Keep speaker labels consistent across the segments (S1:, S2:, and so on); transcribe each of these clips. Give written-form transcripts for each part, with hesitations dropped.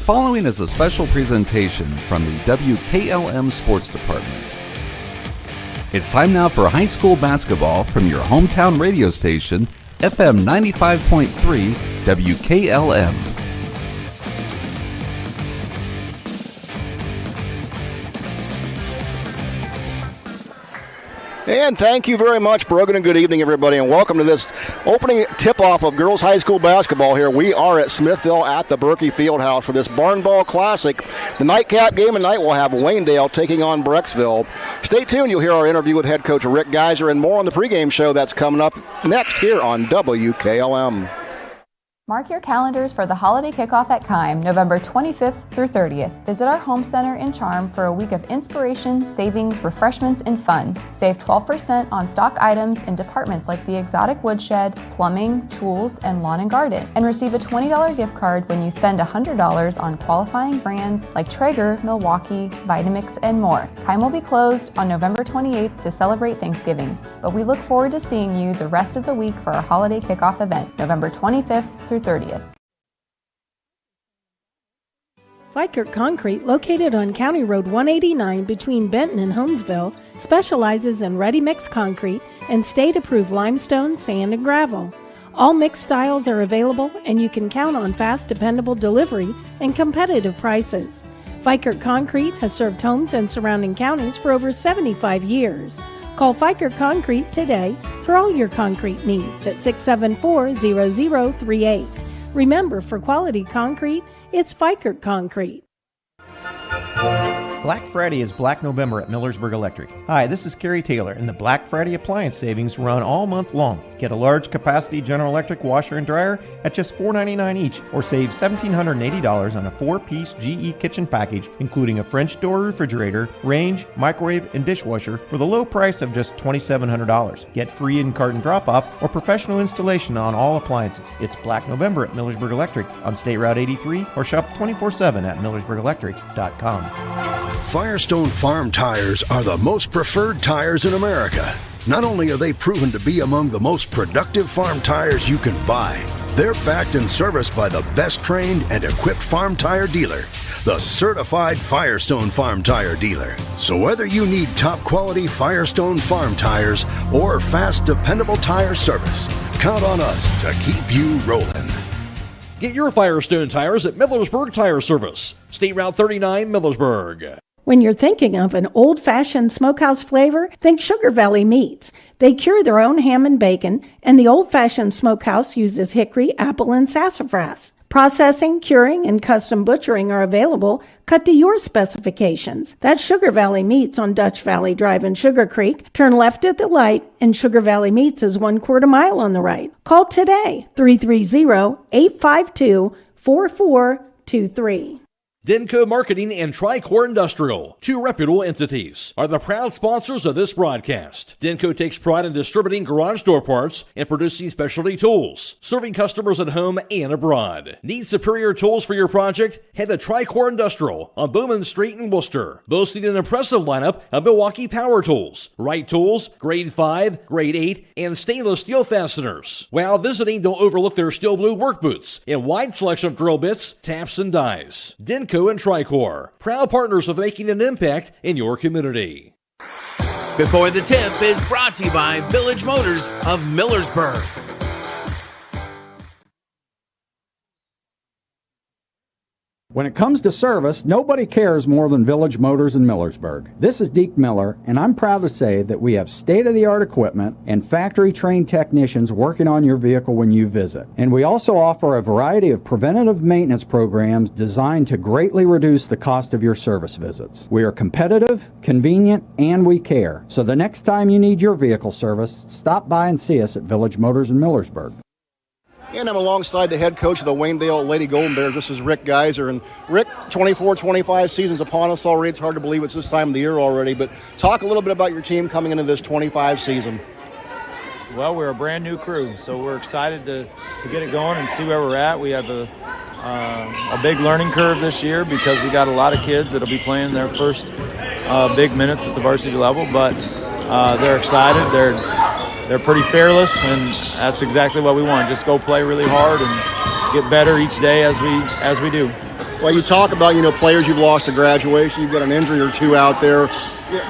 S1: following is a special presentation from the WKLM Sports Department. It's time now for high school basketball from your hometown radio station, FM 95.3 WKLM.
S2: And thank you very much, Brogan, and good evening, everybody, and welcome to this opening tip-off of girls high school basketball here. We are at Smithville at the Berkey Fieldhouse for this Barn Ball Classic. The nightcap game tonight will have Waynedale taking on Brecksville. Stay tuned. You'll hear our interview with head coach Rick Geiser and more on the pregame show that's coming up next here on WKLM.
S3: Mark your calendars for the holiday kickoff at Keim, November 25th through 30th. Visit our home center in Charm for a week of inspiration, savings, refreshments, and fun. Save 12% on stock items in departments like the exotic woodshed, plumbing, tools, and lawn and garden. And receive a $20 gift card when you spend $100 on qualifying brands like Traeger, Milwaukee, Vitamix, and more. Keim will be closed on November 28th to celebrate Thanksgiving, but we look forward to seeing you the rest of the week for our holiday kickoff event, November 25th through 30th.
S4: Vikert Concrete, located on County Road 189 between Benton and Holmesville, specializes in ready-mix concrete and state-approved limestone, sand, and gravel. All mixed styles are available, and you can count on fast, dependable delivery and competitive prices. Vikert Concrete has served homes and surrounding counties for over 75 years. Call Fikert Concrete today for all your concrete needs at 674-0038. Remember, for quality concrete, it's Fikert Concrete.
S5: Black Friday is Black November at Millersburg Electric. Hi, this is Kerry Taylor, and the Black Friday appliance savings run all month long. Get a large capacity General Electric washer and dryer at just $4.99 each, or save $1,780 on a 4-piece GE kitchen package, including a French door refrigerator, range, microwave, and dishwasher for the low price of just $2,700. Get free in-carton drop-off or professional installation on all appliances. It's Black November at Millersburg Electric on State Route 83, or shop 24/7 at millersburgelectric.com.
S6: Firestone Farm tires are the most preferred tires in America. Not only are they proven to be among the most productive farm tires you can buy, they're backed and serviced by the best trained and equipped farm tire dealer, the certified Firestone Farm Tire dealer. So whether you need top quality Firestone Farm tires or fast, dependable tire service, count on us to keep you rolling.
S7: Get your Firestone tires at Millersburg Tire Service, State Route 39, Millersburg.
S4: When you're thinking of an old-fashioned smokehouse flavor, think Sugar Valley Meats. They cure their own ham and bacon, and the old-fashioned smokehouse uses hickory, apple, and sassafras. Processing, curing, and custom butchering are available, cut to your specifications. That's Sugar Valley Meats on Dutch Valley Drive in Sugar Creek. Turn left at the light, and Sugar Valley Meats is 1/4 mile on the right. Call today, 330-852-4423.
S7: Denko Marketing and Tricor Industrial, two reputable entities, are the proud sponsors of this broadcast. Denko takes pride in distributing garage door parts and producing specialty tools, serving customers at home and abroad. Need superior tools for your project? Head to Tricor Industrial on Bowman Street in Worcester, boasting an impressive lineup of Milwaukee power tools, Wright tools, grade 5, grade 8, and stainless steel fasteners. While visiting, don't overlook their steel blue work boots and wide selection of drill bits, taps, and dies. Denko and Tricor, proud partners of making an impact in your community.
S8: Before the Tip is brought to you by Village Motors of Millersburg.
S9: When it comes to service, nobody cares more than Village Motors in Millersburg. This is Deke Miller, and I'm proud to say that we have state-of-the-art equipment and factory-trained technicians working on your vehicle when you visit. And we also offer a variety of preventative maintenance programs designed to greatly reduce the cost of your service visits. We are competitive, convenient, and we care. So the next time you need your vehicle service, stop by and see us at Village Motors in Millersburg.
S2: And I'm alongside the head coach of the Waynedale Lady Golden Bears. This is Rick Geiser. And Rick, 24-25 season's upon us already. It's hard to believe it's this time of the year already. But talk a little bit about your team coming into this 25 season.
S10: Well, we're a brand new crew, so we're excited to get it going and see where we're at. We have a big learning curve this year because we got a lot of kids that'll be playing their first big minutes at the varsity level. But they're excited. They're pretty fearless, and that's exactly what we want. Just go play really hard and get better each day as we do.
S2: Well, you talk about, players you've lost to graduation. You've got an injury or two out there.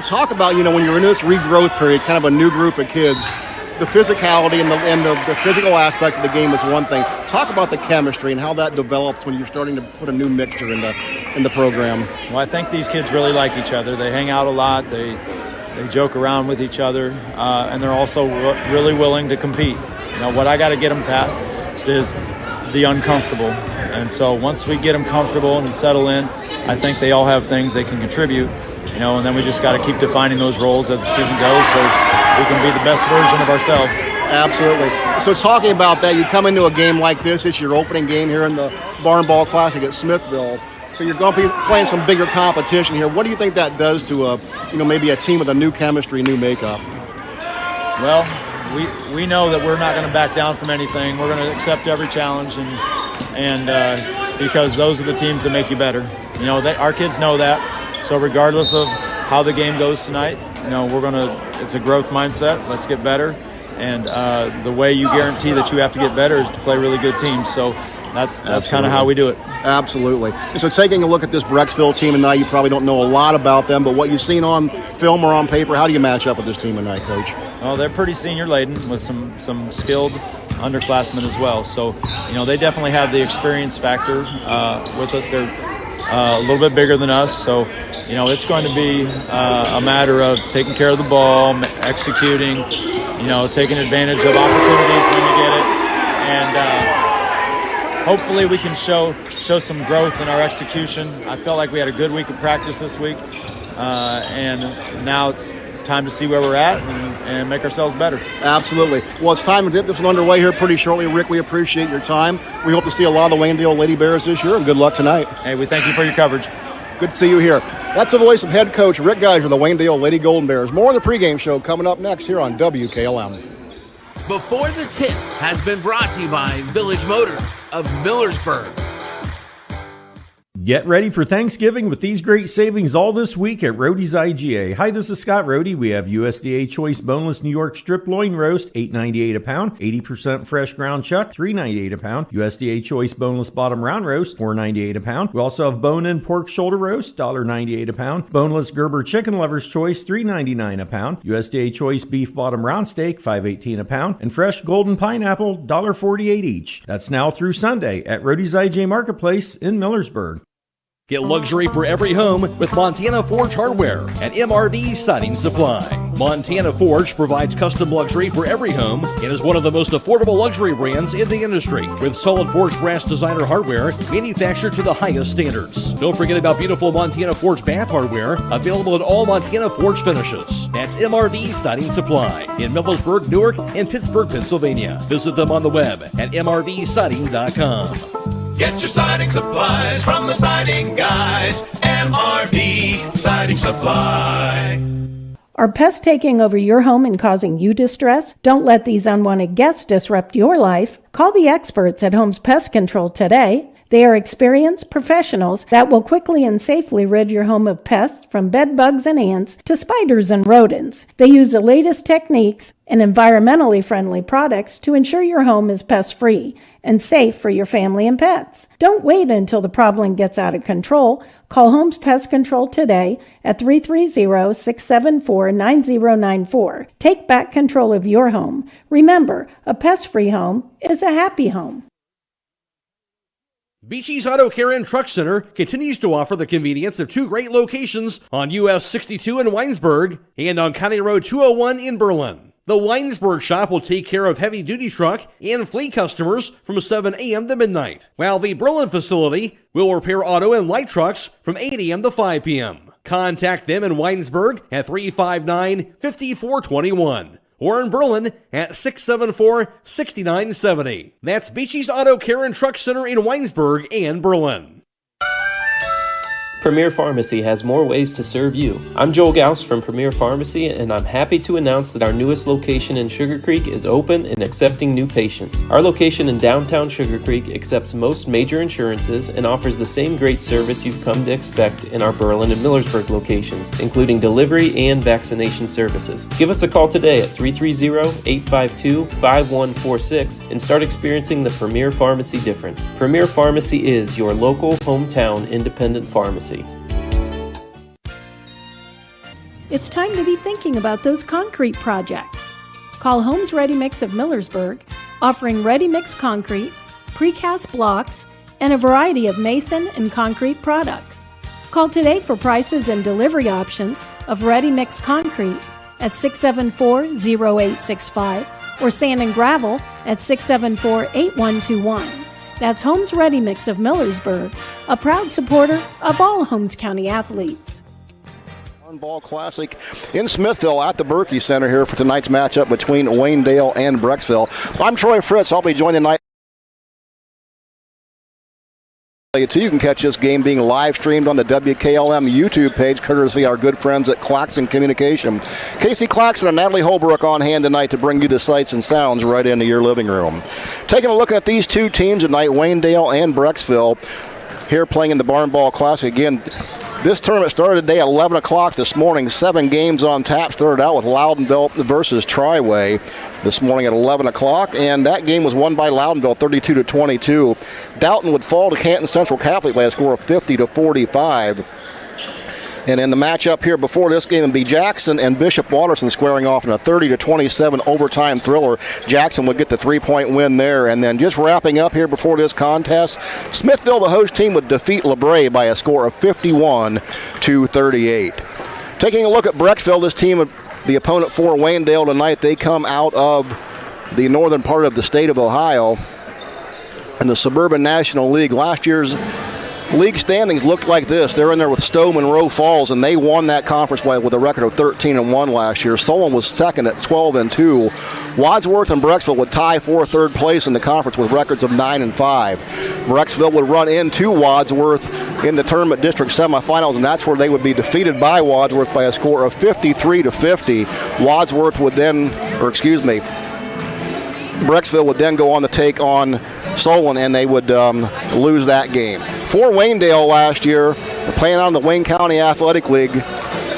S2: Talk about, when you're in this regrowth period, kind of a new group of kids, the physicality and the physical aspect of the game is one thing. Talk about the chemistry and how that develops when you're starting to put a new mixture in the program.
S10: Well, I think these kids really like each other. They hang out a lot. They joke around with each other, and they're also really willing to compete. What I got to get them past is the uncomfortable. And so once we get them comfortable and settle in, I think they all have things they can contribute. And then we just got to keep defining those roles as the season goes so we can be the best version of ourselves.
S2: Absolutely. So talking about that, you come into a game like this, it's your opening game here in the Barn Ball Classic at Smithville. So you're going to be playing some bigger competition here. What do you think that does to maybe a team with a new chemistry, new makeup?
S10: Well, we know that we're not going to back down from anything. We're going to accept every challenge, and because those are the teams that make you better. Our kids know that. So regardless of how the game goes tonight, it's a growth mindset. Let's get better. And the way you guarantee that you have to get better is to play really good teams. So that's kind of how we do it.
S2: Absolutely. So taking a look at this Brecksville team tonight, you probably don't know a lot about them, but what you've seen on film or on paper, how do you match up with this team tonight, Coach?
S10: Well, they're pretty senior-laden with some skilled underclassmen as well. So, they definitely have the experience factor with us. They're a little bit bigger than us, so it's going to be a matter of taking care of the ball, executing, taking advantage of opportunities when you get it, and hopefully we can show some growth in our execution. I felt like we had a good week of practice this week, and now it's time to see where we're at and make ourselves better.
S2: Absolutely. Well, it's time to get this one underway here pretty shortly. Rick, we appreciate your time. We hope to see a lot of the Waynedale Lady Bears this year, and good luck tonight.
S10: Hey, we thank you for your coverage.
S2: Good to see you here. That's the voice of head coach Rick Geiser, the Waynedale Lady Golden Bears. More on the pregame show coming up next here on WKLM.
S8: Before the Tip has been brought to you by Village Motors of Millersburg.
S5: Get ready for Thanksgiving with these great savings all this week at Roadie's IGA. Hi, this is Scott Roadie. We have USDA Choice Boneless New York Strip Loin Roast, $8.98 a pound. 80% fresh ground chuck, $3.98 a pound. USDA Choice Boneless Bottom Round Roast, $4.98 a pound. We also have bone-in pork shoulder roast, $1.98 a pound. Boneless Gerber Chicken Lover's Choice, $3.99 a pound. USDA Choice Beef Bottom Round Steak, $5.18 a pound. And fresh golden pineapple, $1.48 each. That's now through Sunday at Roadie's IGA Marketplace in Millersburg.
S7: Get luxury for every home with Montana Forge Hardware and MRV Siding Supply. Montana Forge provides custom luxury for every home and is one of the most affordable luxury brands in the industry, with solid forged brass designer hardware manufactured to the highest standards. Don't forget about beautiful Montana Forge bath hardware, available in all Montana Forge finishes. That's MRV Siding Supply in Millersburg, Newark, and Pittsburgh, Pennsylvania. Visit them on the web at mrvsiding.com.
S11: Get your siding supplies from the siding guys. MRV Siding Supply.
S4: Are pests taking over your home and causing you distress? Don't let these unwanted guests disrupt your life. Call the experts at Homes Pest Control today. They are experienced professionals that will quickly and safely rid your home of pests, from bed bugs and ants to spiders and rodents. They use the latest techniques and environmentally friendly products to ensure your home is pest-free and safe for your family and pets. Don't wait until the problem gets out of control. Call Homes Pest Control today at 330-674-9094. Take back control of your home. Remember, a pest-free home is a happy home.
S7: Beachy's Auto Care and Truck Center continues to offer the convenience of two great locations on US 62 in Winesburg and on County Road 201 in Berlin. The Winesburg shop will take care of heavy-duty truck and fleet customers from 7 a.m. to midnight, while the Berlin facility will repair auto and light trucks from 8 a.m. to 5 p.m. Contact them in Winesburg at 359-5421. Or in Berlin at 674-6970. That's Beachy's Auto Care and Truck Center in Winesburg and Berlin.
S12: Premier Pharmacy has more ways to serve you. I'm Joel Gauss from Premier Pharmacy, and I'm happy to announce that our newest location in Sugar Creek is open and accepting new patients. Our location in downtown Sugar Creek accepts most major insurances and offers the same great service you've come to expect in our Berlin and Millersburg locations, including delivery and vaccination services. Give us a call today at 330-852-5146 and start experiencing the Premier Pharmacy difference. Premier Pharmacy is your local, hometown, independent pharmacy.
S4: It's time to be thinking about those concrete projects. Call Homes Ready Mix of Millersburg, offering ready mix concrete, precast blocks, and a variety of mason and concrete products. Call today for prices and delivery options of ready mix concrete at 674-0865 or sand and gravel at 674-8121. That's Homes Ready Mix of Millersburg, a proud supporter of all Holmes County athletes.
S2: Ball Classic in Smithville at the Berkey Center here for tonight's matchup between Waynedale and Brecksville. I'm Troy Fritz. I'll be joined tonight. You can catch this game being live streamed on the WKLM YouTube page, courtesy our good friends at Claxon Communication. Casey Claxon and Natalie Holbrook on hand tonight to bring you the sights and sounds right into your living room. Taking a look at these two teams tonight, Waynedale and Brecksville, here playing in the Barn Ball Classic. Again, this tournament started today at 11 o'clock this morning. 7 games on tap. Started out with Loudonville versus Triway this morning at 11 o'clock, and that game was won by Loudonville 32-22. Dalton would fall to Canton Central Catholic by a score of 50-45. And in the matchup here before this game, it'd be Jackson and Bishop Watterson squaring off in a 30-27 overtime thriller. Jackson would get the 3-point win there. And then just wrapping up here before this contest, Smithville, the host team, would defeat LeBray by a score of 51-38. Taking a look at Brecksville, this team, the opponent for Waynedale tonight, they come out of the northern part of the state of Ohio in the Suburban National League. Last year's league standings looked like this. They're in there with Stowe Monroe Falls, and they won that conference with a record of 13-1 last year. Solon was second at 12-2. Wadsworth and Brecksville would tie for third place in the conference with records of 9-5. Brecksville would run into Wadsworth in the tournament district semifinals, and that's where they would be defeated by Wadsworth by a score of 53-50. Brecksville would then go on to take on Solon, and they would lose that game. For Waynedale last year, playing on the Wayne County Athletic League,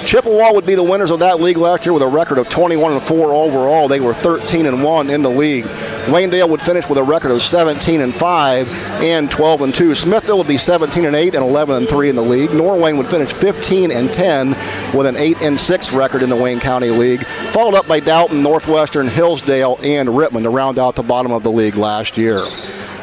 S2: Chippewa would be the winners of that league last year with a record of 21-4 overall. They were 13-1 in the league. Waynedale would finish with a record of 17-5 and 12-2. Smithville would be 17-8 and 11-3 in the league. Norwayne would finish 15-10 with an 8-6 record in the Wayne County League, followed up by Dalton, Northwestern, Hillsdale, and Rittman to round out the bottom of the league last year.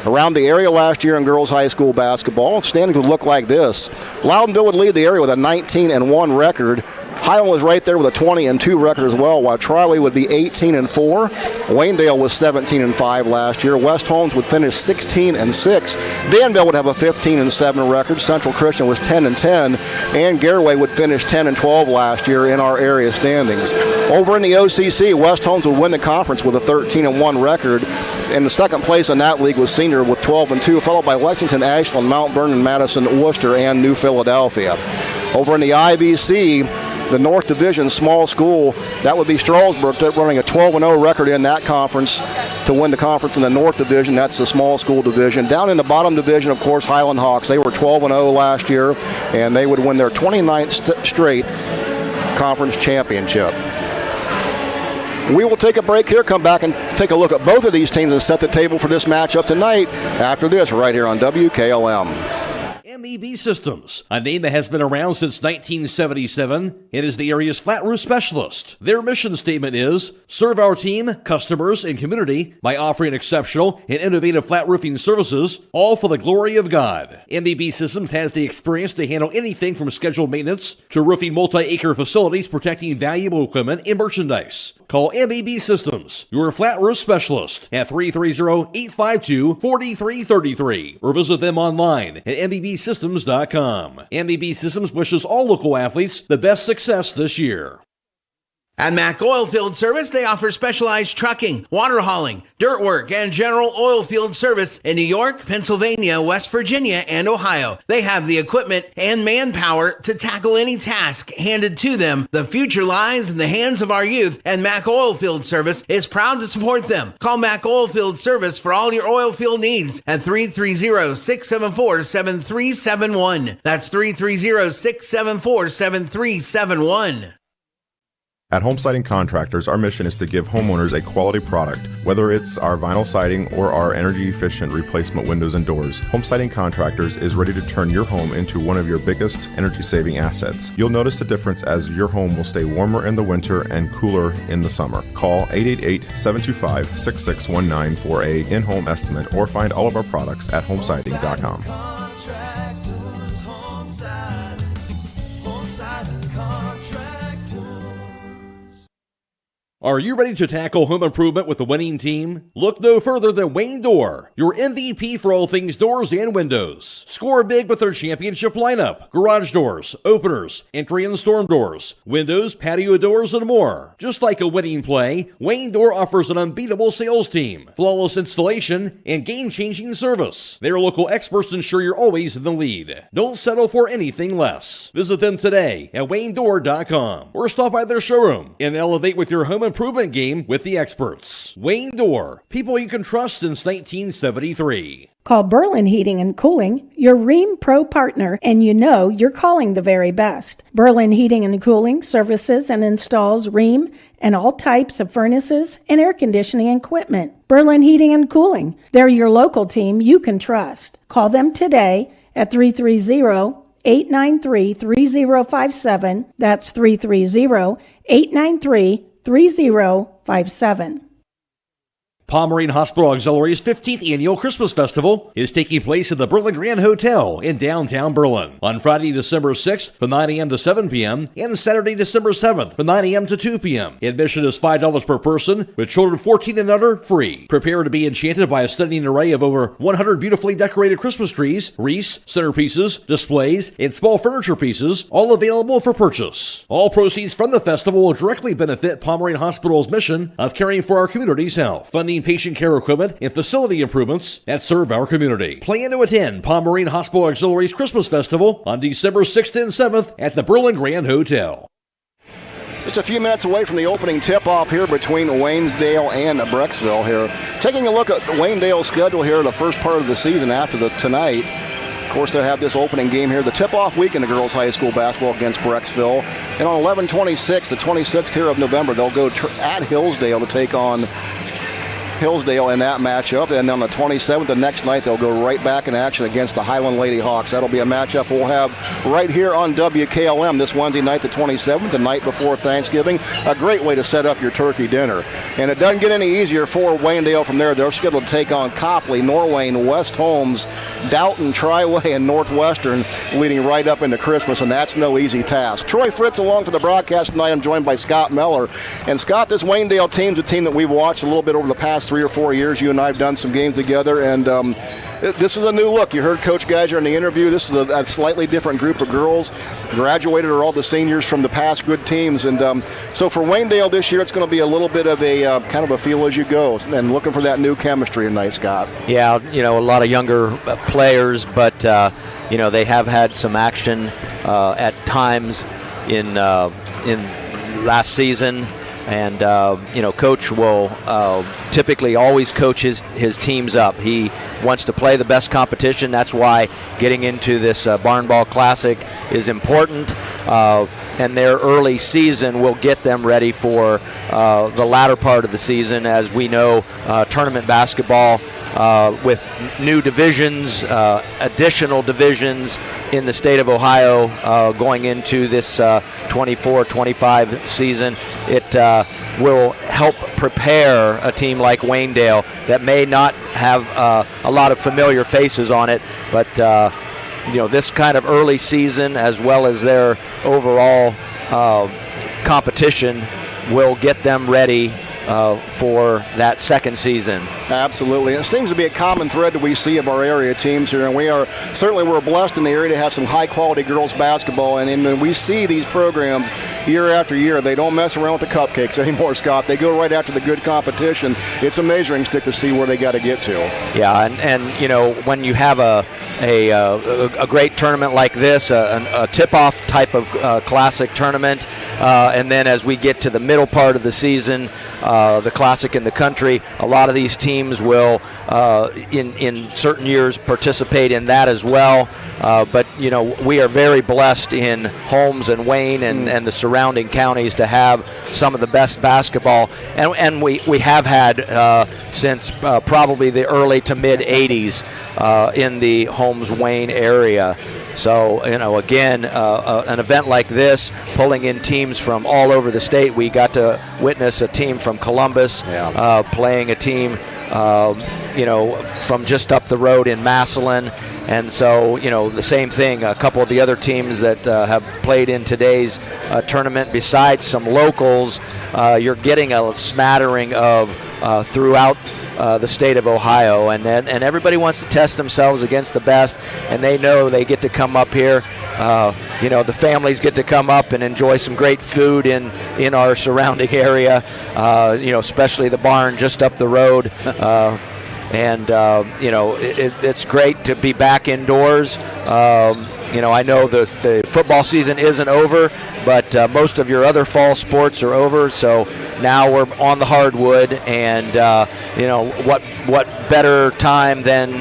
S2: Around the area last year in girls high school basketball, standings would look like this. Loudonville would lead the area with a 19-1 record. Highland was right there with a 20-2 record as well, while Triway would be 18-4. Waynedale was 17-5 last year. West Holmes would finish 16-6. Danville would have a 15-7 record. Central Christian was 10-10, and Garraway would finish 10-12 last year in our area standings. Over in the OCC, West Holmes would win the conference with a 13-1 record. In the second place in that league was Senior with 12-2, followed by Lexington, Ashland, Mount Vernon, Madison, Worcester, and New Philadelphia. Over in the IVC, the North Division small school, that would be Strasburg. They're running a 12-0 record in that conference to win the conference in the North Division. That's the small school division. Down in the bottom division, of course, Highland Hawks. They were 12-0 last year, and they would win their 29th straight conference championship. We will take a break here, come back and take a look at both of these teams and set the table for this matchup tonight after this right here on WKLM.
S7: MEB Systems, a name that has been around since 1977. It is the area's flat roof specialist. Their mission statement is, serve our team, customers, and community by offering exceptional and innovative flat roofing services, all for the glory of God. MEB Systems has the experience to handle anything from scheduled maintenance to roofing multi-acre facilities protecting valuable equipment and merchandise. Call MEB Systems, your flat roof specialist, at 330-852-4333 or visit them online at MEBsystems.com. MEB Systems wishes all local athletes the best success this year.
S8: At Mack Oilfield Service, they offer specialized trucking, water hauling, dirt work, and general oil field service in New York, Pennsylvania, West Virginia, and Ohio. They have the equipment and manpower to tackle any task handed to them. The future lies in the hands of our youth, and Mack Oilfield Service is proud to support them. Call Mack Oilfield Service for all your oil field needs at 330-674-7371. That's 330-674-7371.
S13: At Home Siding Contractors, our mission is to give homeowners a quality product, whether it's our vinyl siding or our energy-efficient replacement windows and doors. Home Siding Contractors is ready to turn your home into one of your biggest energy-saving assets. You'll notice the difference as your home will stay warmer in the winter and cooler in the summer. Call 888-725-6619 for a in-home estimate or find all of our products at homesiding.com.
S7: Are you ready to tackle home improvement with a winning team? Look no further than Wayne Door, your MVP for all things doors and windows. Score big with their championship lineup: garage doors, openers, entry and storm doors, windows, patio doors, and more. Just like a winning play, Wayne Door offers an unbeatable sales team, flawless installation, and game-changing service. Their local experts ensure you're always in the lead. Don't settle for anything less. Visit them today at waynedoor.com or stop by their showroom and elevate with your home improvement game with the experts. Wayne Door, people you can trust since 1973.
S4: Call Berlin Heating and Cooling, your Rheem Pro partner, and you know you're calling the very best. Berlin Heating and Cooling services and installs Rheem and all types of furnaces and air conditioning equipment. Berlin Heating and Cooling, they're your local team you can trust. Call them today at 330-893-3057. That's 330-893-3057.
S7: Pomerene Hospital Auxiliary's 15th Annual Christmas Festival is taking place at the Berlin Grand Hotel in downtown Berlin on Friday, December 6th from 9 a.m. to 7 p.m. and Saturday, December 7th from 9 a.m. to 2 p.m. Admission is $5 per person, with children 14 and under free. Prepare to be enchanted by a stunning array of over 100 beautifully decorated Christmas trees, wreaths, centerpieces, displays, and small furniture pieces, all available for purchase. All proceeds from the festival will directly benefit Pomerene Hospital's mission of caring for our community's health, funding patient care equipment and facility improvements that serve our community. Plan to attend Pomerene Hospital Auxiliary's Christmas Festival on December 6th and 7th at the Berlin Grand Hotel.
S2: Just a few minutes away from the opening tip-off here between Waynedale and Brecksville here. Taking a look at Waynedale's schedule here, the first part of the season after tonight. Of course, they'll have this opening game here, the tip-off week in the girls' high school basketball against Brecksville. And on 11/26, the 26th here of November, they'll go at Hillsdale to take on Hillsdale in that matchup. And on the 27th, the next night, they'll go right back in action against the Highland Lady Hawks. That'll be a matchup we'll have right here on WKLM this Wednesday night, the 27th, the night before Thanksgiving. A great way to set up your turkey dinner. And it doesn't get any easier for Waynedale from there. They're scheduled to take on Copley, Norwayne, West Holmes, Doughton, Triway, and Northwestern, leading right up into Christmas, and that's no easy task. Troy Fritz along for the broadcast tonight. I'm joined by Scott Mellor. And Scott, this Waynedale team's a team that we've watched a little bit over the past 3 or 4 years. You and I have done some games together, and this is a new look. You heard Coach Geiger in the interview. This is a slightly different group of girls. Graduated are all the seniors from the past good teams, and so for Waynedale this year, it's going to be a little bit of a kind of a feel as you go, and looking for that new chemistry tonight, Scott.
S14: Yeah, a lot of younger players, but they have had some action at times in last season. And, Coach will typically always coach his teams up. He wants to play the best competition. That's why getting into this Barn Ball Classic is important. And their early season will get them ready for the latter part of the season. As we know, tournament basketball with new divisions, additional divisions in the state of Ohio going into this 24-25 season. It will help prepare a team like Waynedale that may not have a lot of familiar faces on it, but this kind of early season as well as their overall competition will get them ready for that second season.
S2: Absolutely. It seems to be a common thread that we see of our area teams here, and we're blessed in the area to have some high-quality girls basketball, and we see these programs year after year. They don't mess around with the cupcakes anymore, Scott. They go right after the good competition. It's a measuring stick to see where they got to get to.
S14: Yeah, and you know, when you have a great tournament like this, a tip-off type of classic tournament, and then as we get to the middle part of the season, the classic in the country, a lot of these teams will in certain years participate in that as well. But you know, we are very blessed in Holmes and Wayne and the surrounding counties to have some of the best basketball, and we have had since probably the early to mid 80s in the Holmes-Wayne area. So, you know, again, an event like this, pulling in teams from all over the state. We got to witness a team from Columbus playing a team, you know, from just up the road in Massillon. And so, you know, the same thing, a couple of the other teams that have played in today's tournament, besides some locals, you're getting a smattering of throughout the state of Ohio, and everybody wants to test themselves against the best, and they know they get to come up here. You know, the families get to come up and enjoy some great food in our surrounding area, you know, especially the barn just up the road. And, you know, it's great to be back indoors. You know, I know the football season isn't over, but most of your other fall sports are over, so now we're on the hardwood, and you know, what better time than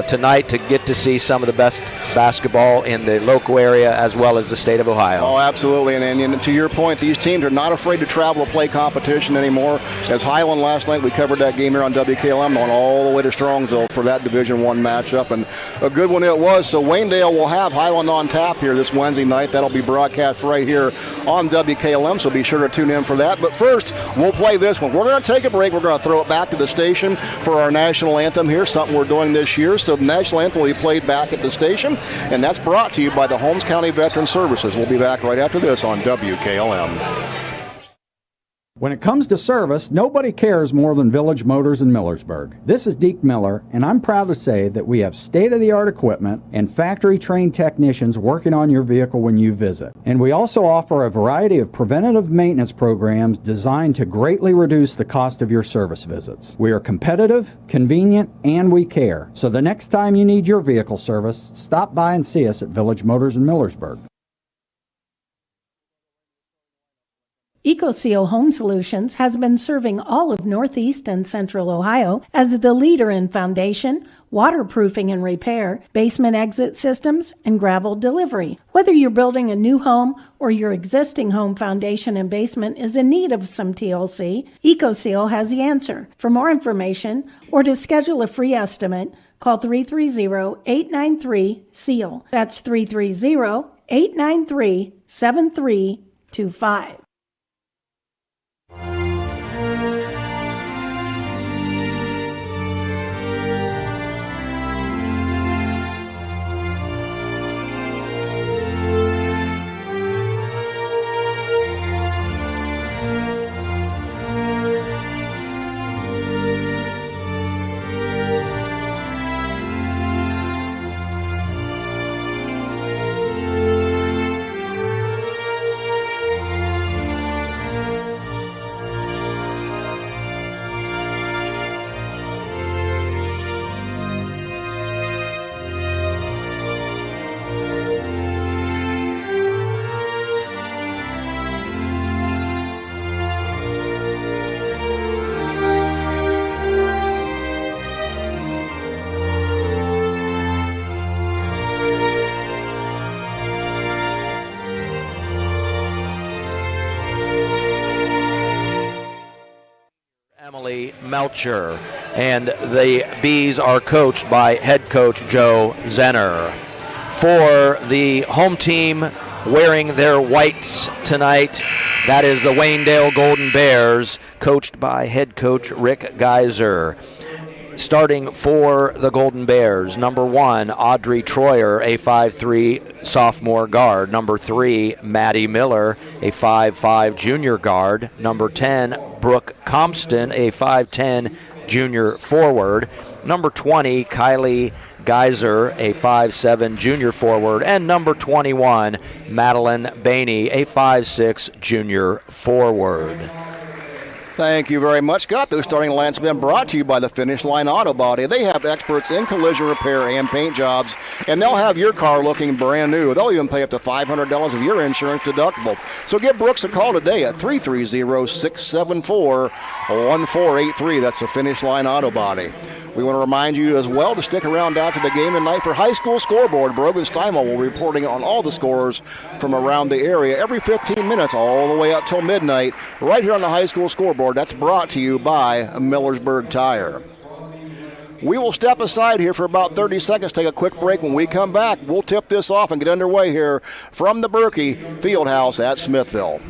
S14: tonight to get to see some of the best basketball in the local area as well as the state of Ohio.
S2: Oh, absolutely, and to your point, these teams are not afraid to travel to play competition anymore. As Highland last night, we covered that game here on WKLM, on all the way to Strongsville for that Division I matchup, and a good one it was. So Waynedale will have Highland on tap here this Wednesday night. That'll be broadcast right here on WKLM, so be sure to tune in for that. But first, we'll play this one. We're going to take a break. We're going to throw it back to the station for our national anthem here, something we're doing this year. So the national anthem will be played back at the station, and that's brought to you by the Holmes County Veteran Services. We'll be back right after this on WKLM.
S9: When it comes to service, nobody cares more than Village Motors in Millersburg. This is Deke Miller, and I'm proud to say that we have state-of-the-art equipment and factory-trained technicians working on your vehicle when you visit. And we also offer a variety of preventative maintenance programs designed to greatly reduce the cost of your service visits. We are competitive, convenient, and we care. So the next time you need your vehicle service, stop by and see us at Village Motors in Millersburg.
S4: EcoSeal Home Solutions has been serving all of Northeast and Central Ohio as the leader in foundation, waterproofing and repair, basement exit systems, and gravel delivery. Whether you're building a new home or your existing home foundation and basement is in need of some TLC, EcoSeal has the answer. For more information or to schedule a free estimate, call 330-893-SEAL. That's 330-893-7325.
S14: Melcher, and the Bees are coached by head coach Joe Zenner. For the home team wearing their whites tonight, that is the Waynedale Golden Bears, coached by head coach Rick Geiser. Starting for the Golden Bears, number 1, Audrey Troyer, a 5'3" sophomore guard. Number 3, Maddie Miller, a 5'5" junior guard. Number 10, Brooke Compston, a 5'10" junior forward. Number 20, Kylie Geyser, a 5'7" junior forward. And number 21, Madeline Bainey, a 5'6" junior forward.
S2: Thank you very much, Scott. Those starting lineups have been brought to you by the Finish Line Auto Body. They have experts in collision repair and paint jobs, and they'll have your car looking brand new. They'll even pay up to $500 of your insurance deductible. So give Brooks a call today at 330-674-1483. That's the Finish Line Auto Body. We want to remind you as well to stick around after the game tonight for High School Scoreboard. Brogan Steinmal will be reporting on all the scores from around the area every 15 minutes all the way up till midnight right here on the High School Scoreboard. That's brought to you by Millersburg Tire. We will step aside here for about 30 seconds, take a quick break. When we come back, we'll tip this off and get underway here from the Berkey Fieldhouse at Smithville.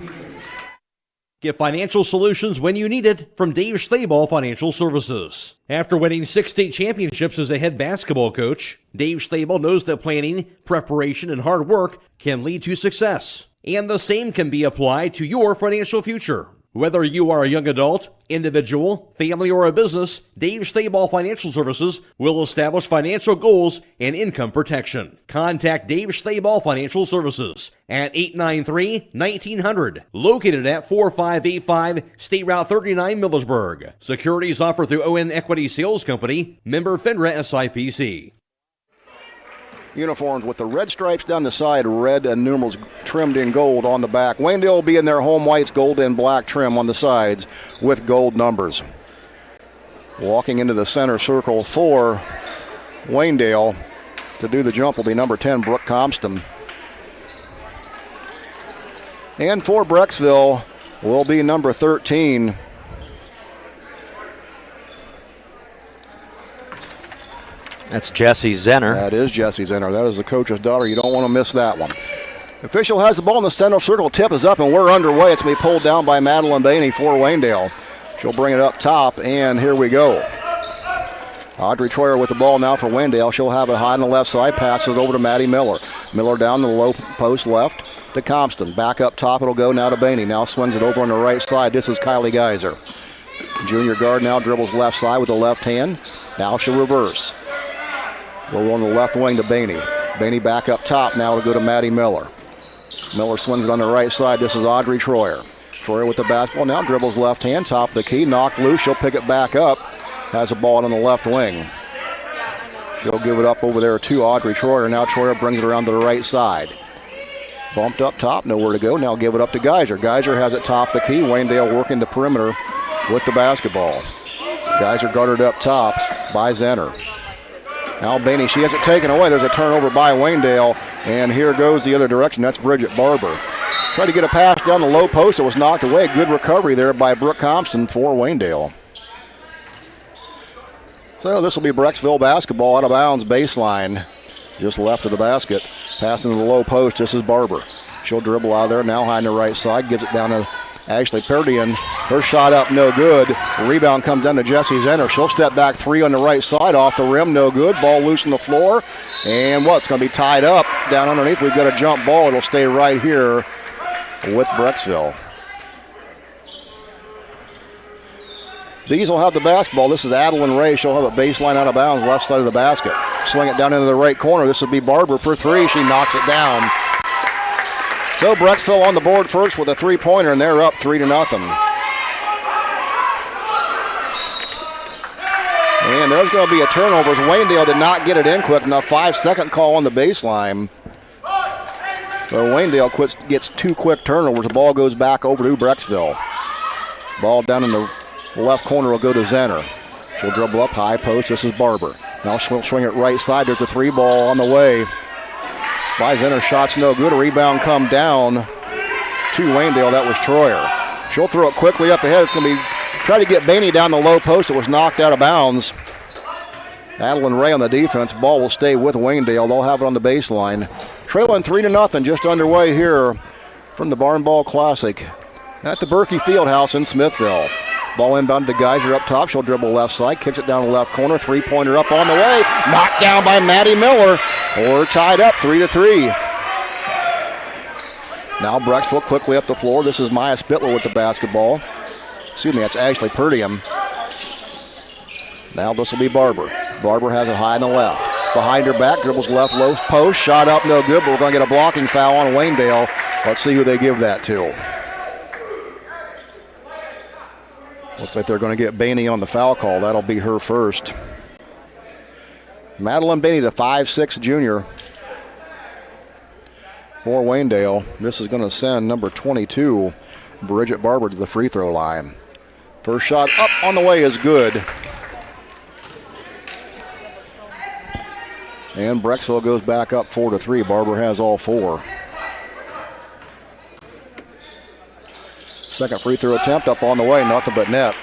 S7: Get financial solutions when you need it from Dave Stayball Financial Services. After winning 6 state championships as a head basketball coach, Dave Stayball knows that planning, preparation, and hard work can lead to success. And the same can be applied to your financial future. Whether you are a young adult, individual, family, or a business, Dave Stayball Financial Services will establish financial goals and income protection. Contact Dave Stayball Financial Services at 893-1900, located at 4585 State Route 39, Millersburg. Securities offered through ON Equity Sales Company, member FINRA SIPC.
S2: Uniforms with the red stripes down the side, red and numerals trimmed in gold on the back. Waynedale will be in their home whites, gold and black trim on the sides with gold numbers. Walking into the center circle for Waynedale to do the jump will be number 10, Brooke Compston. And for Brecksville will be number 13,
S14: That's Jessie Zenner.
S2: That is Jessie Zenner. That is the coach's daughter. You don't want to miss that one. Official has the ball in the center circle. Tip is up, and we're underway. It's going to be pulled down by Madeline Bainey for Waynedale. She'll bring it up top, and here we go. Audrey Troyer with the ball now for Waynedale. She'll have it high on the left side. Passes it over to Maddie Miller. Miller down the low post left to Compston. Back up top. It'll go now to Bainey. Now swings it over on the right side. This is Kylie Geyser. Junior guard now dribbles left side with the left hand. Now she'll reverse. We're on the left wing to Bainey. Bainey back up top. Now it'll go to Maddie Miller. Miller swings it on the right side. This is Audrey Troyer. Troyer with the basketball. Now dribbles left hand. Top of the key. Knocked loose. She'll pick it back up. Has a ball on the left wing. She'll give it up over there to Audrey Troyer. Now Troyer brings it around to the right side. Bumped up top. Nowhere to go. Now give it up to Geyser. Geyser has it top the key. Waynedale working the perimeter with the basketball. Geyser guarded up top by Zenner. Now Bainey, she has it taken away. There's a turnover by Waynedale, and here goes the other direction. That's Bridget Barber. Tried to get a pass down the low post. It was knocked away. Good recovery there by Brooke Compston for Waynedale. So this will be Brecksville basketball out of bounds baseline. Just left of the basket. Passing to the low post. This is Barber. She'll dribble out of there. Now high on the right side. Gives it down to Ashley Perdian. Her shot up, no good. Rebound comes down to Jessie Zenner. She'll step back three on the right side, off the rim, no good. Ball loose on the floor. And it's going to be tied up down underneath. We've got a jump ball. It'll stay right here with Brecksville. These will have the basketball. This is Adeline Ray. She'll have a baseline out of bounds, left side of the basket. Swing it down into the right corner. This will be Barber for three. She knocks it down. So Brecksville on the board first with a three-pointer, and they're up 3-0. And there's going to be a turnover. Waynedale did not get it in quick enough. 5-second call on the baseline. So Waynedale gets two quick turnovers. The ball goes back over to Brecksville. Ball down in the left corner will go to Zenner. She'll dribble up high post. This is Barber. Now she'll swing it right side. There's a three ball on the way. By Zenner, shot's no good. A rebound come down to Waynedale. That was Troyer. She'll throw it quickly up ahead. It's going to be try to get Bainey down the low post. It was knocked out of bounds. Adeline Ray on the defense. Ball will stay with Waynedale. They'll have it on the baseline. Trailing 3-0, just underway here from the Barn Ball Classic at the Berkey Fieldhouse in Smithville. Ball inbound to Geyser up top. She'll dribble left side, kicks it down the left corner. Three-pointer up on the way. Knocked down by Maddie Miller. We're tied up 3-3. Now Brecksville quickly up the floor. This is Maya Spittler with the basketball. Excuse me, that's Ashley Purdium. Now this will be Barber. Barber has it high on the left. Behind her back, dribbles left low post. Shot up, no good, but we're going to get a blocking foul on Waynedale. Let's see who they give that to. Looks like they're going to get Bainey on the foul call. That'll be her first. Madeline Bainey, the 5'6" junior for Waynedale. This is going to send number 22, Bridget Barber, to the free throw line. First shot up on the way is good. And Brecksville goes back up 4-3. Barber has all four. Second free throw attempt up on the way, nothing but net.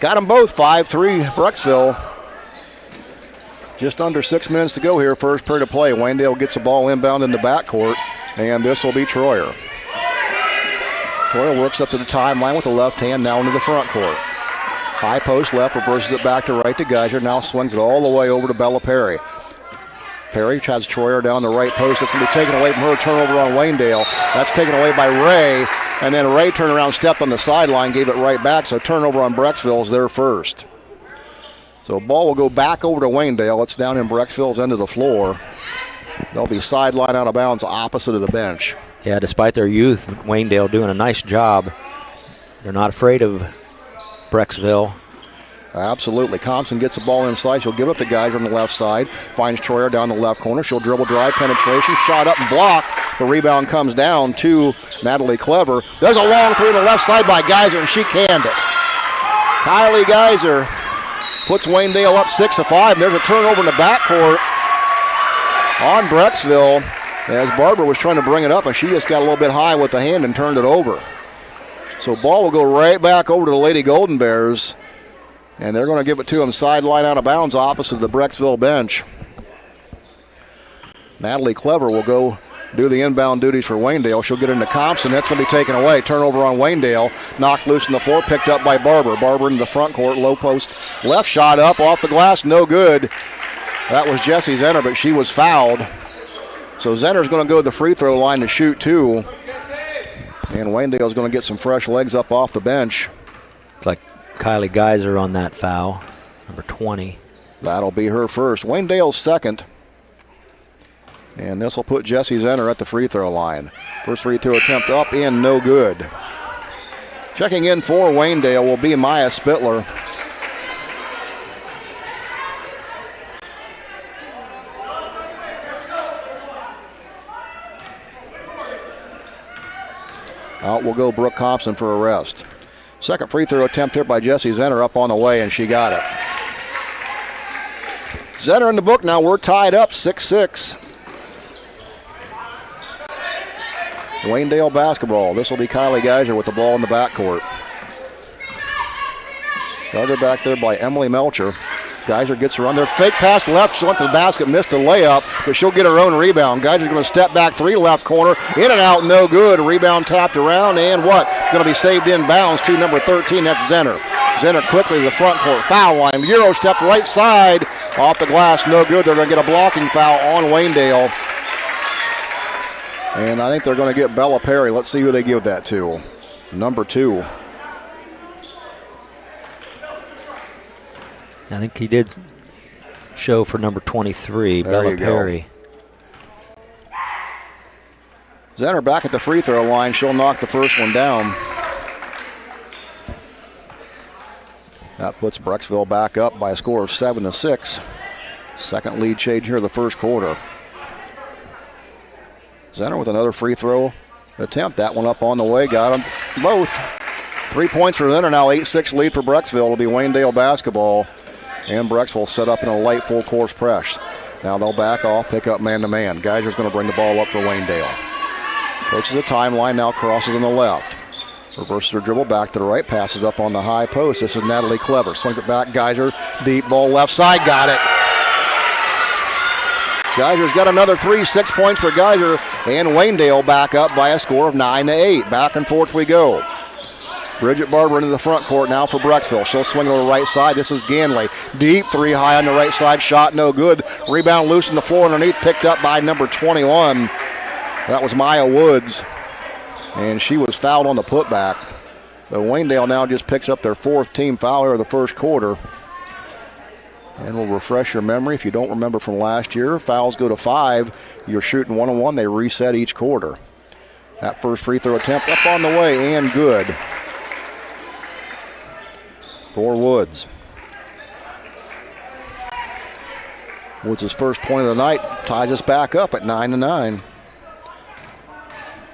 S2: Got them both, 5-3 Brecksville. Just under 6 minutes to go here, first period of play. Waynedale gets the ball inbound in the backcourt, and this will be Troyer. Troyer works up to the timeline with the left hand, now into the front court. High post left, reverses it back to right to Geyser, now swings it all the way over to Bella Perry. Perry has Troyer down the right post. That's going to be taken away from her. Turnover on Waynedale. That's taken away by Ray. And then Ray turned around, stepped on the sideline, gave it right back. So turnover on Brecksville is their first. So ball will go back over to Waynedale. It's down in Brecksville's end of the floor. They'll be sideline out of bounds opposite of the bench.
S14: Yeah, despite their youth, Waynedale doing a nice job. They're not afraid of Brecksville.
S2: Absolutely. Thompson gets the ball inside. She'll give it to Geyser on the left side. Finds Troyer down the left corner. She'll dribble drive, penetration. Shot up and blocked. The rebound comes down to Natalie Clever. There's a long three on the left side by Geyser, and she canned it. Kylie Geyser puts Waynedale up 6-5. There's a turnover in the backcourt on Brecksville as Barber was trying to bring it up, and she just got a little bit high with the hand and turned it over. So ball will go right back over to the Lady Golden Bears. And they're going to give it to him sideline out of bounds opposite the Brecksville bench. Natalie Clever will go do the inbound duties for Waynedale. She'll get into Thompson. That's going to be taken away. Turnover on Waynedale. Knocked loose on the floor. Picked up by Barber. Barber in the front court. Low post. Left shot up off the glass. No good. That was Jessie Zenner, but she was fouled. So Zenner's going to go to the free throw line to shoot two. And Waynedale's going to get some fresh legs up off the bench.
S14: It's like Kylie Geyser on that foul, number 20.
S2: That'll be her first. Waynedale's second. And this will put Jessie Zenner at the free throw line. First free throw attempt up in, no good. Checking in for Waynedale will be Maya Spittler. Out will go Brooke Thompson for a rest. Second free throw attempt here by Jessie Zenner up on the way, and she got it. Zenner in the book now. We're tied up 6-6. Waynedale basketball. This will be Kylie Geyser with the ball in the backcourt. Guarded back there by Emily Melcher. Geyser gets her on there. Fake pass left. She went to the basket, missed the layup, but she'll get her own rebound. Geyser's going to step back three left corner. In and out, no good. Rebound tapped around, and what? Going to be saved in bounds to number 13. That's Zenner. Zenner quickly to the front court. Foul line. Euro step right side. Off the glass, no good. They're going to get a blocking foul on Waynedale. And I think they're going to get Bella Perry. Let's see who they give that to. Number 2.
S14: I think he did show for number 23, Bella Perry.
S2: Zenner back at the free throw line. She'll knock the first one down. That puts Brecksville back up by a score of 7-6. Second lead change here in the first quarter. Zenner with another free throw attempt. That one up on the way. Got them both. 3 points for Zenner now. 8-6 lead for Brecksville. It'll be Waynedale basketball. And Brecksville set up in a light full course press. Now they'll back off, pick up man-to-man. Geyser's going to bring the ball up for Waynedale. Approaches the timeline, now crosses on the left. Reverses her dribble back to the right, passes up on the high post. This is Natalie Clever. Swings it back, Geyser. Deep ball left side, got it. Geyser's got another 3, 6 points for Geyser. And Waynedale back up by a score of 9-8. Back and forth we go. Bridget Barber into the front court now for Brecksville. She'll swing over the right side. This is Ganley. Deep three high on the right side. Shot no good. Rebound loose on the floor underneath. Picked up by number 21. That was Maya Woods. And she was fouled on the putback. So Waynedale now just picks up their 4th team foul here of the first quarter. And we'll refresh your memory. If you don't remember from last year, fouls go to 5. You're shooting 1-on-1. They reset each quarter. That first free throw attempt up on the way and good for Woods. Woods' first point of the night ties us back up at 9-9.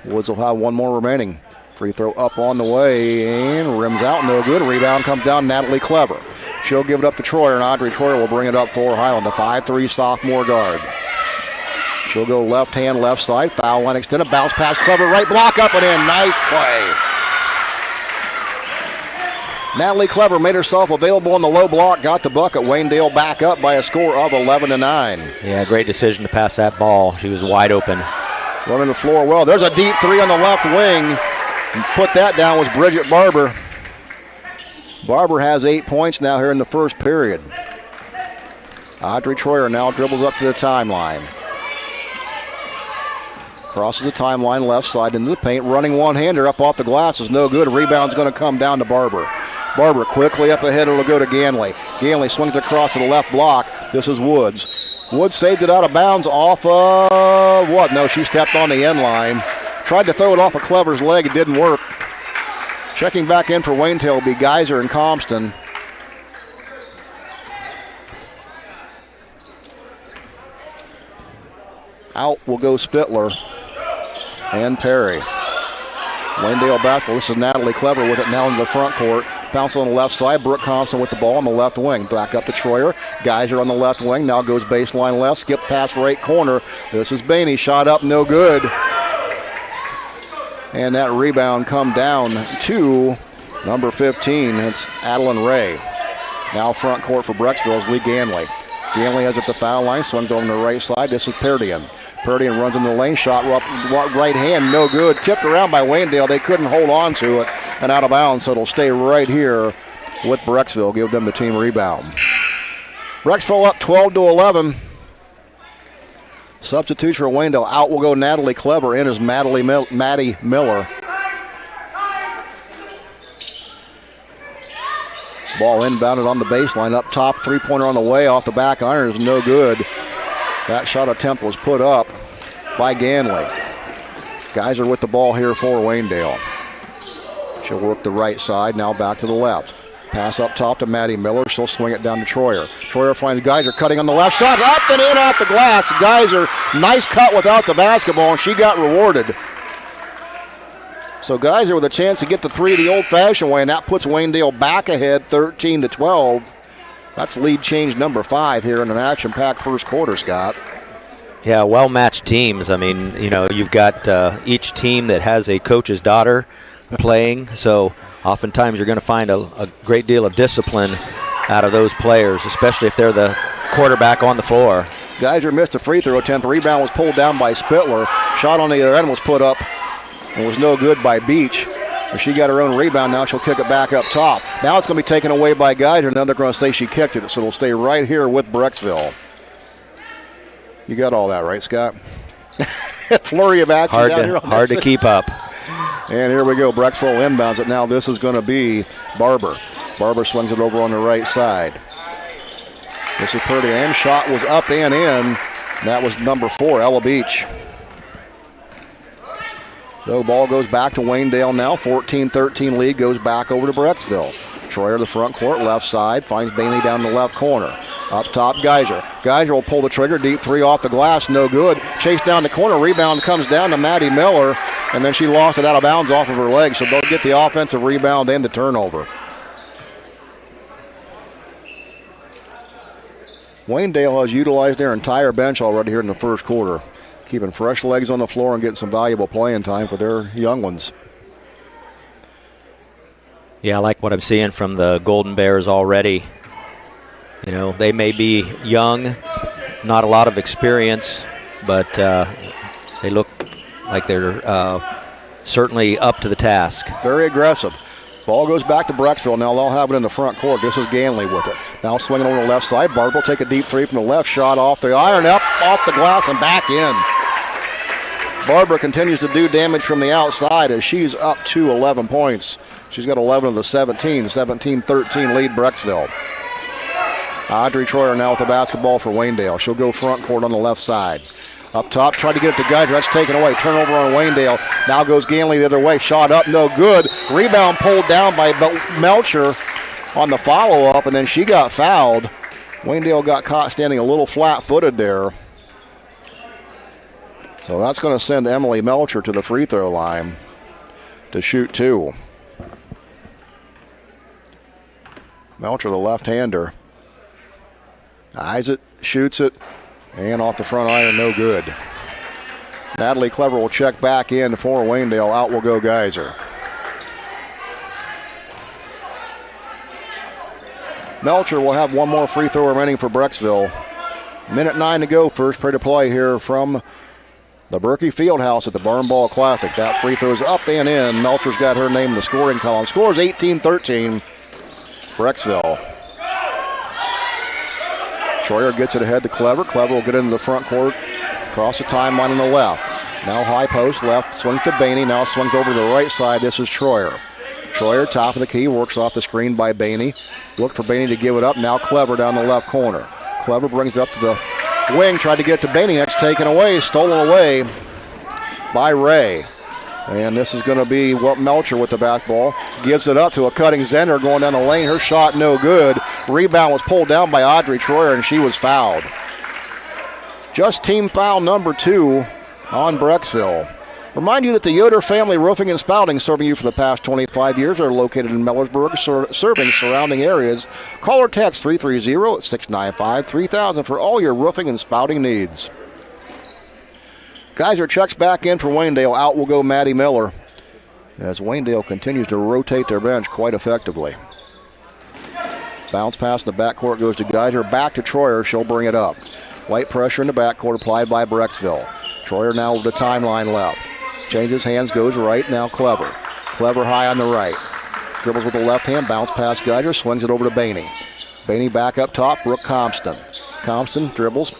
S2: Woods will have one more remaining. Free throw up on the way and rims out, no good. Rebound comes down, Natalie Clever. She'll give it up to Troyer, and Audrey Troyer will bring it up for Highland, the 5'3" sophomore guard. She'll go left hand, left side. Foul line extended. Bounce pass. Clever right block up and in. Nice play. Natalie Clever made herself available on the low block. Got the bucket. Waynedale back up by a score of 11-9.
S14: Yeah, great decision to pass that ball. She was wide open.
S2: Running the floor well. There's a deep three on the left wing. And put that down was Bridget Barber. Barber has 8 points now here in the first period. Audrey Troyer now dribbles up to the timeline. Crosses the timeline, left side into the paint. Running one-hander up off the glass is no good. Rebound's going to come down to Barber. Barber quickly up ahead. It'll go to Ganley. Ganley swings across to the left block. This is Woods. Woods saved it out of bounds off of what? No, she stepped on the end line. Tried to throw it off of Clever's leg. It didn't work. Checking back in for Waynedale will be Geyser and Compton. Out will go Spittler and Perry. Waynedale basketball. This is Natalie Clever with it now in the front court. Bounce on the left side. Brooke Compton with the ball on the left wing. Back up to Troyer. Geyser on the left wing. Now goes baseline left. Skip pass right corner. This is Bainey. Shot up, no good. And that rebound come down to number 15. It's Adeline Ray. Now front court for Brecksville is Lee Ganley. Ganley has it at the foul line. Swings over on the right side. This is Perdian. Perdian runs into the lane. Shot right hand. No good. Tipped around by Waynedale. They couldn't hold on to it. And out of bounds. So it'll stay right here with Brecksville. Give them the team rebound. Brecksville up 12-11. Substitutes for Waynedale. Out will go Natalie Clever. In is Maddie Miller. Ball inbounded on the baseline. Up top. Three-pointer on the way. Off the back iron is no good. That shot attempt was put up by Ganley. Geyser with the ball here for Waynedale. She'll work the right side. Now back to the left. Pass up top to Maddie Miller. She'll swing it down to Troyer. Troyer finds Geyser cutting on the left. Shot up and in off the glass. Geyser, nice cut without the basketball, and she got rewarded. So Geyser with a chance to get the three the old-fashioned way, and that puts Waynedale back ahead 13-12. That's lead change number 5 here in an action-packed first quarter, Scott.
S14: Yeah, well-matched teams. I mean, you know, you've got each team that has a coach's daughter playing, so oftentimes you're going to find a great deal of discipline out of those players, especially if they're the quarterback on the floor.
S2: Geyser missed a free throw attempt. The rebound was pulled down by Spittler. Shot on the other end was put up and was no good by Beach. She got her own rebound. Now she'll kick it back up top. Now it's going to be taken away by Geyser, and then they're going to say she kicked it, so it'll stay right here with Brecksville. You got all that right, Scott? Flurry of action down here.
S14: Hard to keep up.
S2: And here we go. Brecksville inbounds it. Now this is going to be Barber. Barber swings it over on the right side. This is Purdy, and shot was up and in. That was number 4, Ella Beach. The ball goes back to Waynedale now. 14-13 lead goes back over to Brecksville. Troyer the front court, left side, finds Bailey down the left corner. Up top, Geyser. Geyser will pull the trigger. Deep three off the glass, no good. Chase down the corner. Rebound comes down to Maddie Miller, and then she lost it out of bounds off of her leg, so they'll get the offensive rebound and the turnover. Waynedale has utilized their entire bench already here in the first quarter, keeping fresh legs on the floor and getting some valuable playing time for their young ones.
S14: Yeah, I like what I'm seeing from the Golden Bears already. You know, they may be young, not a lot of experience, but they look like they're certainly up to the task.
S2: Very aggressive. Ball goes back to Brecksville. Now they'll have it in the front court. This is Ganley with it. Now swinging over the left side. Barber will take a deep three from the left. Shot off the iron, up, off the glass, and back in. Barber continues to do damage from the outside as she's up to 11 points. She's got 11 of the 17. 17-13 lead Brecksville. Audrey Troyer now with the basketball for Waynedale. She'll go front court on the left side. Up top, tried to get it to Geiger. That's taken away. Turnover on Waynedale. Now goes Ganley the other way. Shot up, no good. Rebound pulled down by Melcher on the follow-up, and then she got fouled. Waynedale got caught standing a little flat-footed there. So that's going to send Emily Melcher to the free throw line to shoot 2. Melcher, the left-hander. Eyes it, shoots it, and off the front iron, no good. Natalie Clever will check back in for Waynedale. Out will go Geyser. Melcher will have one more free throw remaining for Brecksville. 1:09 to go. First period of play here from the Berkey Fieldhouse at the Barn Ball Classic. That free throw is up and in. Melcher's got her name in the scoring column. Scores 18-13. Brecksville. Troyer gets it ahead to Clever. Clever will get into the front court, across the timeline on the left. Now high post left, swings to Bainey. Now swings over to the right side. This is Troyer. Troyer, top of the key, works off the screen by Bainey. Look for Bainey to give it up. Now Clever down the left corner. Clever brings it up to the wing, tried to get to Bainey. That's taken away, stolen away by Ray. And this is going to be Melcher with the basketball. Gives it up to a cutting Zender going down the lane. Her shot no good. Rebound was pulled down by Audrey Troyer, and she was fouled. Just team foul number 2 on Brecksville. Remind you that the Yoder Family Roofing and Spouting, serving you for the past 25 years, are located in Mellorsburg, serving surrounding areas. Call or text 330-695-3000 for all your roofing and spouting needs. Geyser checks back in for Waynedale. Out will go Maddie Miller as Waynedale continues to rotate their bench quite effectively. Bounce pass in the backcourt goes to Geyser. Back to Troyer. She'll bring it up. Light pressure in the backcourt applied by Brecksville. Troyer now with the timeline left. Changes hands, goes right. Now Clever. Clever high on the right. Dribbles with the left hand. Bounce pass Geyser. Swings it over to Bainey. Bainey back up top. Brooke Compston. Compston dribbles.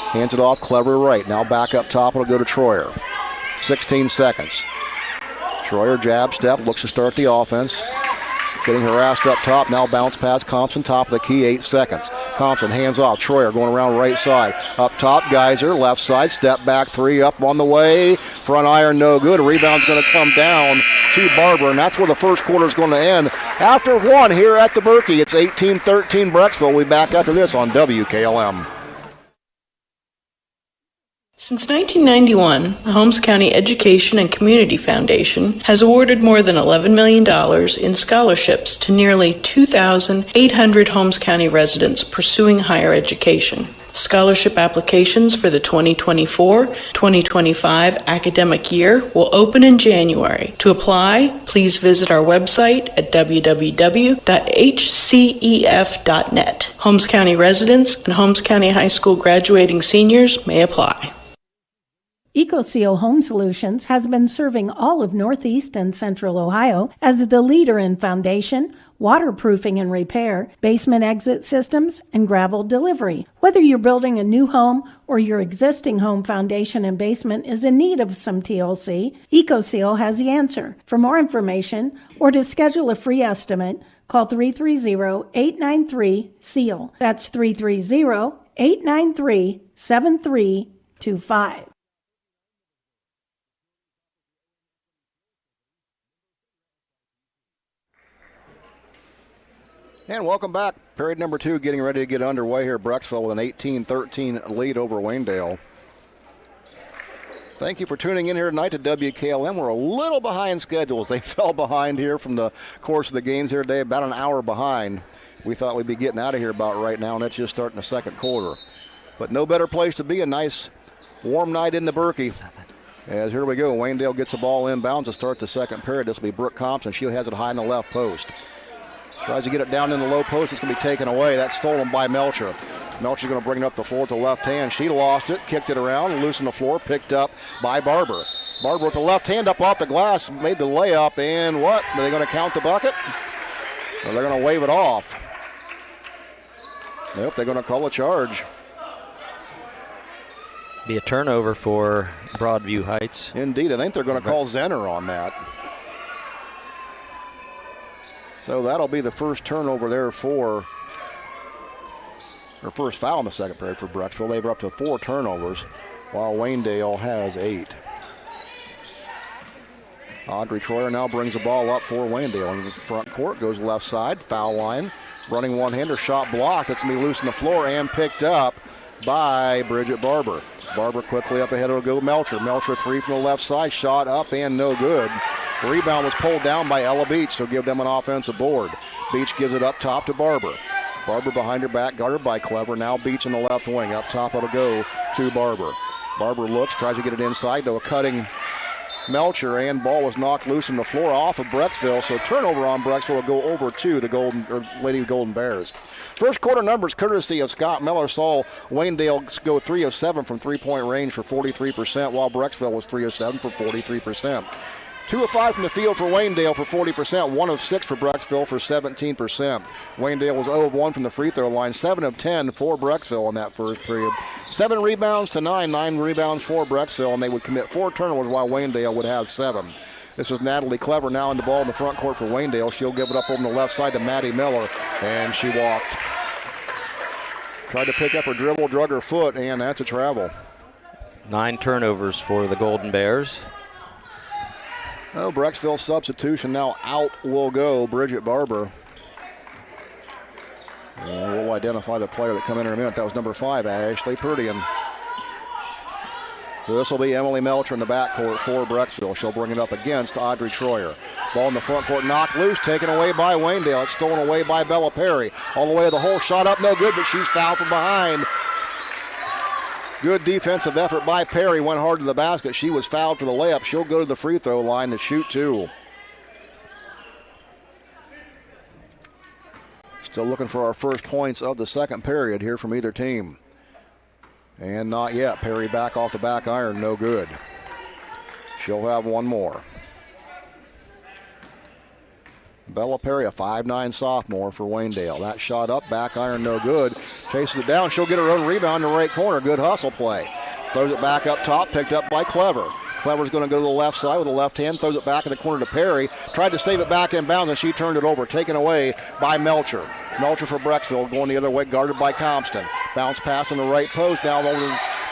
S2: Hands it off, Clever right. Now back up top, it'll go to Troyer. 16 seconds. Troyer jab step, looks to start the offense. Getting harassed up top, now bounce pass Compson, top of the key, 8 seconds. Compson hands off, Troyer going around right side. Up top, Geyser, left side, step back, 3 up on the way. Front iron, no good. Rebound's going to come down to Barber, and that's where the first quarter is going to end. After 1 here at the Berkey, it's 18-13 Brecksville. We'll be back after this on WKLM.
S15: Since 1991, the Holmes County Education and Community Foundation has awarded more than $11 million in scholarships to nearly 2,800 Holmes County residents pursuing higher education. Scholarship applications for the 2024-2025 academic year will open in January. To apply, please visit our website at www.hcef.net. Holmes County residents and Holmes County High School graduating seniors may apply.
S4: EcoSeal Home Solutions has been serving all of Northeast and Central Ohio as the leader in foundation, waterproofing and repair, basement exit systems, and gravel delivery. Whether you're building a new home or your existing home foundation and basement is in need of some TLC, EcoSeal has the answer. For more information or to schedule a free estimate, call 330-893-SEAL. That's 330-893-7325.
S2: And welcome back. Period number 2 getting ready to get underway here. Brecksville with an 18-13 lead over Waynedale. Thank you for tuning in here tonight to WKLM. We're a little behind schedules. They fell behind here from the course of the games here today, about an hour behind. We thought we'd be getting out of here about right now, and that's just starting the second quarter. But no better place to be. A nice warm night in the Berkey. As here we go. Waynedale gets the ball inbounds to start the second period. This will be Brooke Compson. She has it high in the left post. Tries to get it down in the low post. It's going to be taken away. That's stolen by Melcher. Melcher's going to bring it up the floor with the left hand. She lost it, kicked it around, loose on the floor, picked up by Barber. Barber with the left hand up off the glass, made the layup, and what? Are they going to count the bucket? Or they're going to wave it off? Nope, they're going to call a charge.
S14: Be a turnover for Broadview Heights.
S2: Indeed, I think they're going to call Zenner on that. So that'll be the first turnover there for, or first foul in the second period for Brecksville. They were up to 4 turnovers, while Waynedale has 8. Audrey Troyer now brings the ball up for Waynedale in the front court, goes left side, foul line, running one-hander, shot blocked. It's going to be loose on the floor and picked up by Bridget Barber. Barber quickly up ahead, it'll go Melcher. Melcher 3 from the left side, shot up and no good. The rebound was pulled down by Ella Beach, so give them an offensive board. Beach gives it up top to Barber. Barber behind her back, guarded by Clever. Now Beach in the left wing. Up top it'll go to Barber. Barber looks, tries to get it inside to a cutting Melcher, and ball was knocked loose on the floor off of Brecksville, so turnover on Brecksville will go over to the Lady Golden Bears. First quarter numbers courtesy of Scott Mellor saw Waynedale go 3 of 7 from three-point range for 43%, while Brecksville was 3 of 7 for 43%. 2 of 5 from the field for Waynedale for 40%, 1 of 6 for Brecksville for 17%. Waynedale was 0 of 1 from the free throw line, 7 of 10 for Brecksville in that first period. 7 rebounds to 9 rebounds for Brecksville, and they would commit 4 turnovers while Waynedale would have 7. This is Natalie Clever now in the ball in the front court for Waynedale. She'll give it up on the left side to Maddie Miller, and she walked. Tried to pick up her dribble, drug her foot, and that's a travel.
S14: 9 turnovers for the Golden Bears.
S2: Oh, Brecksville substitution. Now out will go Bridget Barber. And we'll identify the player that come in a minute. That was number 5, Ashley Purdian. So this will be Emily Melcher in the backcourt for Brecksville. She'll bring it up against Audrey Troyer. Ball in the front court, knocked loose, taken away by Waynedale. It's stolen away by Bella Perry. All the way to the hole, shot up, no good, but she's fouled from behind. Good defensive effort by Perry. Went hard to the basket. She was fouled for the layup. She'll go to the free throw line to shoot 2. Still looking for our first points of the second period here from either team. And not yet. Perry back off the back iron. No good. She'll have one more. Bella Perry, a 5'9" sophomore for Waynedale. That shot up, back iron, no good. Chases it down. She'll get her own rebound in the right corner. Good hustle play. Throws it back up top, picked up by Clever. Clever's going to go to the left side with the left hand, throws it back in the corner to Perry. Tried to save it back inbounds, and she turned it over. Taken away by Melcher. Melcher for Brecksville, going the other way, guarded by Compton. Bounce pass in the right post. Now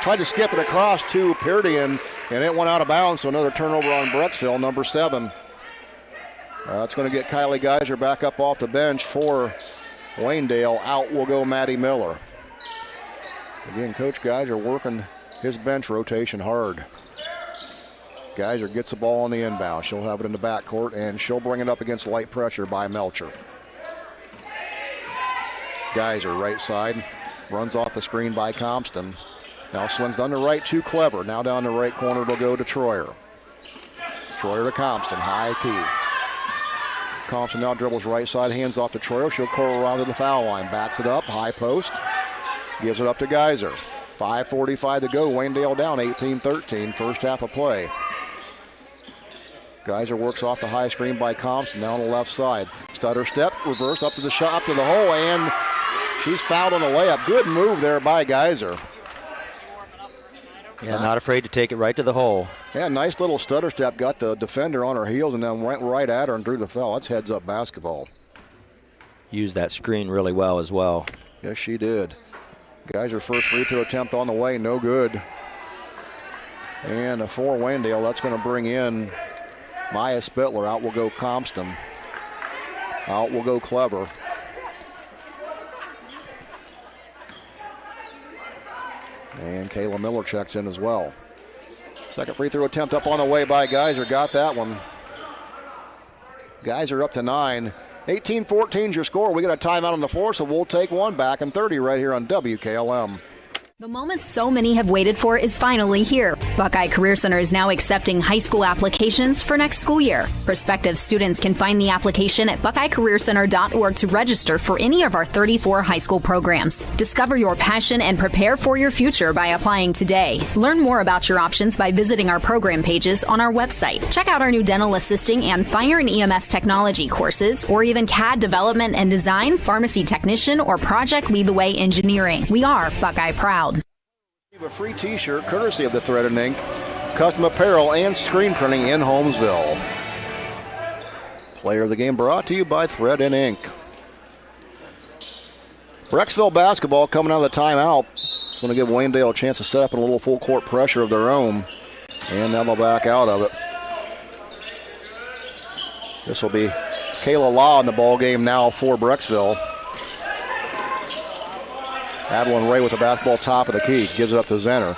S2: tried to skip it across to Purdian, and it went out of bounds, so another turnover on Brecksville, number 7. That's going to get Kylie Geiser back up off the bench for Waynedale. Out will go Maddie Miller. Again, Coach Geiser working his bench rotation hard. Geiser gets the ball on the inbound. She'll have it in the backcourt, and she'll bring it up against light pressure by Melcher. Geiser, right side, runs off the screen by Compton. Now swings down the right to Clever. Now down the right corner, it'll go to Troyer. Troyer to Compton, high key. Compton now dribbles right side, hands off to Troyer. She'll curl around to the foul line. Backs it up, high post. Gives it up to Geiser. 5:45 to go. Waynedale down 18-13. First half of play. Geiser works off the high screen by Compton down the left side. Stutter step, reverse up to the shot, up to the hole, and she's fouled on the layup. Good move there by Geiser.
S14: Yeah, not afraid to take it right to the hole.
S2: Yeah, nice little stutter step. Got the defender on her heels and then went right at her and drew the foul. That's heads-up basketball.
S14: Used that screen really well as well.
S2: Yes, she did. Geiser first free throw attempt on the way, no good. And for Waynedale, that's going to bring in Maya Spittler. Out will go Compton. Out will go Clever. And Kayla Miller checks in as well. Second free throw attempt up on the way by Geiser. Got that one. Geiser up to 9. 18-14 is your score. We got a timeout on the floor, so we'll take one. Back in 30 right here on WKLM.
S16: The moment so many have waited for is finally here. Buckeye Career Center is now accepting high school applications for next school year. Prospective students can find the application at buckeyecareercenter.org to register for any of our 34 high school programs. Discover your passion and prepare for your future by applying today. Learn more about your options by visiting our program pages on our website. Check out our new dental assisting and fire and EMS technology courses, or even CAD development and design, pharmacy technician, or project lead the way engineering. We are Buckeye Proud.
S2: A free t-shirt courtesy of the Thread and Ink, custom apparel and screen printing in Holmesville. Player of the game brought to you by Thread and Ink. Brecksville basketball coming out of the timeout. It's going to give Waynedale a chance to set up in a little full court pressure of their own. And now they'll back out of it. This will be Kayla Law in the ball game now for Brecksville. Adeline Ray with the basketball top of the key. Gives it up to Zenner.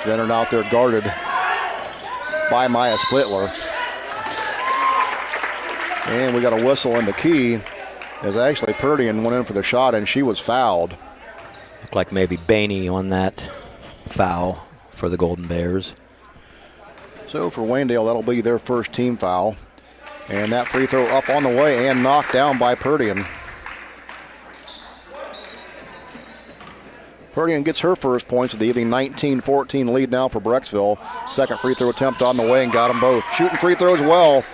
S2: Zenner out there guarded by Maya Splitler. And we got a whistle in the key as Ashley Purdian went in for the shot and she was fouled.
S14: Looked like maybe Bainey on that foul for the Golden Bears.
S2: So for Waynedale, that'll be their first team foul. And that free throw up on the way and knocked down by Purdian. Purdian gets her first points of the evening, 19-14 lead now for Brecksville. Second free throw attempt on the way and got them both. Shooting free throws well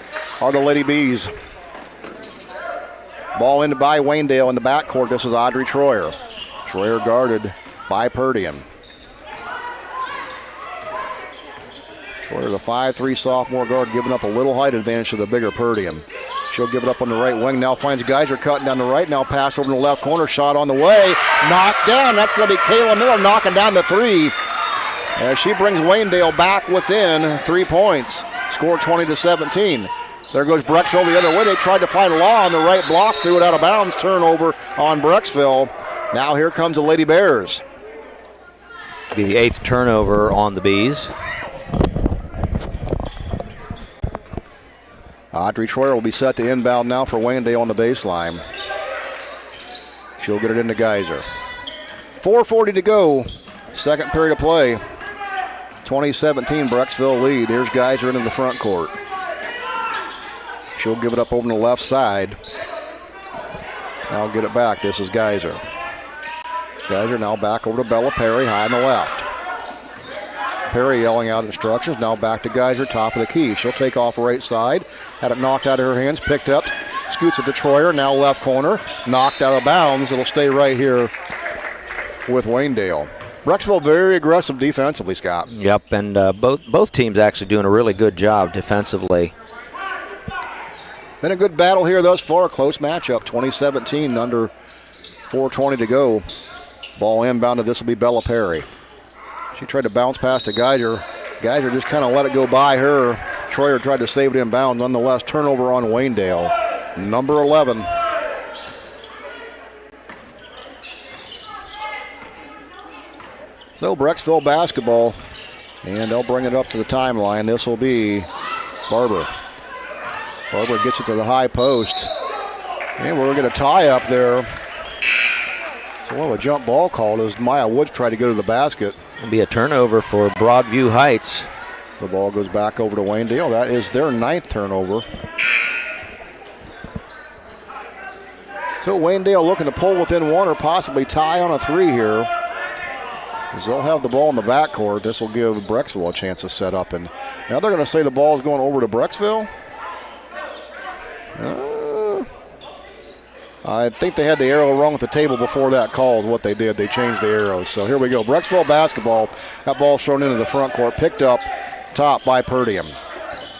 S2: are the Lady Bees. Ball into by Waynedale in the backcourt. This is Audrey Troyer. Troyer guarded by Purdian. Troyer's a 5'3" sophomore guard, giving up a little height advantage to the bigger Purdian. She'll give it up on the right wing. Now finds Geyser cutting down the right. Now pass over to the left corner. Shot on the way. Knocked down. That's going to be Kayla Miller knocking down the three. As she brings Waynedale back within 3 points. Score 20-17. There goes Brecksville the other way. They tried to find Law on the right block. Threw it out of bounds. Turnover on Brecksville. Now here comes the Lady Bears.
S14: Be the 8th turnover on the Bees.
S2: Audrey Troyer will be set to inbound now for Waynedale on the baseline. She'll get it into Geyser. 4:40 to go. Second period of play. 2017 Brecksville lead. Here's Geyser into the front court. She'll give it up over to the left side. Now get it back. This is Geyser. Geyser now back over to Bella Perry, high on the left. Perry yelling out instructions. Now back to Geyser, top of the key. She'll take off right side. Had it knocked out of her hands, picked up, scoots it to Troyer. Now left corner, knocked out of bounds. It'll stay right here with Waynedale. Brecksville very aggressive defensively, Scott.
S14: Yep, and both teams actually doing a really good job defensively.
S2: Been a good battle here thus far. Close matchup. 2017 under 4:20 to go. Ball inbounded. This will be Bella Perry. She tried to bounce past to Geyser. Geyser just kind of let it go by her. Troyer tried to save it in bounds. Nonetheless, turnover on Waynedale. Number 11. So Brecksville basketball. And they'll bring it up to the timeline. This will be Barber. Barber gets it to the high post. And we're going to tie up there. So a jump ball called as Maya Woods tried to go to the basket.
S14: It'll be a turnover for Broadview Heights.
S2: The ball goes back over to Waynedale. That is their 9th turnover. So Waynedale looking to pull within one or possibly tie on a three here. As they'll have the ball in the backcourt. This will give Brecksville a chance to set up. And now they're going to say the ball is going over to Brecksville. I think they had the arrow wrong with the table before that call is what they did. They changed the arrows. So here we go. Brecksville basketball. That ball thrown into the front court. Picked up top by Purdian.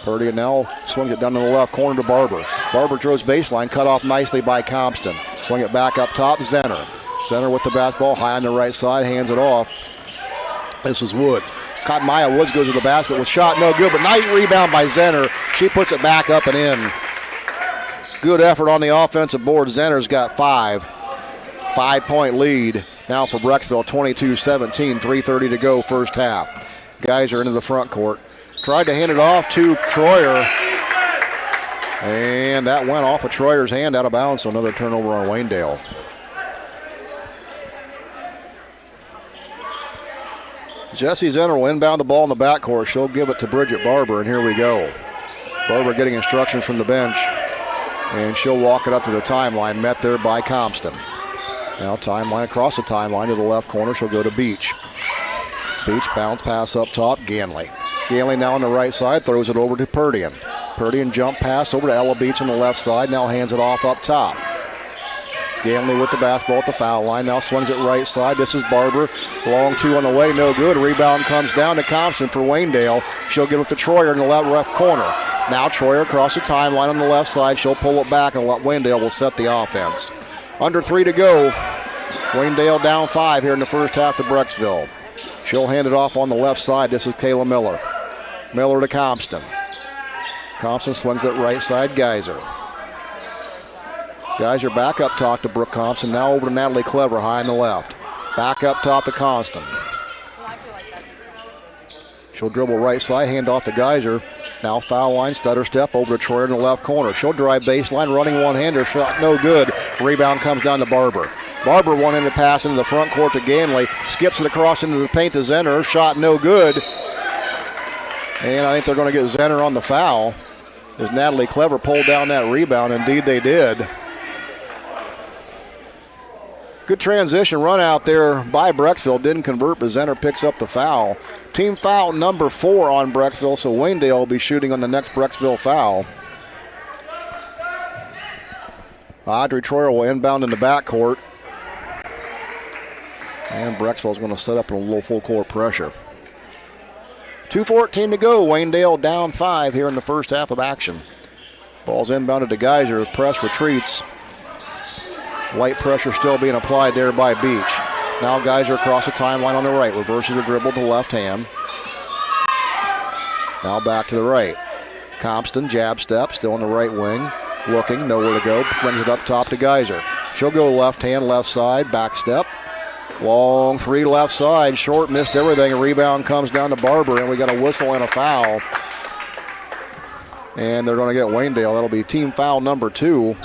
S2: Purdian now swings it down to the left corner to Barber. Barber throws baseline. Cut off nicely by Compston. Swing it back up top. Zenner. Zenner with the basketball. High on the right side. Hands it off. This is Woods. Caught Maya Woods goes to the basket with shot. No good. But nice rebound by Zenner. She puts it back up and in. Good effort on the offensive board. Zenner's got 5. 5-point lead now for Brecksville, 22-17, 3:30 to go first half. Geyser into the front court. Tried to hand it off to Troyer. And that went off of Troyer's hand out of bounds, so another turnover on Waynedale. Jessie Zenner will inbound the ball in the backcourt. She'll give it to Bridget Barber, and here we go. Barber getting instructions from the bench, and she'll walk it up to the timeline, met there by Compton. Now timeline across the timeline to the left corner. She'll go to Beach. Beach bounce pass up top, Ganley. Ganley now on the right side, throws it over to Purdian. Purdian jump pass over to Ella Beach on the left side, now hands it off up top. Ganley with the basketball at the foul line, now swings it right side. This is Barber, long two on the way, no good. Rebound comes down to Compton for Waynedale. She'll give it to Troyer in the left corner. Now Troyer across the timeline on the left side. She'll pull it back and Waynedale will set the offense. Under 3 to go. Waynedale down 5 here in the first half to Brecksville. She'll hand it off on the left side. This is Kayla Miller. Miller to Compton. Compton swings it right side, Geyser. Geyser back up top to Brooke Compton. Now over to Natalie Clever, high on the left. Back up top to Constant. She'll dribble right side, hand off to Geyser. Now foul line, stutter step over to Troyer in the left corner. She'll drive baseline, running one-hander, shot no good. Rebound comes down to Barber. Barber one-handed pass into the front court to Ganley. Skips it across into the paint to Zenner. Shot no good. And I think they're going to get Zenner on the foul as Natalie Clever pulled down that rebound. Indeed they did. Good transition run out there by Brecksville. Didn't convert, but Zenner picks up the foul. Team foul number 4 on Brecksville, so Waynedale will be shooting on the next Brecksville foul. Audrey Troyer will inbound in the backcourt. And Brecksville's going to set up a little full court pressure. 2:14 to go. Waynedale down 5 here in the first half of action. Ball's inbounded to Geyser. Press retreats. Light pressure still being applied there by Beach. Now Geyser across the timeline on the right. Reverses her dribble to left hand. Now back to the right. Compton, jab step, still on the right wing. Looking, nowhere to go. Brings it up top to Geyser. She'll go left hand, left side, back step. Long three left side. Short, missed everything. A rebound comes down to Barber, and we got a whistle and a foul. And they're going to get Waynedale. That'll be team foul number 2.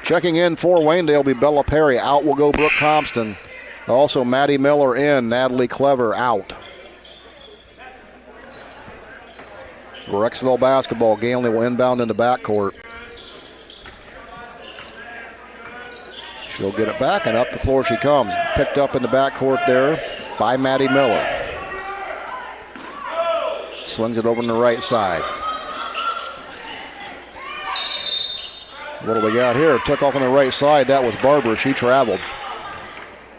S2: Checking in for Waynedale will be Bella Perry. Out will go Brooke Compton. Also Maddie Miller in. Natalie Clever out. Brecksville basketball. Ganley will inbound in the backcourt. She'll get it back, and up the floor she comes. Picked up in the backcourt there by Maddie Miller. Swings it over on the right side. What do we got here? Took off on the right side. That was Barber. She traveled.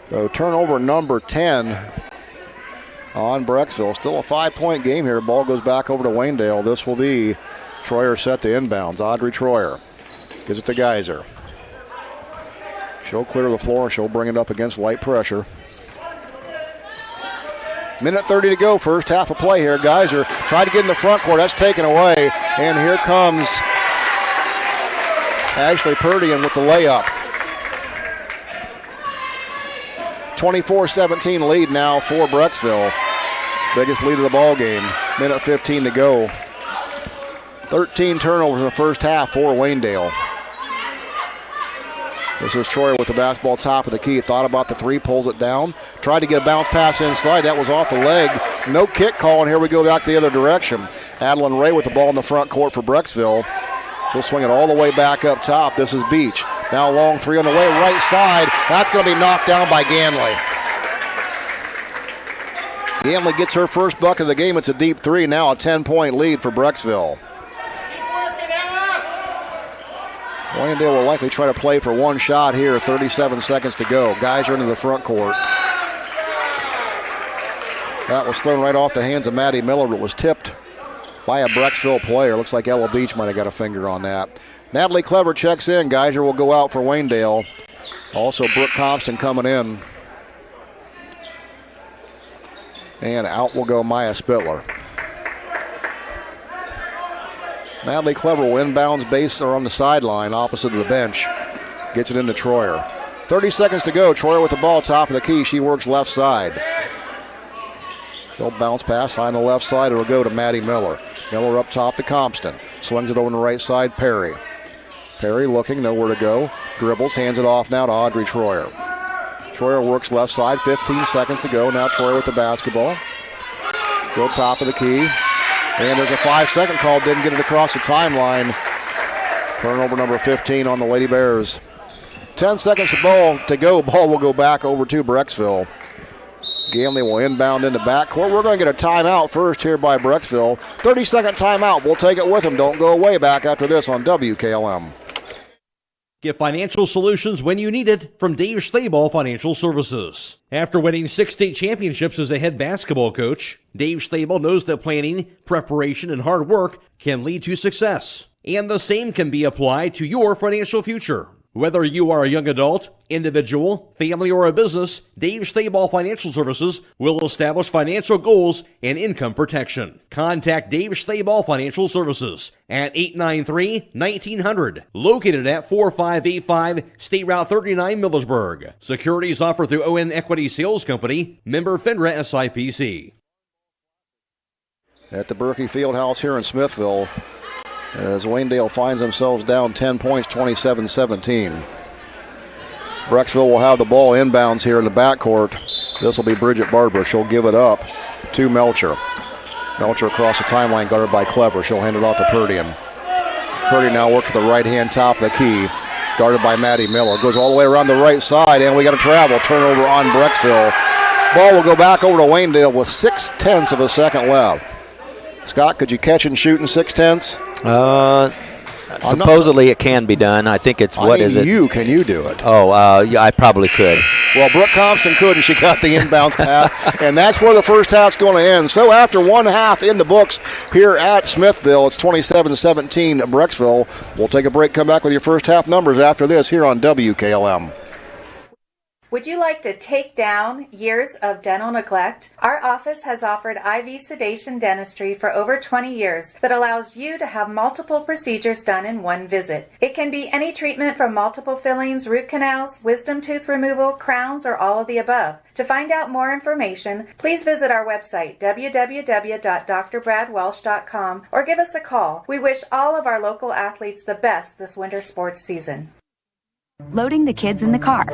S2: So turnover number 10 on Brecksville. Still a 5-point game here. Ball goes back over to Waynedale. This will be Troyer set to inbounds. Audrey Troyer gives it to Geyser. She'll clear the floor and she'll bring it up against light pressure. Minute 30 to go. First half of play here. Geyser tried to get in the front court. That's taken away. And here comes Ashley Purdian with the layup. 24-17 lead now for Brecksville. Biggest lead of the ball game. Minute 15 to go. 13 turnovers in the first half for Waynedale. This is Troyer with the basketball top of the key. Thought about the three, pulls it down. Tried to get a bounce pass inside. That was off the leg. No kick call, and here we go back the other direction. Adeline Ray with the ball in the front court for Brecksville. She'll swing it all the way back up top. This is Beach. Now a long three on the way, right side. That's going to be knocked down by Ganley. Ganley gets her first bucket of the game. It's a deep three. Now a 10-point lead for Brecksville. Waynedale will likely try to play for one shot here. 37 seconds to go. Geyser into the front court. That was thrown right off the hands of Maddie Miller. It was tipped by a Brecksville player. Looks like Ella Beach might have got a finger on that. Natalie Clever checks in. Geyser will go out for Waynedale. Also Brooke Compton coming in. And out will go Maya Spittler. Natalie Clever will inbounds base or on the sideline opposite of the bench. Gets it into Troyer. 30 seconds to go. Troyer with the ball top of the key. She works left side. She'll bounce pass high on the left side. It'll go to Maddie Miller. Miller up top to Compton. Swings it over on the right side. Perry. Perry looking, nowhere to go. Dribbles, hands it off now to Audrey Troyer. Troyer works left side, 15 seconds to go. Now Troyer with the basketball. Go top of the key. And there's a 5-second call. Didn't get it across the timeline. Turnover number 15 on the Lady Bears. 10 seconds to go. Ball will go back over to Brecksville. Ganley will inbound into backcourt. We're going to get a timeout first here by Brecksville. 30-second timeout. We'll take it with them. Don't go away. Back after this on WKLM.
S7: Get financial solutions when you need it from Dave Stayball Financial Services. After winning 6 state championships as a head basketball coach, Dave Stayball knows that planning, preparation, and hard work can lead to success. And the same can be applied to your financial future. Whether you are a young adult, individual, family, or a business, Dave Stayball Financial Services will establish financial goals and income protection. Contact Dave Stayball Financial Services at 893-1900, located at 4585 State Route 39, Millersburg. Securities offered through ON Equity Sales Company, member FINRA SIPC.
S2: At the Berkey Fieldhouse here in Smithville, as Waynedale finds themselves down 10 points, 27-17. Brecksville will have the ball inbounds here in the backcourt. This will be Bridget Barber. She'll give it up to Melcher. Melcher across the timeline, guarded by Clever. She'll hand it off to Purdian. Purdian now works with the right-hand top of the key, guarded by Maddie Miller. Goes all the way around the right side, and we got a travel. Turnover on Brecksville. Ball will go back over to Waynedale with 0.6 of a second left. Scott, could you catch and shoot in 0.6?
S14: Supposedly it can be done. I think it's,
S2: Can you do it?
S14: Oh, yeah, I probably could.
S2: Well, Brooke Thompson could, and she got the inbounds pass, and that's where the first half's going to end. So after one half in the books here at Smithville, it's 27-17 Brecksville. We'll take a break, come back with your first half numbers after this here on WKLM.
S17: Would you like to take down years of dental neglect? Our office has offered IV sedation dentistry for over 20 years that allows you to have multiple procedures done in one visit. It can be any treatment from multiple fillings, root canals, wisdom tooth removal, crowns, or all of the above. To find out more information, please visit our website, www.drbradwelsh.com, or give us a call. We wish all of our local athletes the best this winter sports season.
S18: Loading the kids in the car,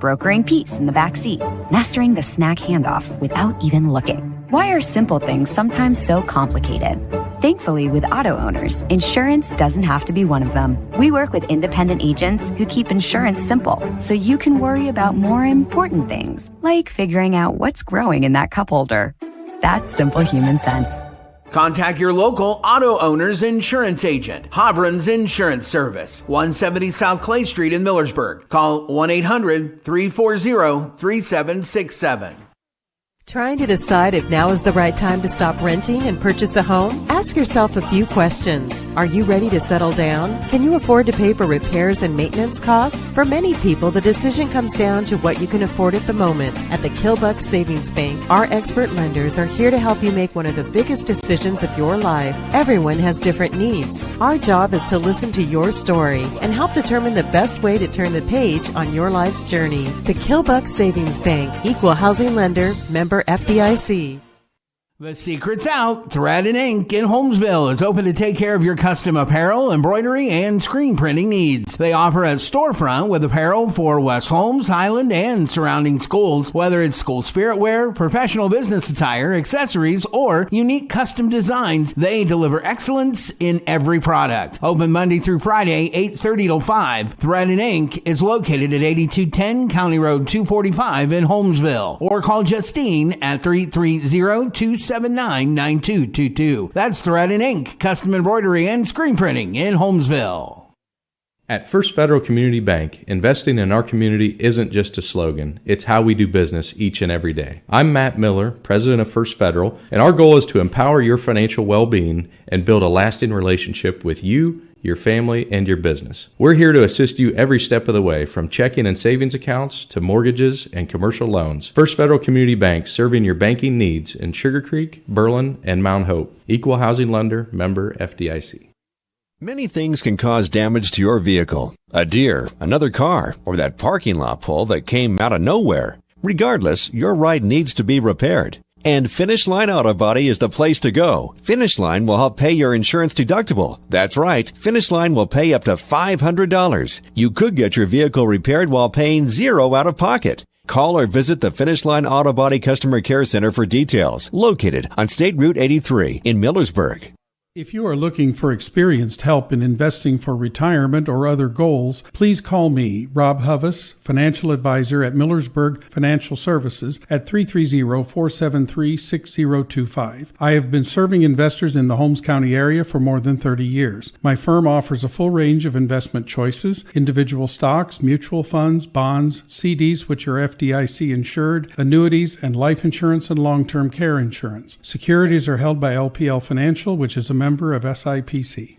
S18: brokering peace in the back seat, mastering the snack handoff without even looking. Why are simple things sometimes so complicated? Thankfully, with auto owners, insurance doesn't have to be one of them. We work with independent agents who keep insurance simple, so you can worry about more important things, like figuring out what's growing in that cup holder. That's simple human sense.
S8: Contact your local auto owner's insurance agent. Hobron's Insurance Service, 170 South Clay Street in Millersburg. Call 1-800-340-3767.
S19: Trying to decide if now is the right time to stop renting and purchase a home? Ask yourself a few questions. Are you ready to settle down? Can you afford to pay for repairs and maintenance costs? For many people, the decision comes down to what you can afford at the moment. At the Kilbuck Savings Bank, our expert lenders are here to help you make one of the biggest decisions of your life. Everyone has different needs. Our job is to listen to your story and help determine the best way to turn the page on your life's journey. The Kilbuck Savings Bank, equal housing lender, member FDIC.
S8: The secret's out. Thread and Ink in Holmesville is open to take care of your custom apparel, embroidery, and screen printing needs. They offer a storefront with apparel for West Holmes, Highland, and surrounding schools. Whether it's school spirit wear, professional business attire, accessories, or unique custom designs, they deliver excellence in every product. Open Monday through Friday, 8:30 till 5. Thread and Ink is located at 8210 County Road 245 in Holmesville. Or call Justine at 330-279-9222. That's Thread and Ink, custom embroidery and screen printing in Holmesville.
S20: At First Federal Community Bank, investing in our community isn't just a slogan, it's how we do business each and every day. I'm Matt Miller, president of First Federal, and our goal is to empower your financial well-being and build a lasting relationship with you, your family, and your business. We're here to assist you every step of the way, from checking and savings accounts to mortgages and commercial loans. First Federal Community Bank, serving your banking needs in Sugar Creek, Berlin, and Mount Hope. Equal housing lender, member FDIC.
S21: Many things can cause damage to your vehicle. A deer, another car, or that parking lot pole that came out of nowhere. Regardless, your ride needs to be repaired. And Finish Line Auto Body is the place to go. Finish Line will help pay your insurance deductible. That's right, Finish Line will pay up to $500. You could get your vehicle repaired while paying $0 out of pocket. Call or visit the Finish Line Auto Body Customer Care Center for details, located on State Route 83 in Millersburg.
S1: If you are looking for experienced help in investing for retirement or other goals, please call me, Rob Huvis, financial advisor at Millersburg Financial Services at 330-473-6025. I have been serving investors in the Holmes County area for more than 30 years. My firm offers a full range of investment choices, individual stocks, mutual funds, bonds, CDs which are FDIC insured, annuities, and life insurance and long-term care insurance. Securities are held by LPL Financial, which is a member of SIPC.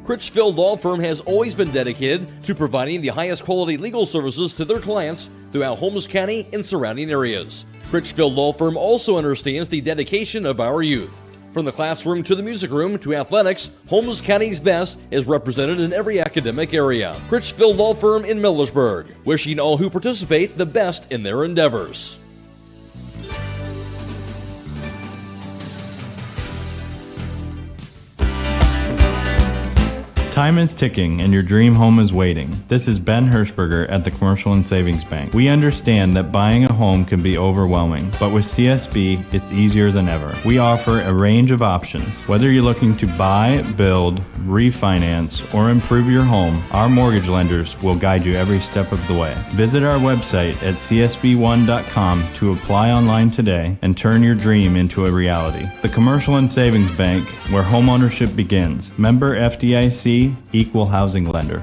S7: Critchfield Law Firm has always been dedicated to providing the highest quality legal services to their clients throughout Holmes County and surrounding areas. Critchfield Law Firm also understands the dedication of our youth. From the classroom to the music room to athletics, Holmes County's best is represented in every academic area. Critchfield Law Firm in Millersburg, wishing all who participate the best in their endeavors.
S22: Time is ticking and your dream home is waiting. This is Ben Hirschberger at the Commercial and Savings Bank. We understand that buying a home can be overwhelming, but with CSB, it's easier than ever. We offer a range of options. Whether you're looking to buy, build, refinance, or improve your home, our mortgage lenders will guide you every step of the way. Visit our website at csb1.com to apply online today and turn your dream into a reality. The Commercial and Savings Bank, where homeownership begins. Member FDIC, Equal Housing Lender.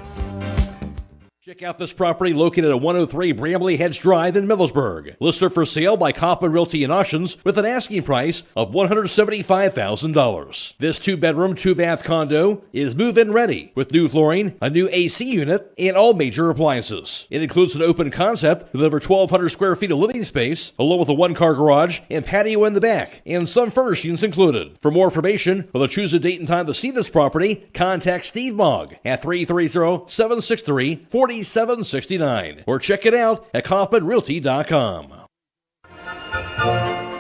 S7: Check out this property located at 103 Bramley Hedge Drive in Millersburg. Listed for sale by Kaufman Realty and Auctions with an asking price of $175,000. This 2-bedroom, 2-bath condo is move-in ready with new flooring, a new AC unit, and all major appliances. It includes an open concept with over 1,200 square feet of living space, along with a 1-car garage and patio in the back, and some furnishings included. For more information or to choose a date and time to see this property, contact Steve Mogg at 330-763-4769 or check it out at kaufmanrealty.com.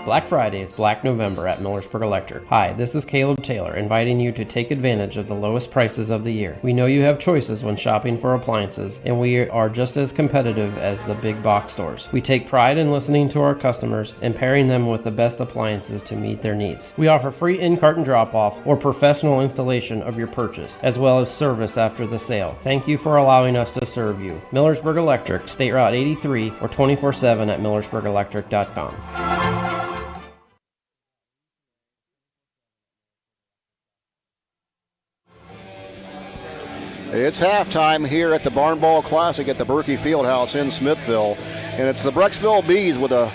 S23: Black Friday is Black November at Millersburg Electric. Hi, this is Caleb Taylor, inviting you to take advantage of the lowest prices of the year. We know you have choices when shopping for appliances, and we are just as competitive as the big box stores. We take pride in listening to our customers and pairing them with the best appliances to meet their needs. We offer free in-carton drop-off or professional installation of your purchase, as well as service after the sale. Thank you for allowing us to serve you. Millersburg Electric, State Route 83 or 24/7 at millersburgelectric.com.
S2: It's halftime here at the Barn Ball Classic at the Berkey Fieldhouse in Smithville, and it's the Brecksville Bees with a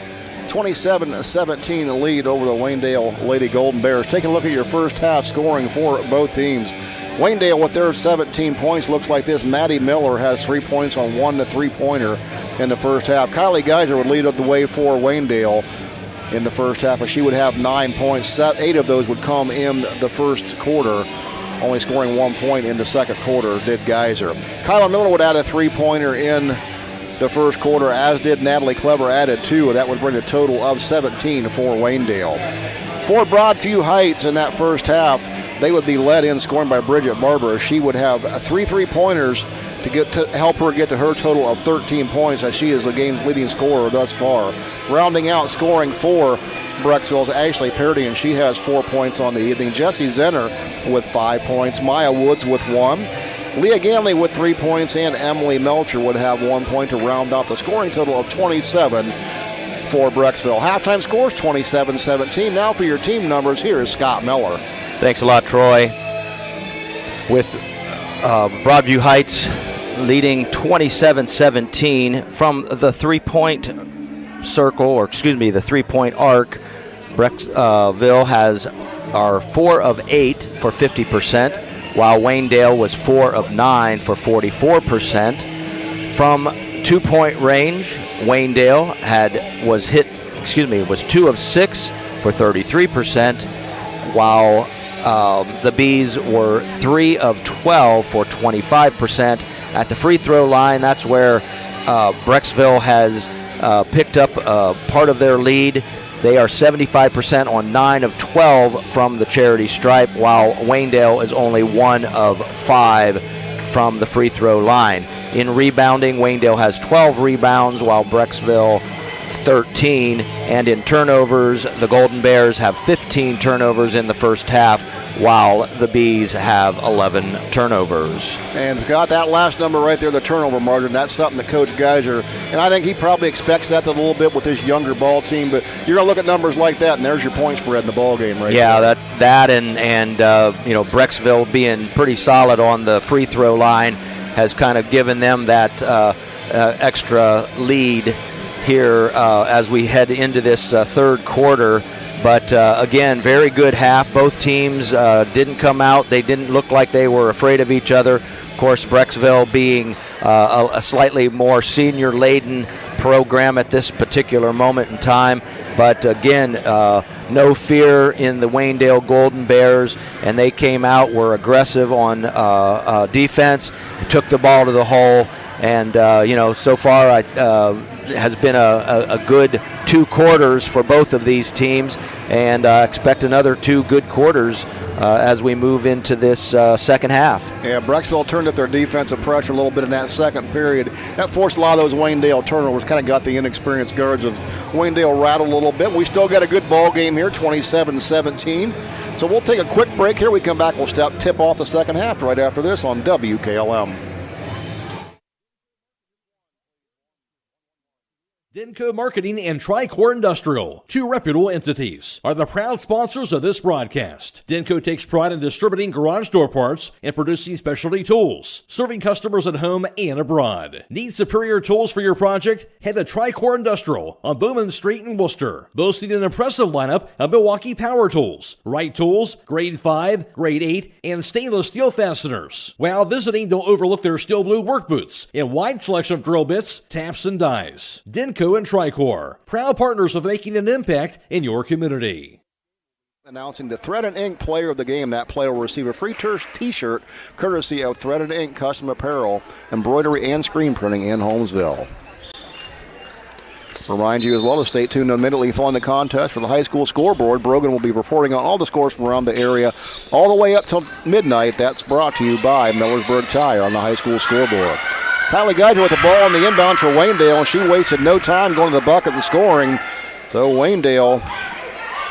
S2: 27-17 lead over the Waynedale Lady Golden Bears. Take a look at your first half scoring for both teams. Waynedale with their 17 points looks like this. Maddie Mellor has 3 points on 1 3-pointer in the first half. Kylie Geiser would lead up the way for Waynedale in the first half, but she would have 9 points. 8 of those would come in the first quarter. Only scoring 1 point in the second quarter did Geiser. Kyla Miller would add a 3-pointer in the first quarter, as did Natalie Clever, added 2. That would bring a total of 17 for Waynedale. For Broadview Heights in that first half, they would be led in scoring by Bridget Barber. She would have 3 3-pointers to help her get to her total of 13 points, as she is the game's leading scorer thus far. Rounding out scoring for Brecksville's Ashley Purdy, and she has 4 points on the evening. Jessie Zenner with 5 points. Maya Woods with 1. Leah Ganley with 3 points, and Emily Melcher would have 1 point to round out the scoring total of 27 for Brecksville. Halftime scores 27-17. Now for your team numbers, here is Scott Mellor.
S14: Thanks a lot, Troy. With Broadview Heights leading 27-17 from the 3-point circle, or excuse me, the 3-point arc. Brecksville are 4 of 8 for 50%, while Waynedale was 4 of 9 for 44%. From 2-point range, Waynedale was 2 of 6 for 33%, while the Bees were 3 of 12 for 25%. At the free throw line, that's where Brecksville has picked up part of their lead. They are 75% on 9 of 12 from the charity stripe, while Waynedale is only 1 of 5 from the free throw line. In rebounding, Waynedale has 12 rebounds, while Brecksville 13, and in turnovers, the Golden Bears have 15 turnovers in the first half, while the Bees have 11 turnovers.
S2: And Scott, that last number right there, the turnover margin, that's something that Coach Geiser, and I think he probably expects that a little bit with his younger ball team, but you're going to look at numbers like that, and there's your point spread in the ball game right
S14: there.
S2: Yeah,
S14: that and Brecksville being pretty solid on the free throw line has kind of given them that extra lead here as we head into this third quarter. But again, very good half. Both teams didn't come out. They didn't look like they were afraid of each other. Of course, Brecksville being a slightly more senior-laden program at this particular moment in time. But again, no fear in the Waynedale Golden Bears, and they came out, were aggressive on defense, took the ball to the hole, and so far has been a good 2 quarters for both of these teams, and expect another 2 good quarters as we move into this second half.
S2: Yeah, Brecksville turned up their defensive pressure a little bit in that second period. That forced a lot of those Waynedale turnovers, kind of got the inexperienced guards of Waynedale rattled a little bit. We still got a good ball game here, 27-17. So we'll take a quick break here. We come back, we'll tip off the second half right after this on WKLM.
S7: Denko Marketing and Tricor Industrial, 2 reputable entities, are the proud sponsors of this broadcast. Denko takes pride in distributing garage door parts and producing specialty tools, serving customers at home and abroad. Need superior tools for your project? Head to Tricor Industrial on Bowman Street in Worcester, boasting an impressive lineup of Milwaukee power tools, Wright tools, grade 5, grade 8, and stainless steel fasteners. While visiting, don't overlook their steel blue work boots and wide selection of drill bits, taps, and dies. Denko and Tricor, proud partners of making an impact in your community.
S2: Announcing the Thread and Ink player of the game. That player will receive a free t-shirt courtesy of Thread and Ink Custom Apparel, Embroidery, and Screen Printing in Holmesville. Remind you as well to stay tuned immediately following the contest for the high school scoreboard. Brogan will be reporting on all the scores from around the area all the way up till midnight. That's brought to you by Millersburg Tire on the high school scoreboard. Natalie Geiger with the ball on the inbound for Waynedale, and she wasted no time going to the bucket and scoring. So Waynedale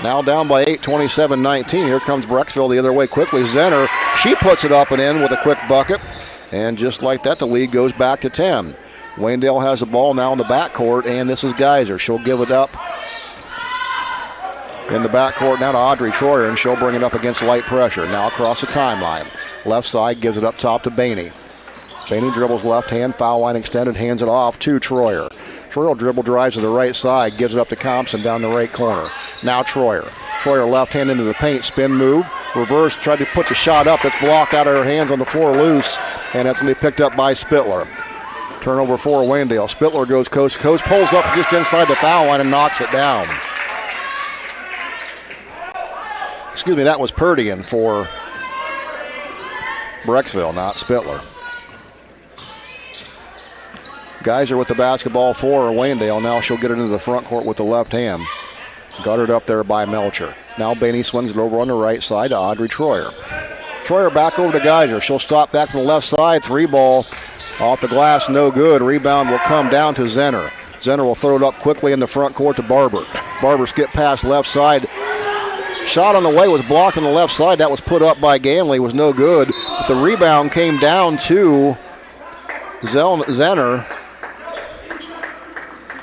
S2: now down by 8, 27-19. Here comes Brecksville the other way quickly. Zenner, she puts it up and in with a quick bucket. And just like that, the lead goes back to 10. Waynedale has the ball now in the backcourt, and this is Geiser. She'll give it up in the backcourt now to Audrey Troyer, and she'll bring it up against light pressure. Now across the timeline. Left side gives it up top to Bainey. Bainey dribbles left hand, foul line extended, hands it off to Troyer. Troyer dribble drives to the right side, gives it up to Compson down the right corner. Now Troyer. Troyer left hand into the paint, spin move, reverse, tried to put the shot up. That's blocked out of her hands on the floor loose, and that's going to be picked up by Spittler. Turnover for Waynedale. Spittler goes coast to coast, pulls up just inside the foul line and knocks it down. Excuse me, that was Purdian for Brecksville, not Spittler. Geiser with the basketball for Waynedale. Now she'll get it into the front court with the left hand. Guttered up there by Melcher. Now Bainey swings it over on the right side to Audrey Troyer. Troyer back over to Geiser. She'll stop back from the left side. 3 ball off the glass, no good. Rebound will come down to Zenner. Zenner will throw it up quickly in the front court to Barber. Barber skip past left side. Shot on the way was blocked on the left side. That was put up by Ganley. Was no good. But the rebound came down to Zenner.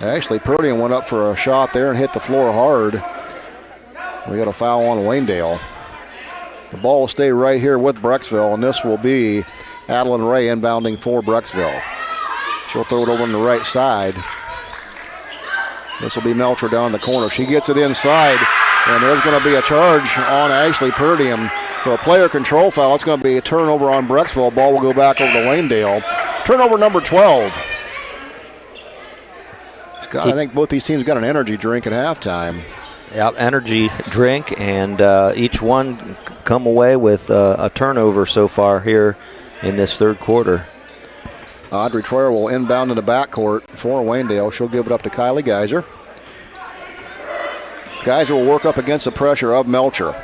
S2: Actually, Purdian went up for a shot there and hit the floor hard. We got a foul on Waynedale. The ball will stay right here with Brecksville, and this will be Adeline Ray inbounding for Brecksville. She'll throw it over on the right side. This will be Melcher down in the corner. She gets it inside, and there's going to be a charge on Ashley Purdian. So a player control foul. It's going to be a turnover on Brecksville. Ball will go back over to Waynedale. Turnover number 12. Scott, I think both these teams got an energy drink at halftime.
S14: Yep, energy drink, and each one come away with a turnover so far here in this third quarter.
S2: Audrey Troyer will inbound in the backcourt for Waynedale. She'll give it up to Kylie Geiser. Geiser will work up against the pressure of Melcher.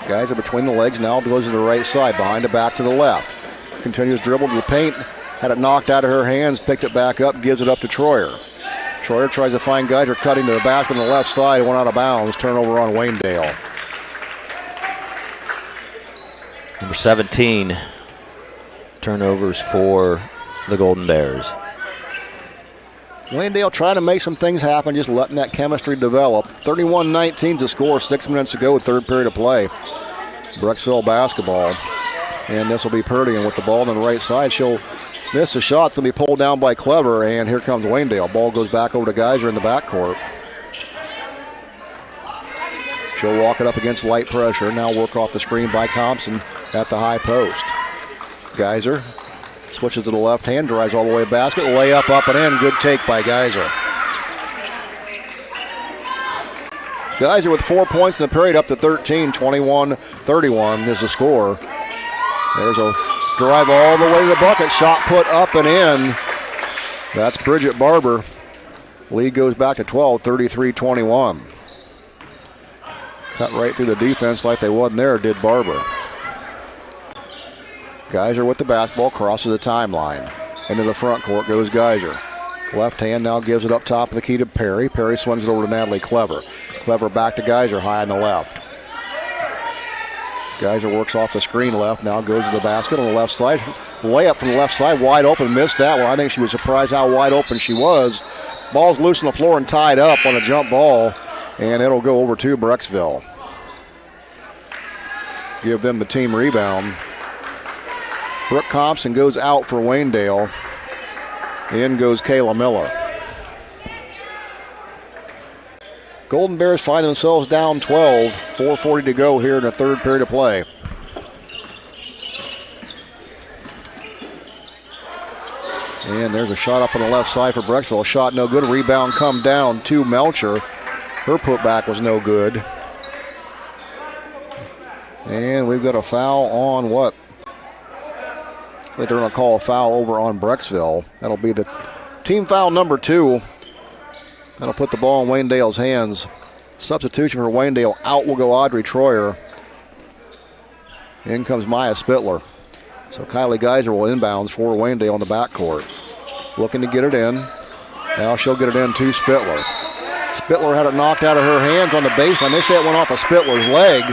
S2: Guys are between the legs, now goes to the right side, behind the back to the left. Continues dribble to the paint, had it knocked out of her hands, picked it back up, gives it up to Troyer. Troyer tries to find Geiser cutting to the basket on the left side, went out of bounds, turnover on Waynedale.
S14: Number 17, turnovers for the Golden Bears.
S2: Waynedale trying to make some things happen, just letting that chemistry develop. 31-19 is the score, 6 minutes to go, third period of play. Brecksville basketball. And this will be Purdy, and with the ball on the right side, she'll miss a shot. It's going to be pulled down by Clever, and here comes Waynedale. Ball goes back over to Geiser in the backcourt. She'll walk it up against light pressure. Now work off the screen by Thompson at the high post. Geiser switches to the left hand, drives all the way to the basket, layup up and in. Good take by Geiser. Geiser with 4 points in the period, up to 13, 21-31 is the score. There's a drive all the way to the bucket, shot put up and in. That's Bridget Barber. Lead goes back to 12, 33-21. Cut right through the defense like they wasn't there, did Barber. Geiser with the basketball, crosses the timeline. Into the front court goes Geiser. Left hand now gives it up top of the key to Perry. Perry swings it over to Natalie Clever. Clever back to Geiser, high on the left. Geiser works off the screen left, now goes to the basket on the left side. Layup from the left side, wide open, missed that one. I think she was surprised how wide open she was. Ball's loose on the floor and tied up on a jump ball, and it'll go over to Brecksville. Give them the team rebound. Brooke Thompson goes out for Waynedale. In goes Kayla Miller. Golden Bears find themselves down 12. 4:40 to go here in the third period of play. And there's a shot up on the left side for Brecksville. Shot no good. Rebound come down to Melcher. Her putback was no good. And we've got a foul on what? They're going to call a foul over on Brecksville. That'll be the team foul number 2. That'll put the ball in Waynedale's hands. Substitution for Waynedale. Out will go Audrey Troyer. In comes Maya Spittler. So Kylie Geiser will inbounds for Waynedale in the backcourt. Looking to get it in. Now she'll get it in to Spittler. Spittler had it knocked out of her hands on the baseline. They say it went off of Spittler's leg.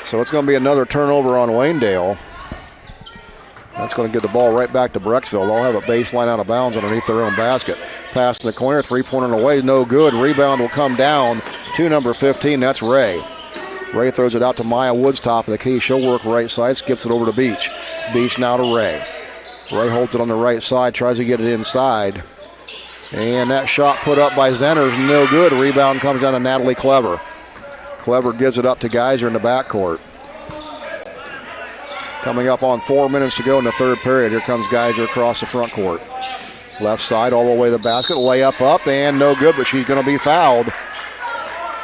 S2: So it's going to be another turnover on Waynedale. That's going to get the ball right back to Brecksville. They'll have a baseline out of bounds underneath their own basket. Pass in the corner, three-pointer away, no good. Rebound will come down to number 15. That's Ray. Ray throws it out to Maya Woods, top of the key. She'll work right side, skips it over to Beach. Beach now to Ray. Ray holds it on the right side, tries to get it inside. And that shot put up by Zenner's no good. Rebound comes down to Natalie Clever. Clever gives it up to Geiser in the backcourt. Coming up on 4 minutes to go in the third period. Here comes Geiser across the front court. Left side all the way to the basket. Layup up and no good, but she's going to be fouled.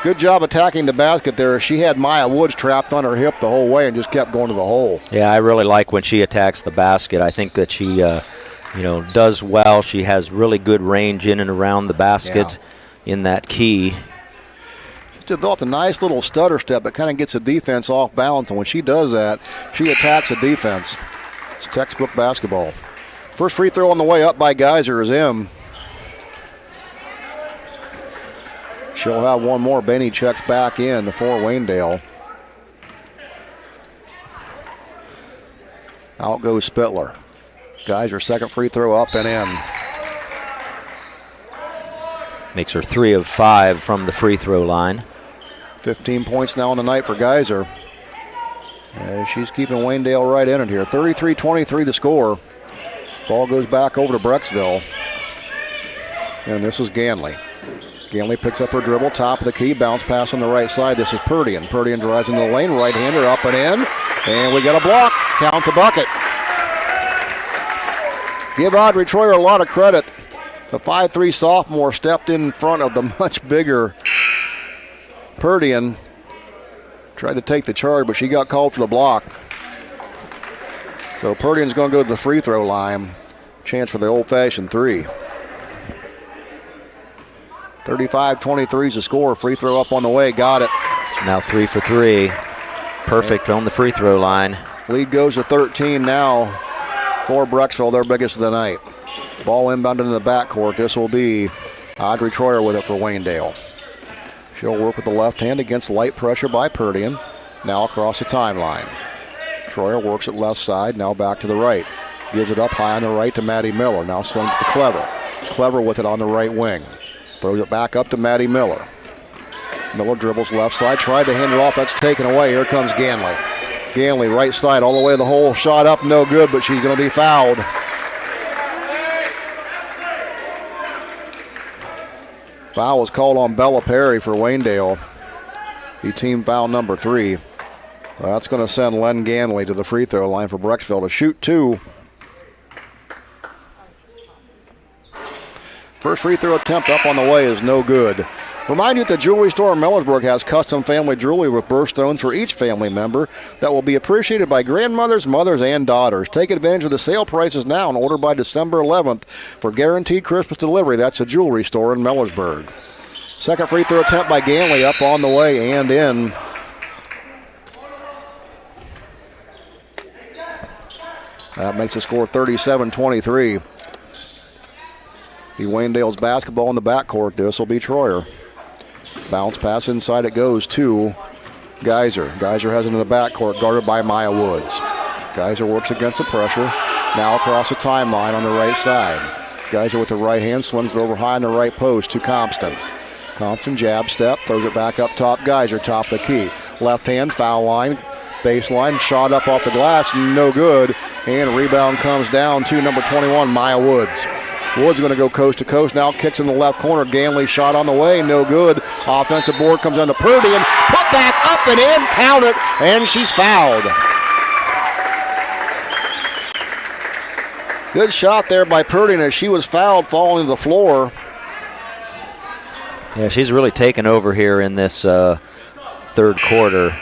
S2: Good job attacking the basket there. She had Maya Woods trapped on her hip the whole way and just kept going to the hole.
S14: Yeah, I really like when she attacks the basket. I think that she, does well. She has really good range in and around the basket in that key.
S2: She developed a nice little stutter step that kind of gets the defense off balance, and when she does that, she attacks the defense. It's textbook basketball. First free throw on the way up by Geiser is in. She'll have one more. Benny checks back in for Waynedale. Out goes Spittler. Geiser second free throw up and in.
S14: Makes her 3 of 5 from the free throw line.
S2: 15 points now on the night for Geiser. She's keeping Waynedale right in it here. 33-23 the score. Ball goes back over to Brecksville. And this is Ganley. Ganley picks up her dribble, top of the key, bounce pass on the right side. This is Purdian. Purdian drives into the lane, right-hander up and in. And we got a block. Count the bucket. Give Audrey Troyer a lot of credit. The 5'3 sophomore stepped in front of the much bigger Purdian. Tried to take the charge, but she got called for the block. So Purdian's going to go to the free throw line. Chance for the old-fashioned 3. 35-23 is the score. Free throw up on the way. Got it.
S14: So now 3 for 3. Perfect on the free throw line.
S2: Lead goes to 13 now for Brecksville, their biggest of the night. Ball inbound into the backcourt. This will be Audrey Troyer with it for Waynedale. She'll work with the left hand against light pressure by Purdian. Now across the timeline. Troyer works it left side, now back to the right. Gives it up high on the right to Maddie Miller. Now swings to Clever. Clever with it on the right wing. Throws it back up to Maddie Miller. Miller dribbles left side, tried to hand it off. That's taken away. Here comes Ganley. Ganley right side all the way to the hole. Shot up, no good, but she's going to be fouled. Foul was called on Bella Perry for Waynedale. The team foul number 3. That's going to send Len Ganley to the free throw line for Brecksville to shoot 2. First free throw attempt up on the way is no good. Remind you that the jewelry store in Millersburg has custom family jewelry with birthstones for each family member that will be appreciated by grandmothers, mothers, and daughters. Take advantage of the sale prices now and order by December 11th for guaranteed Christmas delivery. That's the jewelry store in Millersburg. Second free throw attempt by Ganley up on the way and in. That makes the score 37-23. The Waynedale's basketball in the backcourt. This will be Troyer. Bounce pass inside it goes to Geyser. Geyser has it in the backcourt, guarded by Maya Woods. Geyser works against the pressure. Now across the timeline on the right side. Geyser with the right hand swings it over high on the right post to Compton. Compton jab step, throws it back up top. Geyser top the key. Left hand, foul line, baseline, shot up off the glass, no good. And rebound comes down to number 21, Maya Woods. Woods going to go coast to coast. Now kicks in the left corner. Ganley shot on the way. No good. Offensive board comes down to Purdy and put back up and in. Count it. And she's fouled. Good shot there by Purdy as she was fouled falling to the floor.
S14: Yeah, she's really taken over here in this third quarter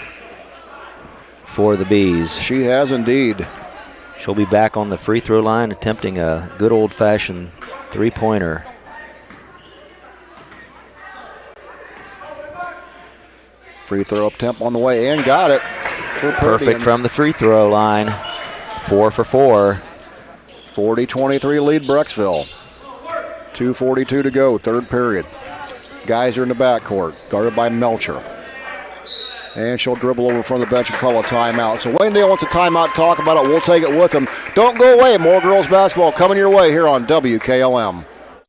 S14: for the Bees.
S2: She has indeed.
S14: She'll be back on the free throw line attempting a good old-fashioned three-pointer.
S2: Free throw attempt on the way and got it.
S14: Perfect from the free throw line. 4 for 4.
S2: 40-23 lead Brecksville. 2:42 to go, third period. Geyser in the backcourt, guarded by Melcher. And she'll dribble over from the bench and call a timeout. So Waynedale wants a timeout to talk about it. We'll take it with them. Don't go away. More girls basketball coming your way here on WKLM.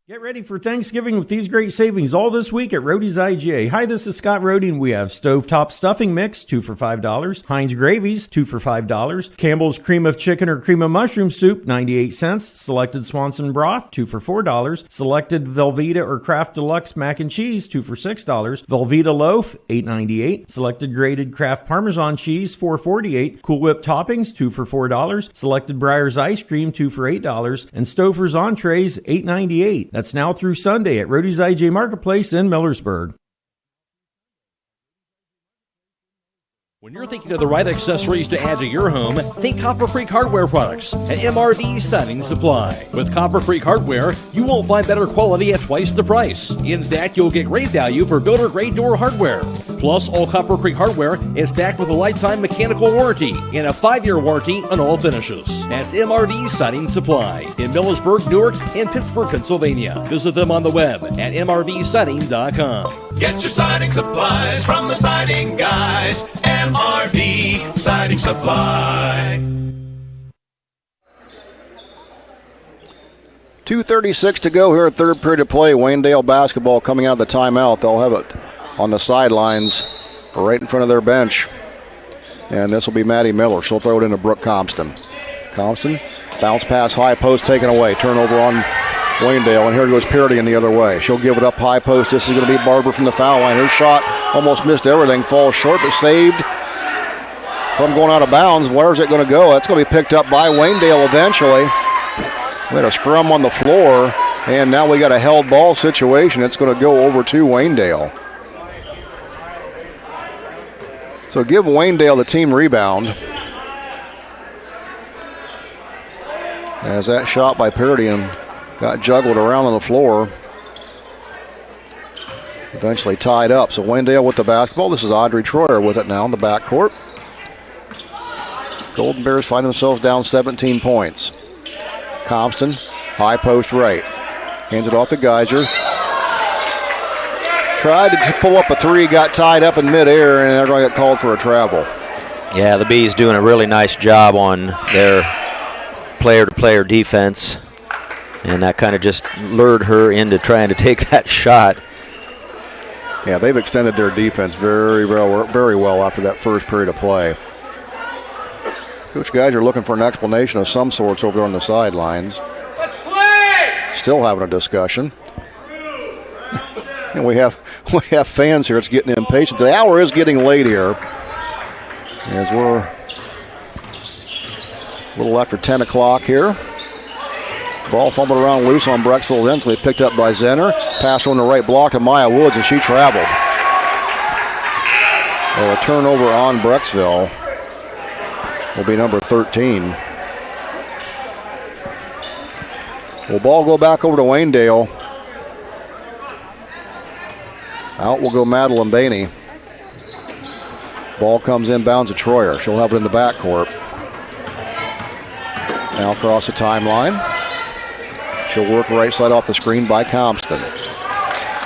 S3: Get ready for Thanksgiving with these great savings all this week at Roadie's IGA. Hi, this is Scott Roadie, and we have Stovetop Stuffing Mix, 2 for $5. Heinz Gravies, 2 for $5. Campbell's Cream of Chicken or Cream of Mushroom Soup, 98 cents. Selected Swanson Broth, 2 for $4. Selected Velveeta or Kraft Deluxe Mac and Cheese, 2 for $6. Velveeta Loaf, $8.98. Selected Grated Kraft Parmesan Cheese, $4.48. Cool Whip Toppings, 2 for $4. Selected Breyer's Ice Cream, 2 for $8. And Stouffer's Entrees, $8.98. That's now through Sunday at Roadie's IJ Marketplace in Millersburg.
S7: When you're thinking of the right accessories to add to your home, think Copper Creek Hardware products and MRV Siding Supply. With Copper Creek Hardware, you won't find better quality at twice the price. In fact, you'll get great value for builder-grade door hardware. Plus, all Copper Creek Hardware is backed with a lifetime mechanical warranty and a 5-year warranty on all finishes. That's MRV Siding Supply in Millersburg, Newark, and Pittsburgh, Pennsylvania. Visit them on the web at mrvsiding.com.
S11: Get your siding supplies from the siding guys. MRV Siding Supply.
S2: 2:36 to go here, third period of play. Waynedale basketball coming out of the timeout. They'll have it on the sidelines right in front of their bench. And this will be Maddie Miller. She'll throw it into Brooke Compton. Compton, bounce pass, high post taken away. Turnover on Waynedale, and here goes Purdian the other way. She'll give it up high post. This is going to be Barber from the foul line. Her shot almost missed everything, falls short, but saved from going out of bounds. Where's it going to go? That's going to be picked up by Waynedale eventually. We had a scrum on the floor, and now we got a held ball situation. It's going to go over to Waynedale. So give Waynedale the team rebound. As that shot by Purdian got juggled around on the floor. Eventually tied up. So Waynedale with the basketball. This is Audrey Troyer with it now in the backcourt. Golden Bears find themselves down 17 points. Compton, high post right. Hands it off to Geyser. Tried to pull up a three, got tied up in midair, and everyone got called for a travel.
S14: Yeah, the Bees doing a really nice job on their player-to-player defense, and that kind of just lured her into trying to take that shot.
S2: Yeah, they've extended their defense very well after that first period of play. Coach Geyser looking for an explanation of some sorts over there on the sidelines. Still having a discussion. And we have fans here. It's getting impatient. The hour is getting late here, as we're a little after 10 o'clock here. Ball fumbled around loose on Brecksville's end, so picked up by Zenner. Pass on the right block to Maya Woods, and she traveled. Well, a turnover on Brecksville will be number 13. Will ball go back over to Waynedale. Out will go Madeline Bainey. Ball comes inbounds to Troyer. She'll have it in the backcourt. Now across the timeline. She'll work right side off the screen by Compton.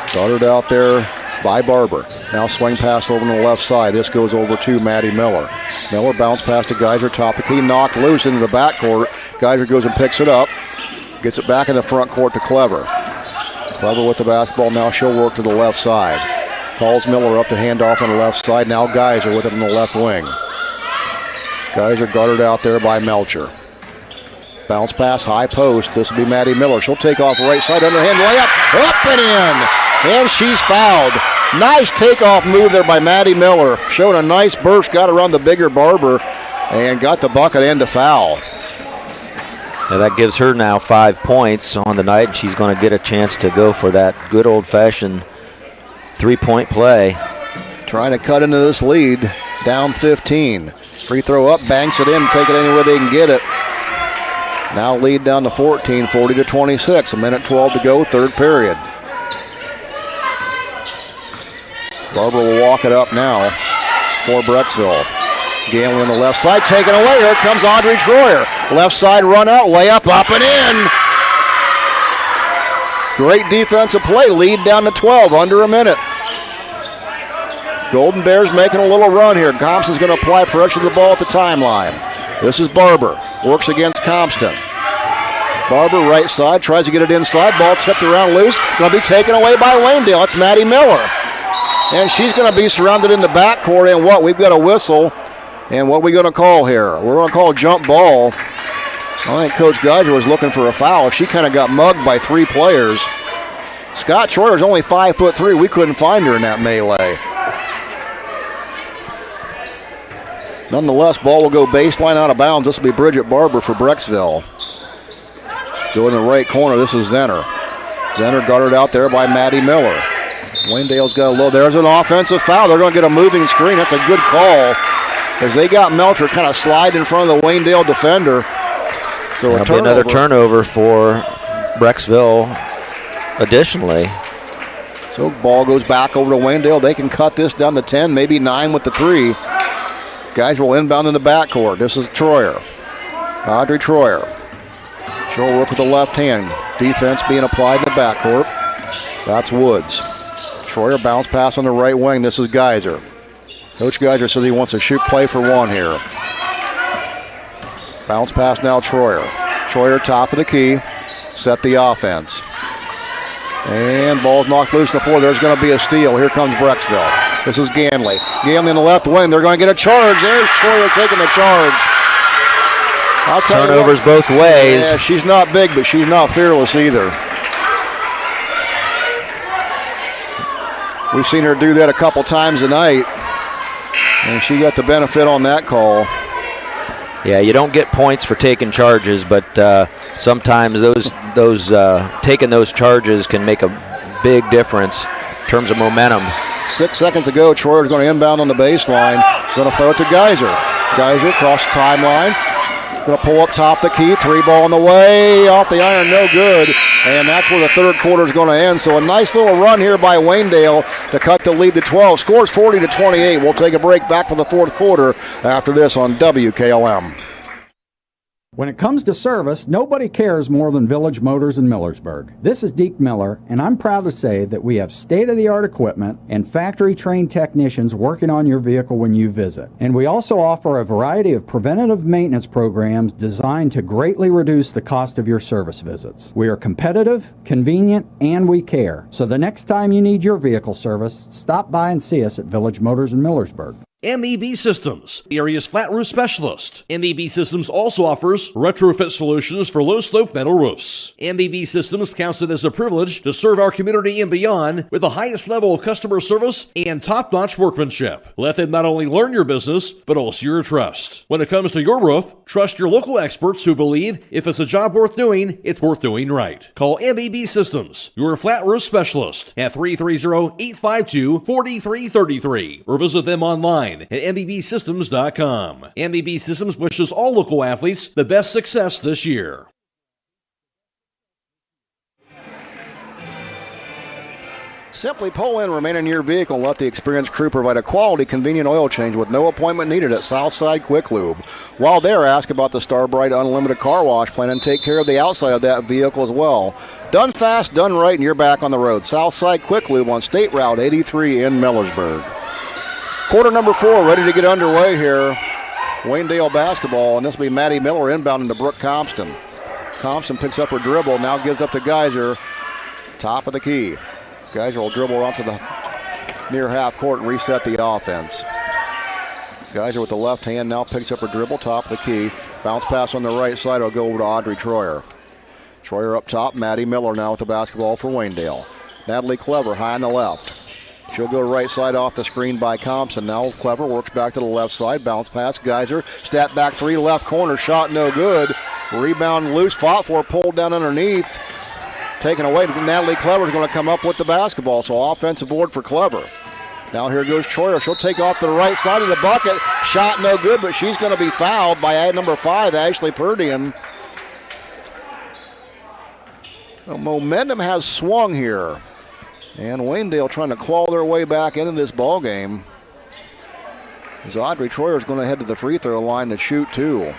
S2: Started out there by Barber. Now swing pass over to the left side. This goes over to Maddie Miller. Miller bounce pass to Geyser, top of the key, knocked loose into the backcourt. Geyser goes and picks it up. Gets it back in the front court to Clever. Clever with the basketball. Now she'll work to the left side. Calls Miller up to hand off on the left side. Now Geyser with it on the left wing. Geyser guarded out there by Melcher. Bounce pass, high post. This will be Maddie Miller. She'll take off right side, underhand layup, up and in. And she's fouled. Nice takeoff move there by Maddie Miller. Showed a nice burst, got around the bigger Barber, and got the bucket and the foul.
S14: Now that gives her now 5 points on the night, and she's going to get a chance to go for that good old-fashioned three-point play.
S2: Trying to cut into this lead, down 15. Free throw up, banks it in, take it anywhere they can get it. Now lead down to 14, 40-26. A minute 12 to go, third period. Barber will walk it up now for Brecksville. Galen on the left side, taken away. Here comes Audrey Troyer. Left side run out, layup up and in. Great defensive play, lead down to 12, under a minute. Golden Bears making a little run here. Compton's going to apply pressure to the ball at the timeline. This is Barber, works against Compton. Barber right side, tries to get it inside. Ball tipped around loose, going to be taken away by Waynedale. It's Maddie Miller. And she's going to be surrounded in the backcourt, and what? We've got a whistle. And what are we going to call here? We're going to call jump ball. I think Coach Geyser was looking for a foul. She kind of got mugged by three players. Scott Troyer's only 5'3". We couldn't find her in that melee. Nonetheless, ball will go baseline out of bounds. This will be Bridget Barber for Brecksville. Go in the right corner. This is Zenner. Zenner guarded out there by Maddie Miller. Waynedale's got a low. There's an offensive foul. They're going to get a moving screen. That's a good call, as they got Melcher kind of slide in front of the Waynedale defender. So
S14: that'll be another turnover for Brecksville additionally.
S2: So ball goes back over to Waynedale. They can cut this down to 10, maybe 9 with the 3. Guys will inbound in the backcourt. This is Troyer. Audrey Troyer. She'll work with the left hand. Defense being applied in the backcourt. That's Woods. Troyer bounce pass on the right wing. This is Geyser. Coach Geyser says he wants a shoot play for one here. Bounce pass now Troyer. Troyer top of the key. Set the offense. And ball's knocked loose on the floor. There's going to be a steal. Here comes Brecksville. This is Ganley. Ganley in the left wing. They're going to get a charge. There's Troyer taking the charge.
S14: Turnovers both ways.
S2: Yeah, she's not big, but she's not fearless either. We've seen her do that a couple times tonight, and she got the benefit on that call.
S14: Yeah, you don't get points for taking charges, but sometimes those taking those charges can make a big difference in terms of momentum.
S2: 6 seconds to go. Troyer's going to inbound on the baseline. Going to throw it to Geyser. Geyser across the timeline. Going to pull up top the key. 3 ball on the way. Off the iron, no good. And that's where the third quarter is going to end. So a nice little run here by Waynedale to cut the lead to 12. Scores 40-28. We'll take a break back for the fourth quarter after this on WKLM.
S9: When it comes to service, nobody cares more than Village Motors in Millersburg. This is Deke Miller, and I'm proud to say that we have state-of-the-art equipment and factory-trained technicians working on your vehicle when you visit. And we also offer a variety of preventative maintenance programs designed to greatly reduce the cost of your service visits. We are competitive, convenient, and we care. So the next time you need your vehicle service, stop by and see us at Village Motors in Millersburg.
S7: MEB Systems, the area's flat roof specialist. MEB Systems also offers retrofit solutions for low-slope metal roofs. MEB Systems counts it as a privilege to serve our community and beyond with the highest level of customer service and top-notch workmanship. Let them not only learn your business, but also your trust. When it comes to your roof, trust your local experts who believe if it's a job worth doing, it's worth doing right. Call MEB Systems, your flat roof specialist, at 330-852-4333, or visit them online at mbsystems.com. MBB Systems wishes all local athletes the best success this year.
S2: Simply pull in, remain in your vehicle, and let the experienced crew provide a quality, convenient oil change with no appointment needed at Southside Quick Lube. While there, ask about the Starbright Unlimited Car Wash Plan and take care of the outside of that vehicle as well. Done fast, done right, and you're back on the road. Southside Quick Lube on State Route 83 in Millersburg. Quarter number 4 ready to get underway here. Waynedale basketball, and this will be Maddie Miller inbound into Brooke Compton. Compton picks up her dribble, now gives up to Geyser. Top of the key. Geyser will dribble around to the near half court and reset the offense. Geyser with the left hand now picks up her dribble, top of the key. Bounce pass on the right side will go over to Audrey Troyer. Troyer up top, Maddie Miller now with the basketball for Waynedale. Natalie Clever high on the left. She'll go right side off the screen by Compton. Now Clever works back to the left side. Bounce pass, Geyser. Step back 3, left corner. Shot no good. Rebound loose. Fought for, pulled down underneath. Taken away. Natalie Clever is going to come up with the basketball. So offensive board for Clever. Now here goes Troyer. She'll take off to the right side of the bucket. Shot no good, but she's going to be fouled by number 5, Ashley Purdian. The momentum has swung here. And Waynedale trying to claw their way back into this ball game. As Audrey Troyer is going to head to the free throw line to shoot 2.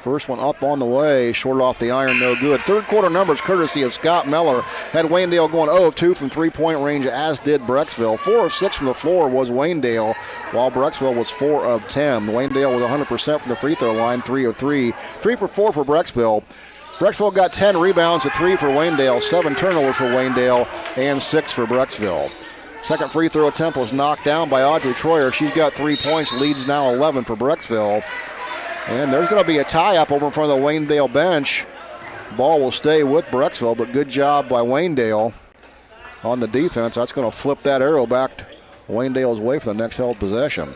S2: First one up on the way, short off the iron, no good. Third quarter numbers courtesy of Scott Mellor. Had Waynedale going 0 of 2 from three-point range, as did Brecksville. 4 of 6 from the floor was Waynedale, while Brecksville was 4 of 10. Waynedale was 100% from the free throw line, 3 of 3. 3 for 4 for Brecksville. Brecksville got 10 rebounds, a 3 for Waynedale, 7 turnovers for Waynedale, and 6 for Brecksville. Second free throw attempt was knocked down by Audrey Troyer. She's got 3 points, leads now 11 for Brecksville. And there's going to be a tie-up over in front of the Waynedale bench. Ball will stay with Brecksville, but good job by Waynedale on the defense. That's going to flip that arrow back Waynedale's way for the next held possession.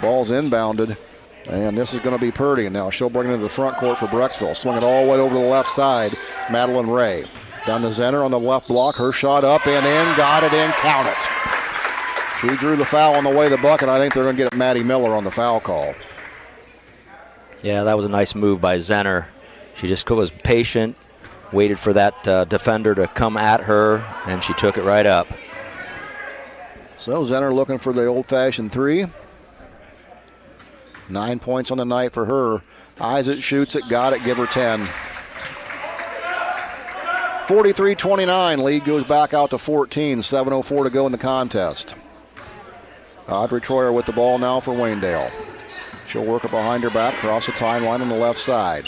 S2: Ball's inbounded. And this is going to be Purdy. Now she'll bring it into the front court for Brecksville. Swing it all the way over to the left side. Madeline Ray. Down to Zenner on the left block. Her shot up and in. Got it in. Count it. She drew the foul on the way to the bucket. I think they're going to get Maddie Miller on the foul call.
S14: Yeah, that was a nice move by Zenner. She just was patient, waited for that defender to come at her, and she took it right up.
S2: So Zenner looking for the old-fashioned 3. 9 points on the night for her. Eyes it, shoots it, got it, give her 10. 43-29, lead goes back out to 14. 7:04 to go in the contest. Audrey Troyer with the ball now for Waynedale. She'll work it behind her back, cross the timeline on the left side.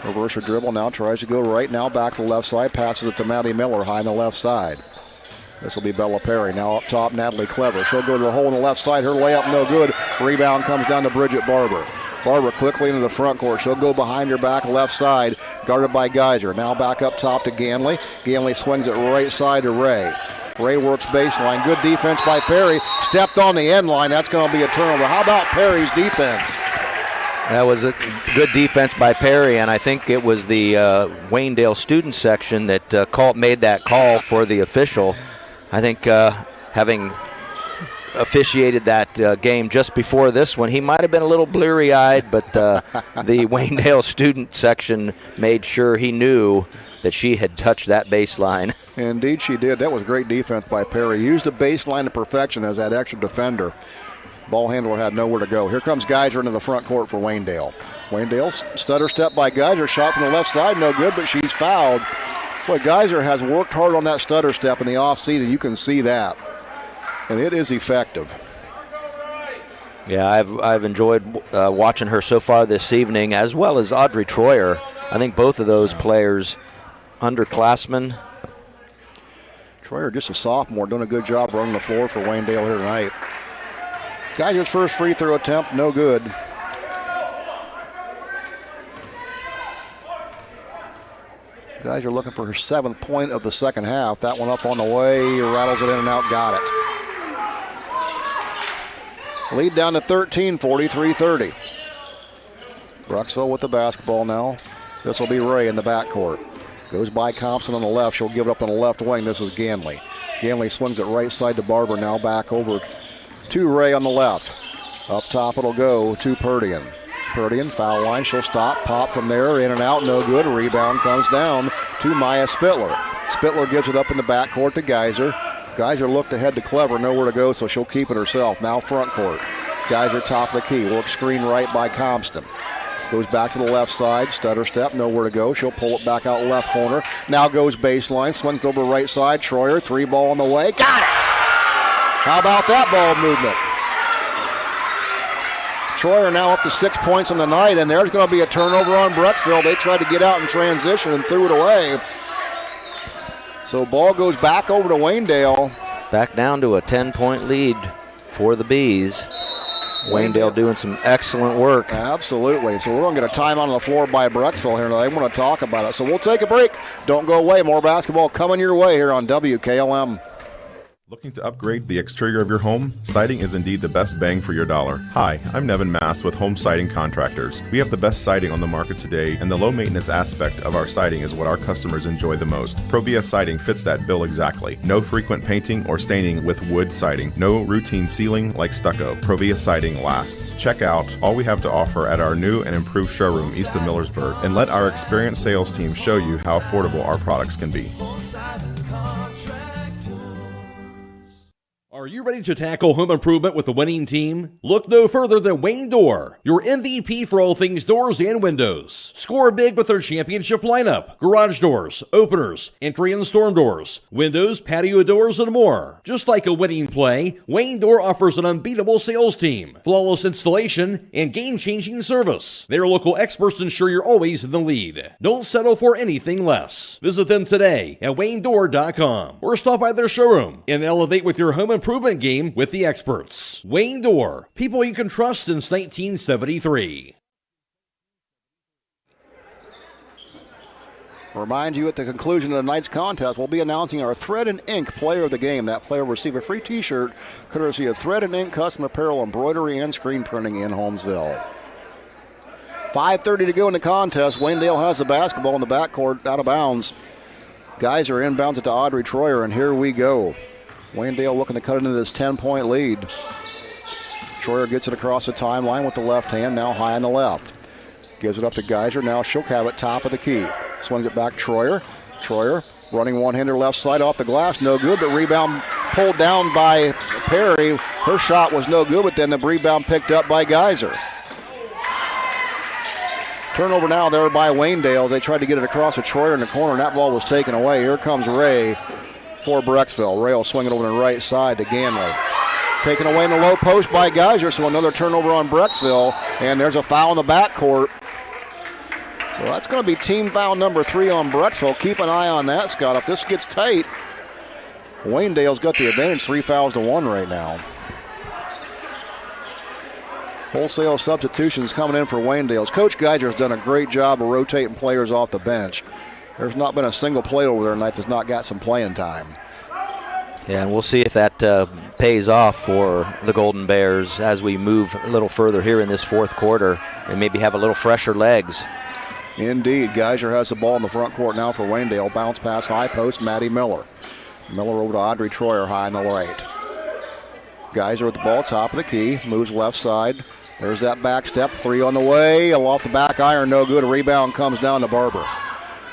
S2: Reverse her dribble now, tries to go right now, back to the left side, passes it to Maddie Miller high on the left side. This will be Bella Perry. Now up top, Natalie Clever. She'll go to the hole on the left side. Her layup no good. Rebound comes down to Bridget Barber. Barber quickly into the front court. She'll go behind her back left side, guarded by Geyser. Now back up top to Ganley. Ganley swings it right side to Ray. Ray works baseline. Good defense by Perry. Stepped on the end line. That's going to be a turnover. How about Perry's defense?
S14: That was a good defense by Perry, and I think it was the Waynedale student section that made that call for the official. I think having officiated that game just before this one. He might have been a little bleary-eyed, but the Waynedale student section made sure he knew that she had touched that baseline.
S2: Indeed she did. That was great defense by Perry. Used the baseline to perfection as that extra defender. Ball handler had nowhere to go. Here comes Geyser into the front court for Waynedale. Waynedale, stutter step by Geyser, shot from the left side, no good, but she's fouled. Boy, Geyser has worked hard on that stutter step in the offseason. You can see that. And it is effective.
S14: Yeah, I've enjoyed watching her so far this evening, as well as Audrey Troyer. I think both of those players, underclassmen.
S2: Troyer, just a sophomore, doing a good job running the floor for Waynedale here tonight. Geyser's first free throw attempt, no good. Geyser looking for her 7th point of the second half. That one up on the way, rattles it in and out, got it. Lead down to 13, 43-30. Brecksville with the basketball now. This will be Ray in the backcourt. Goes by Thompson on the left. She'll give it up on the left wing. This is Ganley. Ganley swings it right side to Barber. Now back over to Ray on the left. Up top it'll go to Purdian. Purdian, foul line. She'll stop. Pop from there. In and out. No good. Rebound comes down to Maya Spittler. Spittler gives it up in the backcourt to Geyser. Geyser looked ahead to Clever. Nowhere to go, so she'll keep it herself. Now front court. Geyser top of the key. Works screen right by Compton. Goes back to the left side. Stutter step. Nowhere to go. She'll pull it back out left corner. Now goes baseline. Swings over right side. Troyer. 3 ball on the way. Got it! How about that ball movement? Troyer now up to 6 points on the night, and there's going to be a turnover on Brecksville. They tried to get out in transition and threw it away. So ball goes back over to Waynedale.
S14: Back down to a 10-point lead for the Bees. Waynedale doing some excellent work.
S2: Absolutely. So we're going to get a timeout on the floor by Brecksville here tonight. I want to talk about it. So we'll take a break. Don't go away. More basketball coming your way here on WKLM.
S13: Looking to upgrade the exterior of your home? Siding is indeed the best bang for your dollar. Hi, I'm Nevin Mast with Home Siding Contractors. We have the best siding on the market today, and the low maintenance aspect of our siding is what our customers enjoy the most. Provia Siding fits that bill exactly. No frequent painting or staining with wood siding. No routine sealing like stucco. Provia Siding lasts. Check out all we have to offer at our new and improved showroom east of Millersburg, and let our experienced sales team show you how affordable our products can be.
S7: Are you ready to tackle home improvement with the winning team? Look no further than Wayne Door, your MVP for all things doors and windows. Score big with their championship lineup: garage doors, openers, entry and storm doors, windows, patio doors, and more. Just like a winning play, Wayne Door offers an unbeatable sales team, flawless installation, and game-changing service. Their local experts ensure you're always in the lead. Don't settle for anything less. Visit them today at waynedoor.com or stop by their showroom and elevate with your home improvement game with the experts. Wayne Door, people you can trust since 1973.
S2: Remind you at the conclusion of the night's contest, we'll be announcing our Thread and Ink player of the game. That player will receive a free t-shirt courtesy of Thread and Ink custom apparel, embroidery, and screen printing in Holmesville. 5:30 to go in the contest. Waynedale has the basketball in the backcourt, out of bounds. Geyser inbounds it to Audrey Troyer, and here we go. Waynedale looking to cut into this 10-point lead. Troyer gets it across the timeline with the left hand, now high on the left. Gives it up to Geyser. Now she'll have it top of the key. Swings it back Troyer. Troyer running one-hander left side off the glass. No good, but rebound pulled down by Perry. Her shot was no good, but then the rebound picked up by Geyser. Turnover now there by Waynedale as they tried to get it across to Troyer in the corner, and that ball was taken away. Here comes Ray for Brecksville. Ray will swing it over to the right side to Ganley. Taken away in the low post by Geyser, so another turnover on Brecksville, and there's a foul in the backcourt. So that's going to be team foul number 3 on Brecksville. Keep an eye on that, Scott. If this gets tight, Waynedale's got the advantage, 3 fouls to 1 right now. Wholesale substitutions coming in for Waynedale's. Coach Geyser has done a great job of rotating players off the bench. There's not been a single play over there tonight that's not got some playing time.
S14: Yeah, and we'll see if that pays off for the Golden Bears as we move a little further here in this fourth quarter and maybe have a little fresher legs.
S2: Indeed. Geyser has the ball in the front court now for Waynedale. Bounce pass high post, Maddie Mellor. Mellor over to Audrey Troyer high on the right. Geyser with the ball, top of the key, moves left side. There's that back step, 3 on the way. Off the back iron, no good. A rebound comes down to Barber.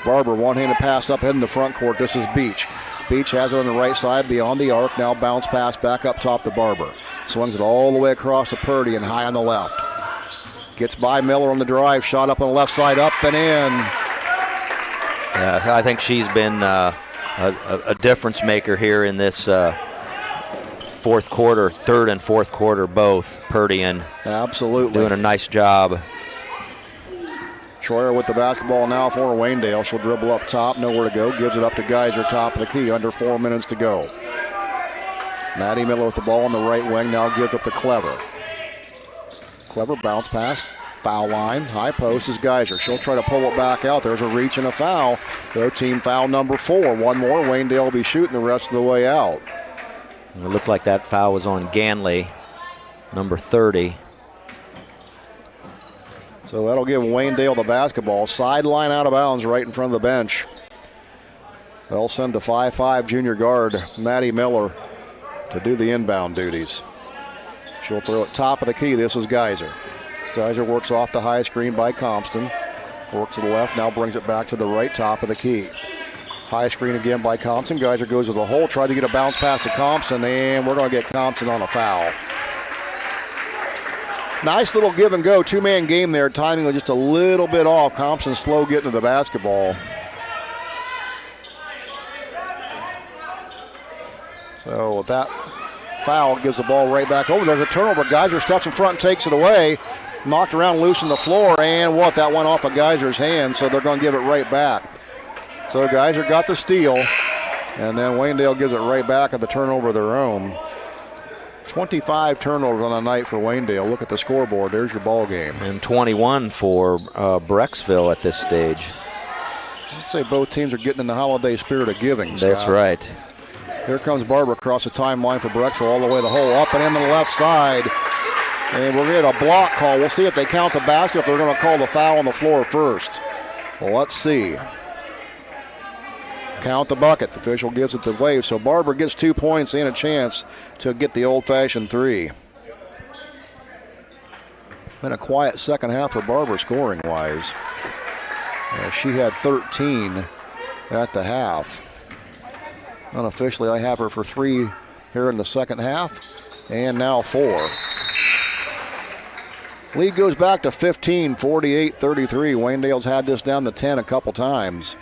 S2: Barber, one-handed pass up heading the front court. This is Beach. Beach has it on the right side beyond the arc. Now bounce pass back up top to Barber. Swings it all the way across to Purdy and high on the left. Gets by Miller on the drive. Shot up on the left side, up and in.
S14: I think she's been a difference maker here in this fourth quarter, third and fourth quarter both. Purdy and
S2: absolutely
S14: doing a nice job.
S2: Troyer with the basketball now for Waynedale. She'll dribble up top, nowhere to go. Gives it up to Geyser, top of the key, under 4 minutes to go. Maddie Miller with the ball on the right wing, now gives up to Clever. Clever bounce pass, foul line, high post is Geyser. She'll try to pull it back out. There's a reach and a foul. Their team foul number 4. One more, Waynedale will be shooting the rest of the way out.
S14: It looked like that foul was on Ganley, number 30.
S2: So that'll give Waynedale the basketball. Sideline out of bounds right in front of the bench. They'll send the 5'5" junior guard, Maddie Miller, to do the inbound duties. She'll throw it top of the key. This is Geyser. Geyser works off the high screen by Compton. Works to the left, now brings it back to the right, top of the key. High screen again by Compton. Geyser goes to the hole, tried to get a bounce pass to Compton, and we're going to get Compton on a foul. Nice little give and go, two-man game there. Timing was just a little bit off. Compton slow getting to the basketball. So with that foul, gives the ball right back over. There's a turnover. Geyser steps in front and takes it away. Knocked around loose on the floor, and that went off of Geyser's hand, so they're going to give it right back. So Geyser got the steal, and then Waynedale gives it right back at the turnover of their own. 25 turnovers on a night for Waynedale. Look at the scoreboard. There's your ball game.
S14: And 21 for Brecksville at this stage.
S2: I'd say both teams are getting in the holiday spirit of giving, Scott.
S14: That's right.
S2: Here comes Barber across the timeline for Brecksville, all the way the hole, up and in the left side. And we're going to get a block call. We'll see if they count the basket, if they're going to call the foul on the floor first. Well, let's see. Count the bucket. The official gives it the wave. So Barber gets 2 points and a chance to get the old-fashioned three. Been a quiet second half for Barber scoring-wise. She had 13 at the half. Unofficially, I have her for 3 here in the second half, and now 4. Lead goes back to 15, 48-33. Waynedale's had this down to 10 a couple times.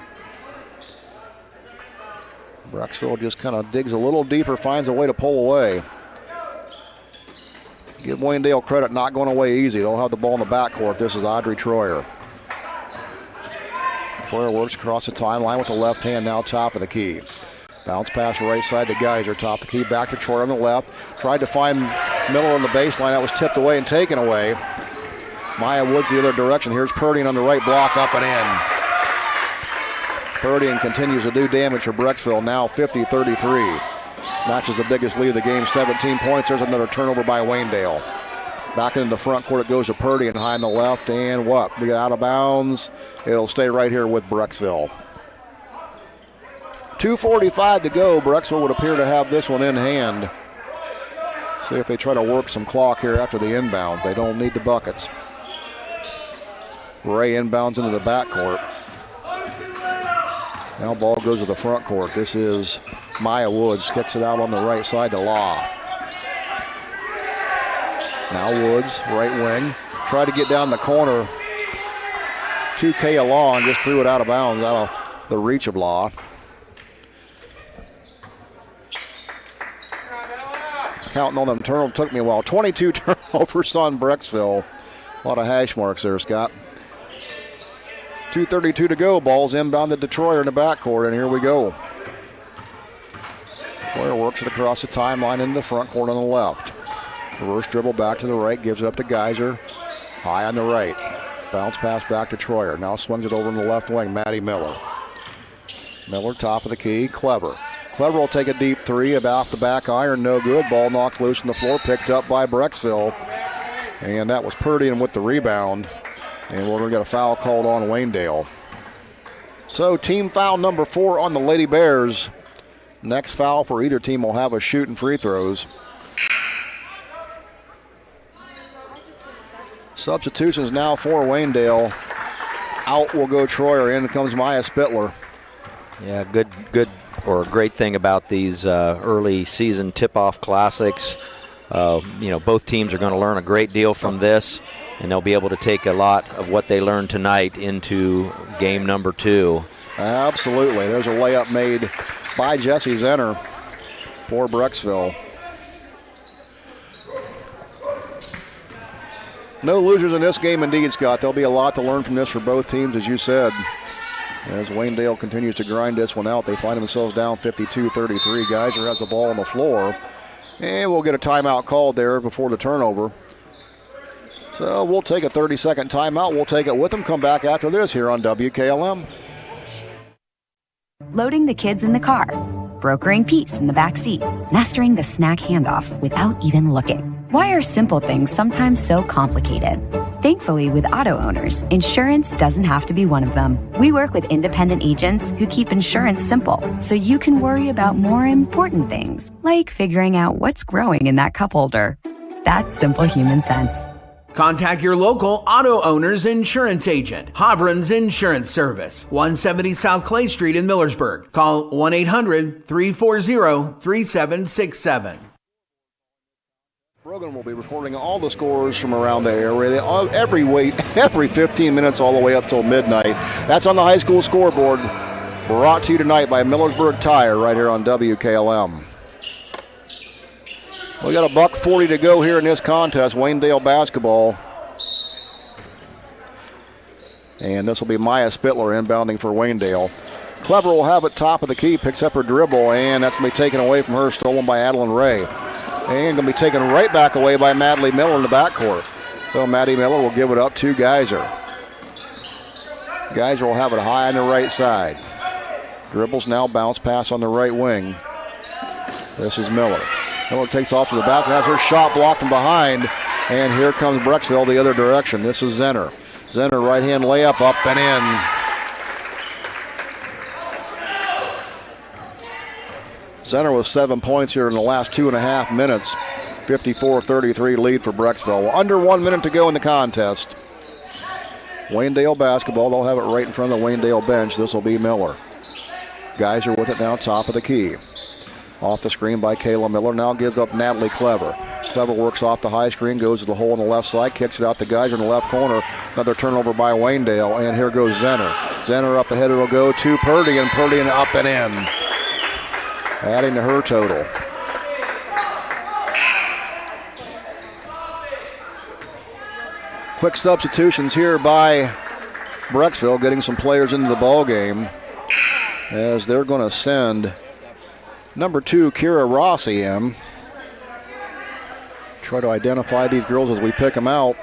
S2: Brecksville just kind of digs a little deeper, finds a way to pull away. Give Waynedale credit, not going away easy. They'll have the ball in the backcourt. This is Audrey Troyer. Troyer works across the timeline with the left hand, now top of the key. Bounce pass right side to Geyser, top of the key, back to Troyer on the left. Tried to find Miller on the baseline. That was tipped away and taken away. Maya Woods the other direction. Here's Purdy on the right block, up and in. Purdy continues to do damage for Brecksville, now 50-33. Matches the biggest lead of the game, 17 points. There's another turnover by Waynedale. Back into the front court, it goes to Purdy and high on the left, and we got out of bounds. It'll stay right here with Brecksville. 2:45 to go. Brecksville would appear to have this one in hand. See if they try to work some clock here after the inbounds. They don't need the buckets. Ray inbounds into the backcourt. Now ball goes to the front court. This is Maya Woods. Kicks it out on the right side to Law. Now Woods, right wing. Tried to get down the corner. 2K Law and just threw it out of bounds, out of the reach of Law. Counting on them turnovers took me a while. 22 turnovers on Brecksville. A lot of hash marks there, Scott. 2:32 to go. Ball's inbounded to Troyer in the backcourt, and here we go. Troyer works it across the timeline in the front court on the left. Reverse dribble back to the right, gives it up to Geyser. High on the right. Bounce pass back to Troyer. Now swings it over in the left wing, Maddie Miller. Miller, top of the key, Clever. Clever will take a deep three, about the back iron, no good. Ball knocked loose on the floor, picked up by Brecksville. And that was Purdy and with the rebound. And we're going to get a foul called on Waynedale. So team foul number 4 on the Lady Bears. Next foul for either team will have us shooting free throws. Substitutions now for Waynedale. Out will go Troyer. In comes Maya Spittler.
S14: Yeah, good or a great thing about these early season tip-off classics. Both teams are going to learn a great deal from this, and they'll be able to take a lot of what they learned tonight into game number 2.
S2: Absolutely. There's a layup made by Jesse Zenner for Brecksville. No losers in this game indeed, Scott. There'll be a lot to learn from this for both teams, as you said. As Waynedale continues to grind this one out, they find themselves down 52-33. Geyser has the ball on the floor. And we'll get a timeout called there before the turnover. So we'll take a 30-second timeout. We'll take it with them. Come back after this here on WKLM.
S18: Loading the kids in the car. Brokering peace in the back seat. Mastering the snack handoff without even looking. Why are simple things sometimes so complicated? Thankfully, with auto owners, insurance doesn't have to be one of them. We work with independent agents who keep insurance simple, so you can worry about more important things, like figuring out what's growing in that cup holder. That's simple human sense.
S8: Contact your local auto owner's insurance agent, Hobron's Insurance Service, 170 South Clay Street in Millersburg. Call 1-800-340-3767.
S2: Brogan will be reporting all the scores from around the area every 15 minutes all the way up till midnight. That's on the high school scoreboard, brought to you tonight by Millersburg Tire right here on WKLM. We got $1:40 to go here in this contest. Waynedale basketball. And this will be Maya Spittler inbounding for Waynedale. Clever will have it top of the key, picks up her dribble, and that's going to be taken away from her, stolen by Adeline Ray. And going to be taken right back away by Natalie Miller in the backcourt. So Maddie Miller will give it up to Geyser. Geyser will have it high on the right side. Dribbles now, bounce pass on the right wing. This is Miller. Miller takes off to the basket, has her shot blocked from behind. And here comes Brecksville the other direction. This is Zenner. Zenner right-hand layup up and in. Zenner with 7 points here in the last 2.5 minutes. 54-33 lead for Brecksville. Under 1 minute to go in the contest. Waynedale basketball. They'll have it right in front of the Waynedale bench. This will be Miller. Geyser with it now, top of the key. Off the screen by Kayla Miller. Now gives up Natalie Clever. Clever works off the high screen, goes to the hole on the left side, kicks it out to Geyser in the left corner. Another turnover by Waynedale, and here goes Zenner. Zenner up ahead, it'll go to Purdy, and Purdy up and in. Adding to her total. Quick substitutions here by Brecksville, getting some players into the ball game as they're going to send number 2, Kira Rossi in. Try to identify these girls as we pick them out.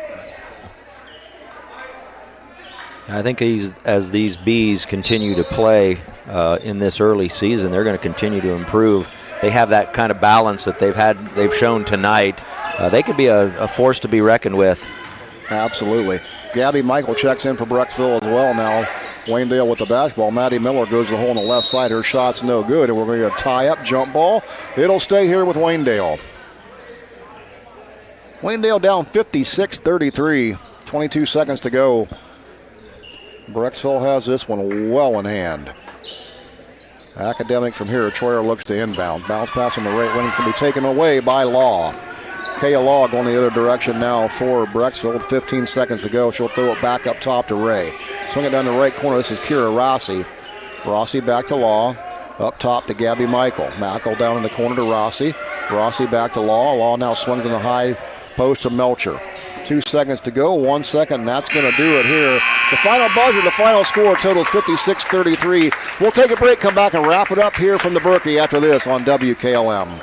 S14: I think as these Bees continue to play in this early season, they're going to continue to improve. They have that kind of balance that they've shown tonight. They could be a force to be reckoned with.
S2: Absolutely. Gabby Michael checks in for Brecksville as well now. Waynedale with the basketball. Maddie Miller goes to the hole on the left side. Her shot's no good, and we're going to get a tie-up jump ball. It'll stay here with Waynedale. Waynedale down 56-33. 22 seconds to go. Brecksville has this one well in hand. Academic from here. Troyer looks to inbound. Bounce pass on the right wing. It's going to be taken away by Law. Kaya Law going the other direction now for Brecksville. 15 seconds to go. She'll throw it back up top to Ray. Swing it down the right corner. This is Kira Rossi. Rossi back to Law. Up top to Gabby Michael. Michael down in the corner to Rossi. Rossi back to Law. Law now swings in the high post to Melcher. 2 seconds to go. 1 second, and that's going to do it here. The final buzzer, the final score totals 56-33. We'll take a break, come back, and wrap it up here from the Berkey after this on WKLM.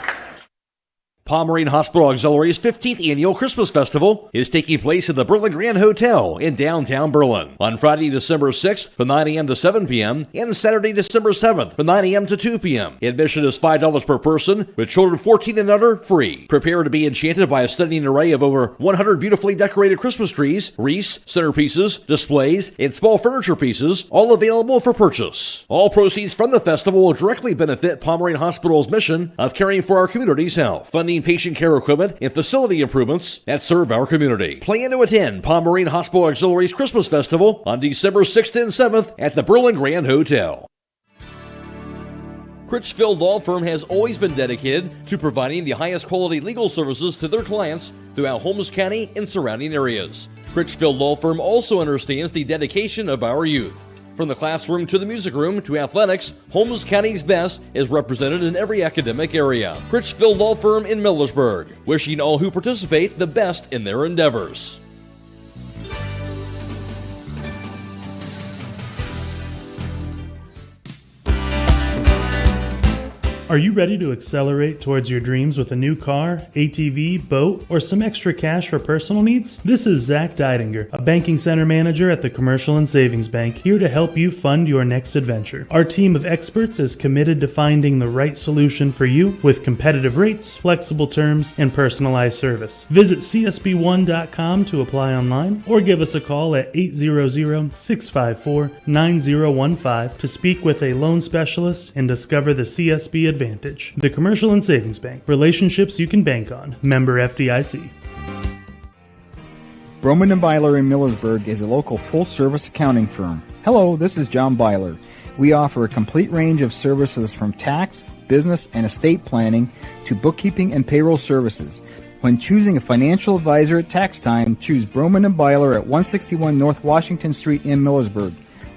S7: Pomerene Hospital Auxiliary's 15th Annual Christmas Festival is taking place at the Berlin Grand Hotel in downtown Berlin on Friday, December 6th from 9 a.m. to 7 p.m. and Saturday, December 7th from 9 a.m. to 2 p.m. Admission is $5 per person, with children 14 and under free. Prepare to be enchanted by a stunning array of over 100 beautifully decorated Christmas trees, wreaths, centerpieces, displays, and small furniture pieces, all available for purchase. All proceeds from the festival will directly benefit Pomerene Hospital's mission of caring for our community's health. Funding providing patient care equipment and facility improvements that serve our community. Plan to attend Palm Marine Hospital Auxiliary's Christmas Festival on December 6th and 7th at the Berlin Grand Hotel. Brecksville Law Firm has always been dedicated to providing the highest quality legal services to their clients throughout Holmes County and surrounding areas. Brecksville Law Firm also understands the dedication of our youth. From the classroom to the music room to athletics, Holmes County's best is represented in every academic area. Brecksville Law Firm in Millersburg, wishing all who participate the best in their endeavors.
S5: Are you ready to accelerate towards your dreams with a new car, ATV, boat, or some extra cash for personal needs? This is Zach Deidinger, a banking center manager at the Commercial and Savings Bank, here to help you fund your next adventure. Our team of experts is committed to finding the right solution for you with competitive rates, flexible terms, and personalized service. Visit csb1.com to apply online or give us a call at 800-654-9015 to speak with a loan specialist and discover the CSB Advantage. The Commercial and Savings Bank. Relationships you can bank on. Member FDIC.
S9: Broman & Byler in Millersburg is a local full-service accounting firm. Hello, this is John Byler. We offer a complete range of services from tax, business, and estate planning to bookkeeping and payroll services. When choosing a financial advisor at tax time, choose Broman & Byler at 161 North Washington Street in Millersburg.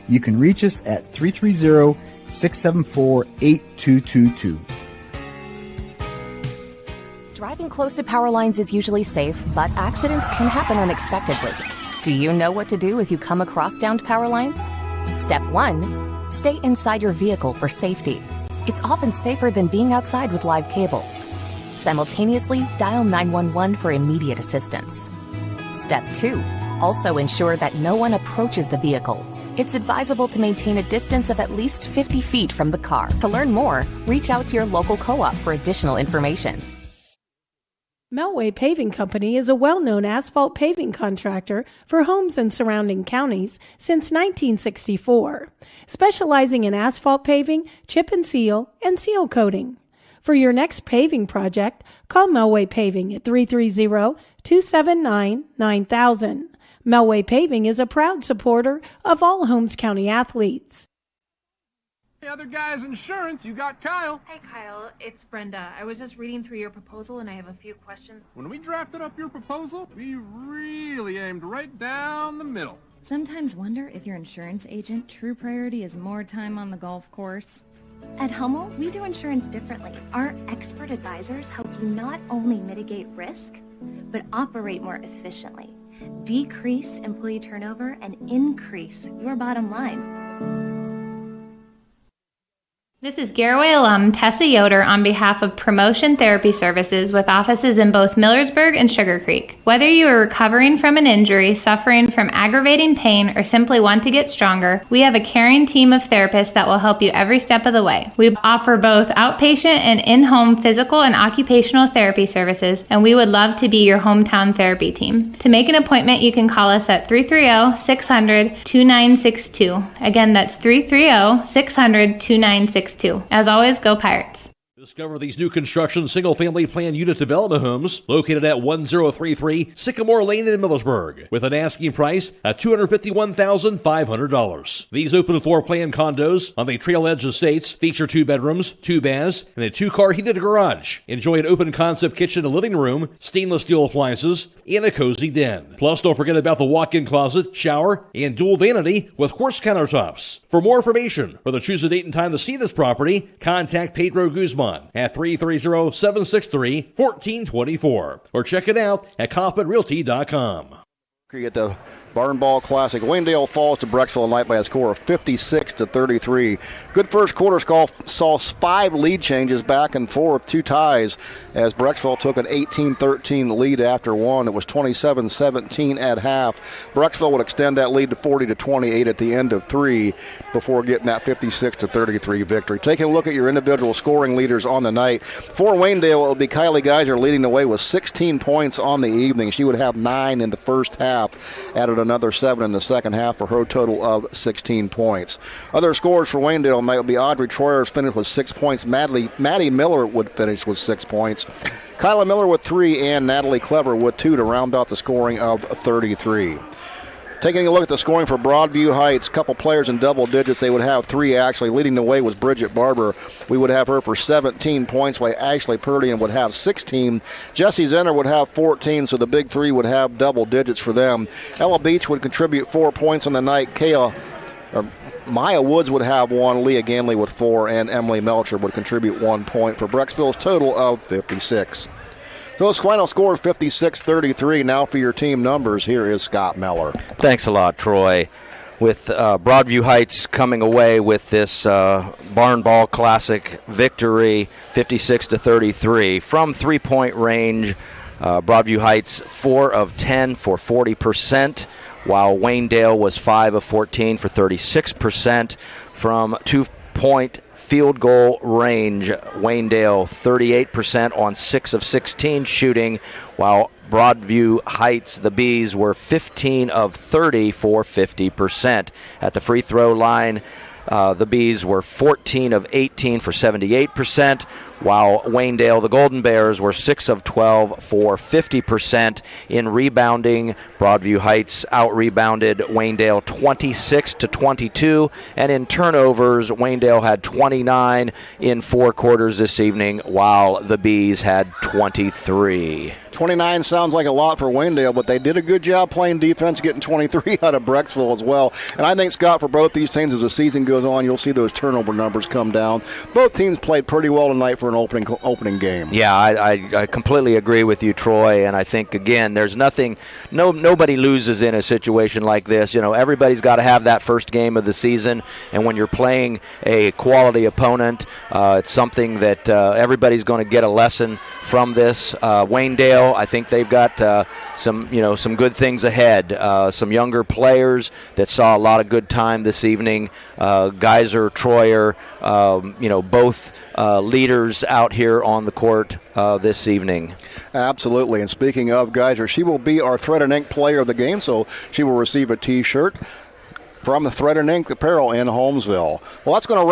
S9: You can reach us at 330-674-8222.
S6: Driving close to power lines is usually safe, but accidents can happen unexpectedly. Do you know what to do if you come across downed power lines? Step 1, stay inside your vehicle for safety. It's often safer than being outside with live cables. Simultaneously, dial 911 for immediate assistance. Step 2, also ensure that no one approaches the vehicle. It's advisable to maintain a distance of at least 50 feet from the car. To learn more, reach out to your local co-op for additional information.
S4: Melway Paving Company is a well-known asphalt paving contractor for homes in surrounding counties since 1964, specializing in asphalt paving, chip and seal seal coating. For your next paving project, call Melway Paving at 330-279-9000. Melway Paving is a proud supporter of all Holmes County athletes.
S10: Hey, other guys' insurance, you got Kyle.
S24: Hey, Kyle, it's Brenda. I was just reading through your proposal, and I have a few questions.
S10: When we drafted up your proposal, we really aimed right down the middle.
S25: Sometimes wonder if your insurance agent true priority is more time on the golf course. At Hummel, we do insurance differently. Our expert advisors help you not only mitigate risk, but operate more efficiently, decrease employee turnover, and increase your bottom line.
S26: This is Garaway alum Tessa Yoder on behalf of Promotion Therapy Services with offices in both Millersburg and Sugar Creek. Whether you are recovering from an injury, suffering from aggravating pain, or simply want to get stronger, we have a caring team of therapists that will help you every step of the way. We offer both outpatient and in-home physical and occupational therapy services, and we would love to be your hometown therapy team. To make an appointment, you can call us at 330-600-2962. Again, that's 330-600-2962. As always, go Pirates.
S7: Discover these new construction single-family plan unit development homes located at 1033 Sycamore Lane in Millersburg with an asking price at $251,500. These open floor plan condos on the Trail Edge Estates feature 2 bedrooms, 2 baths, and a 2-car heated garage. Enjoy an open concept kitchen and living room, stainless steel appliances, and a cozy den. Plus, don't forget about the walk-in closet, shower, and dual vanity with quartz countertops. For more information or to choose a date and time to see this property, contact Pedro Guzman at 330-763-1424 or check it out at kaufmanrealty.com.
S2: At the Barn Ball Classic, Waynedale falls to Brecksville tonight by a score of 56-33. Good first quarter saw 5 lead changes back and forth, 2 ties, as Brecksville took an 18-13 lead after 1. It was 27-17 at half. Brecksville would extend that lead to 40-28 at the end of 3 before getting that 56-33 victory. Taking a look at your individual scoring leaders on the night. For Waynedale, it would be Kylie Geiser leading the way with 16 points on the evening. She would have 9 in the first half. Added another 7 in the second half for her total of 16 points. Other scores for Waynedale might be Audrey Troyer's finished with 6 points. Maddie Miller would finish with 6 points. Kyla Miller with 3, and Natalie Clever with 2 to round out the scoring of 33. Taking a look at the scoring for Broadview Heights, a couple players in double digits. They would have 3 actually. Leading the way was Bridget Barber. We would have her for 17 points, while Ashley Purdian would have 16. Jessie Zenner would have 14, so the big 3 would have double digits for them. Ella Beach would contribute 4 points on the night. Maya Woods would have 1, Leah Ganley with 4, and Emily Melcher would contribute 1 point for Brecksville's total of 56. Those final score 56-33. Now for your team numbers, here is Scott Mellor.
S14: Thanks a lot, Troy. With Broadview Heights coming away with this Barn Ball Classic victory, 56-33. From three-point range, Broadview Heights 4 of 10 for 40%, while Waynedale was 5 of 14 for 36%. From 2-point field goal range, Waynedale 38% on 6 of 16 shooting, while Broadview Heights, the Bees, were 15 of 30 for 50%. At the free throw line, the Bees were 14 of 18 for 78%, while Waynedale, the Golden Bears, were 6 of 12 for 50%. In rebounding, Broadview Heights out-rebounded Waynedale 26-22, and in turnovers, Waynedale had 29 in 4 quarters this evening, while the Bees had 23.
S2: 29 sounds like a lot for Waynedale, but they did a good job playing defense, getting 23 out of Brecksville as well. And I think, Scott, for both these teams, as the season goes on, you'll see those turnover numbers come down. Both teams played pretty well tonight for an opening game.
S14: Yeah, I completely agree with you, Troy, and I think, again, there's nobody loses in a situation like this. You know, everybody's got to have that first game of the season, and when you're playing a quality opponent, it's something that everybody's going to get a lesson from this. Waynedale, I think they've got some good things ahead. Some younger players that saw a lot of good time this evening. Geyser, Troyer, both leaders out here on the court this evening.
S2: Absolutely. And speaking of Geyser, she will be our Thread and Ink player of the game, so she will receive a T-shirt from the Thread and Ink Apparel in Holmesville. Well, that's going to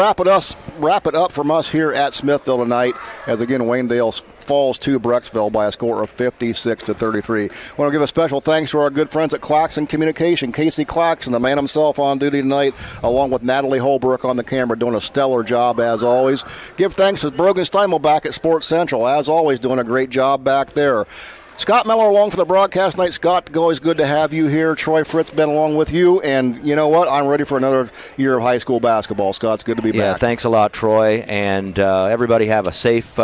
S2: wrap it up from us here at Smithville tonight, as again Waynedale falls to Brecksville by a score of 56-33. I want to give a special thanks to our good friends at Claxon Communication. Casey Claxon, the man himself, on duty tonight, along with Natalie Holbrook on the camera, doing a stellar job as always. Give thanks to Brogan Steimel back at Sports Central, as always, doing a great job back there. Scott Mellor along for the broadcast night. Scott, always good to have you here. Troy, Fritz, been along with you. And you know what? I'm ready for another year of high school basketball. Scott, it's good to be back.
S14: Yeah, thanks a lot, Troy. And everybody have a safe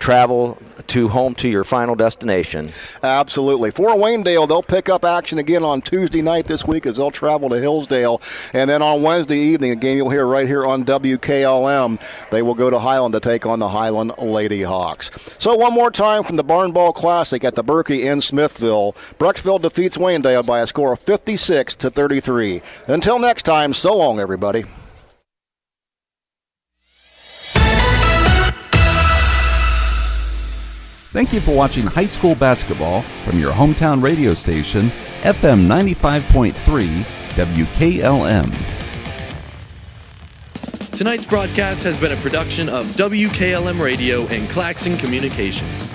S14: travel home to your final destination.
S2: Absolutely. For Waynedale, they'll pick up action again on Tuesday night this week as they'll travel to Hillsdale. And then on Wednesday evening, a game you'll hear right here on WKLM, they will go to Highland to take on the Highland Lady Hawks. So one more time from the Barn Ball Classic at the Berkey in Smithville, Brecksville defeats Waynedale by a score of 56-33. Until next time, so long, everybody.
S12: Thank you for watching high school basketball from your hometown radio station, FM 95.3 WKLM.
S15: Tonight's broadcast has been a production of WKLM Radio and Claxon Communications.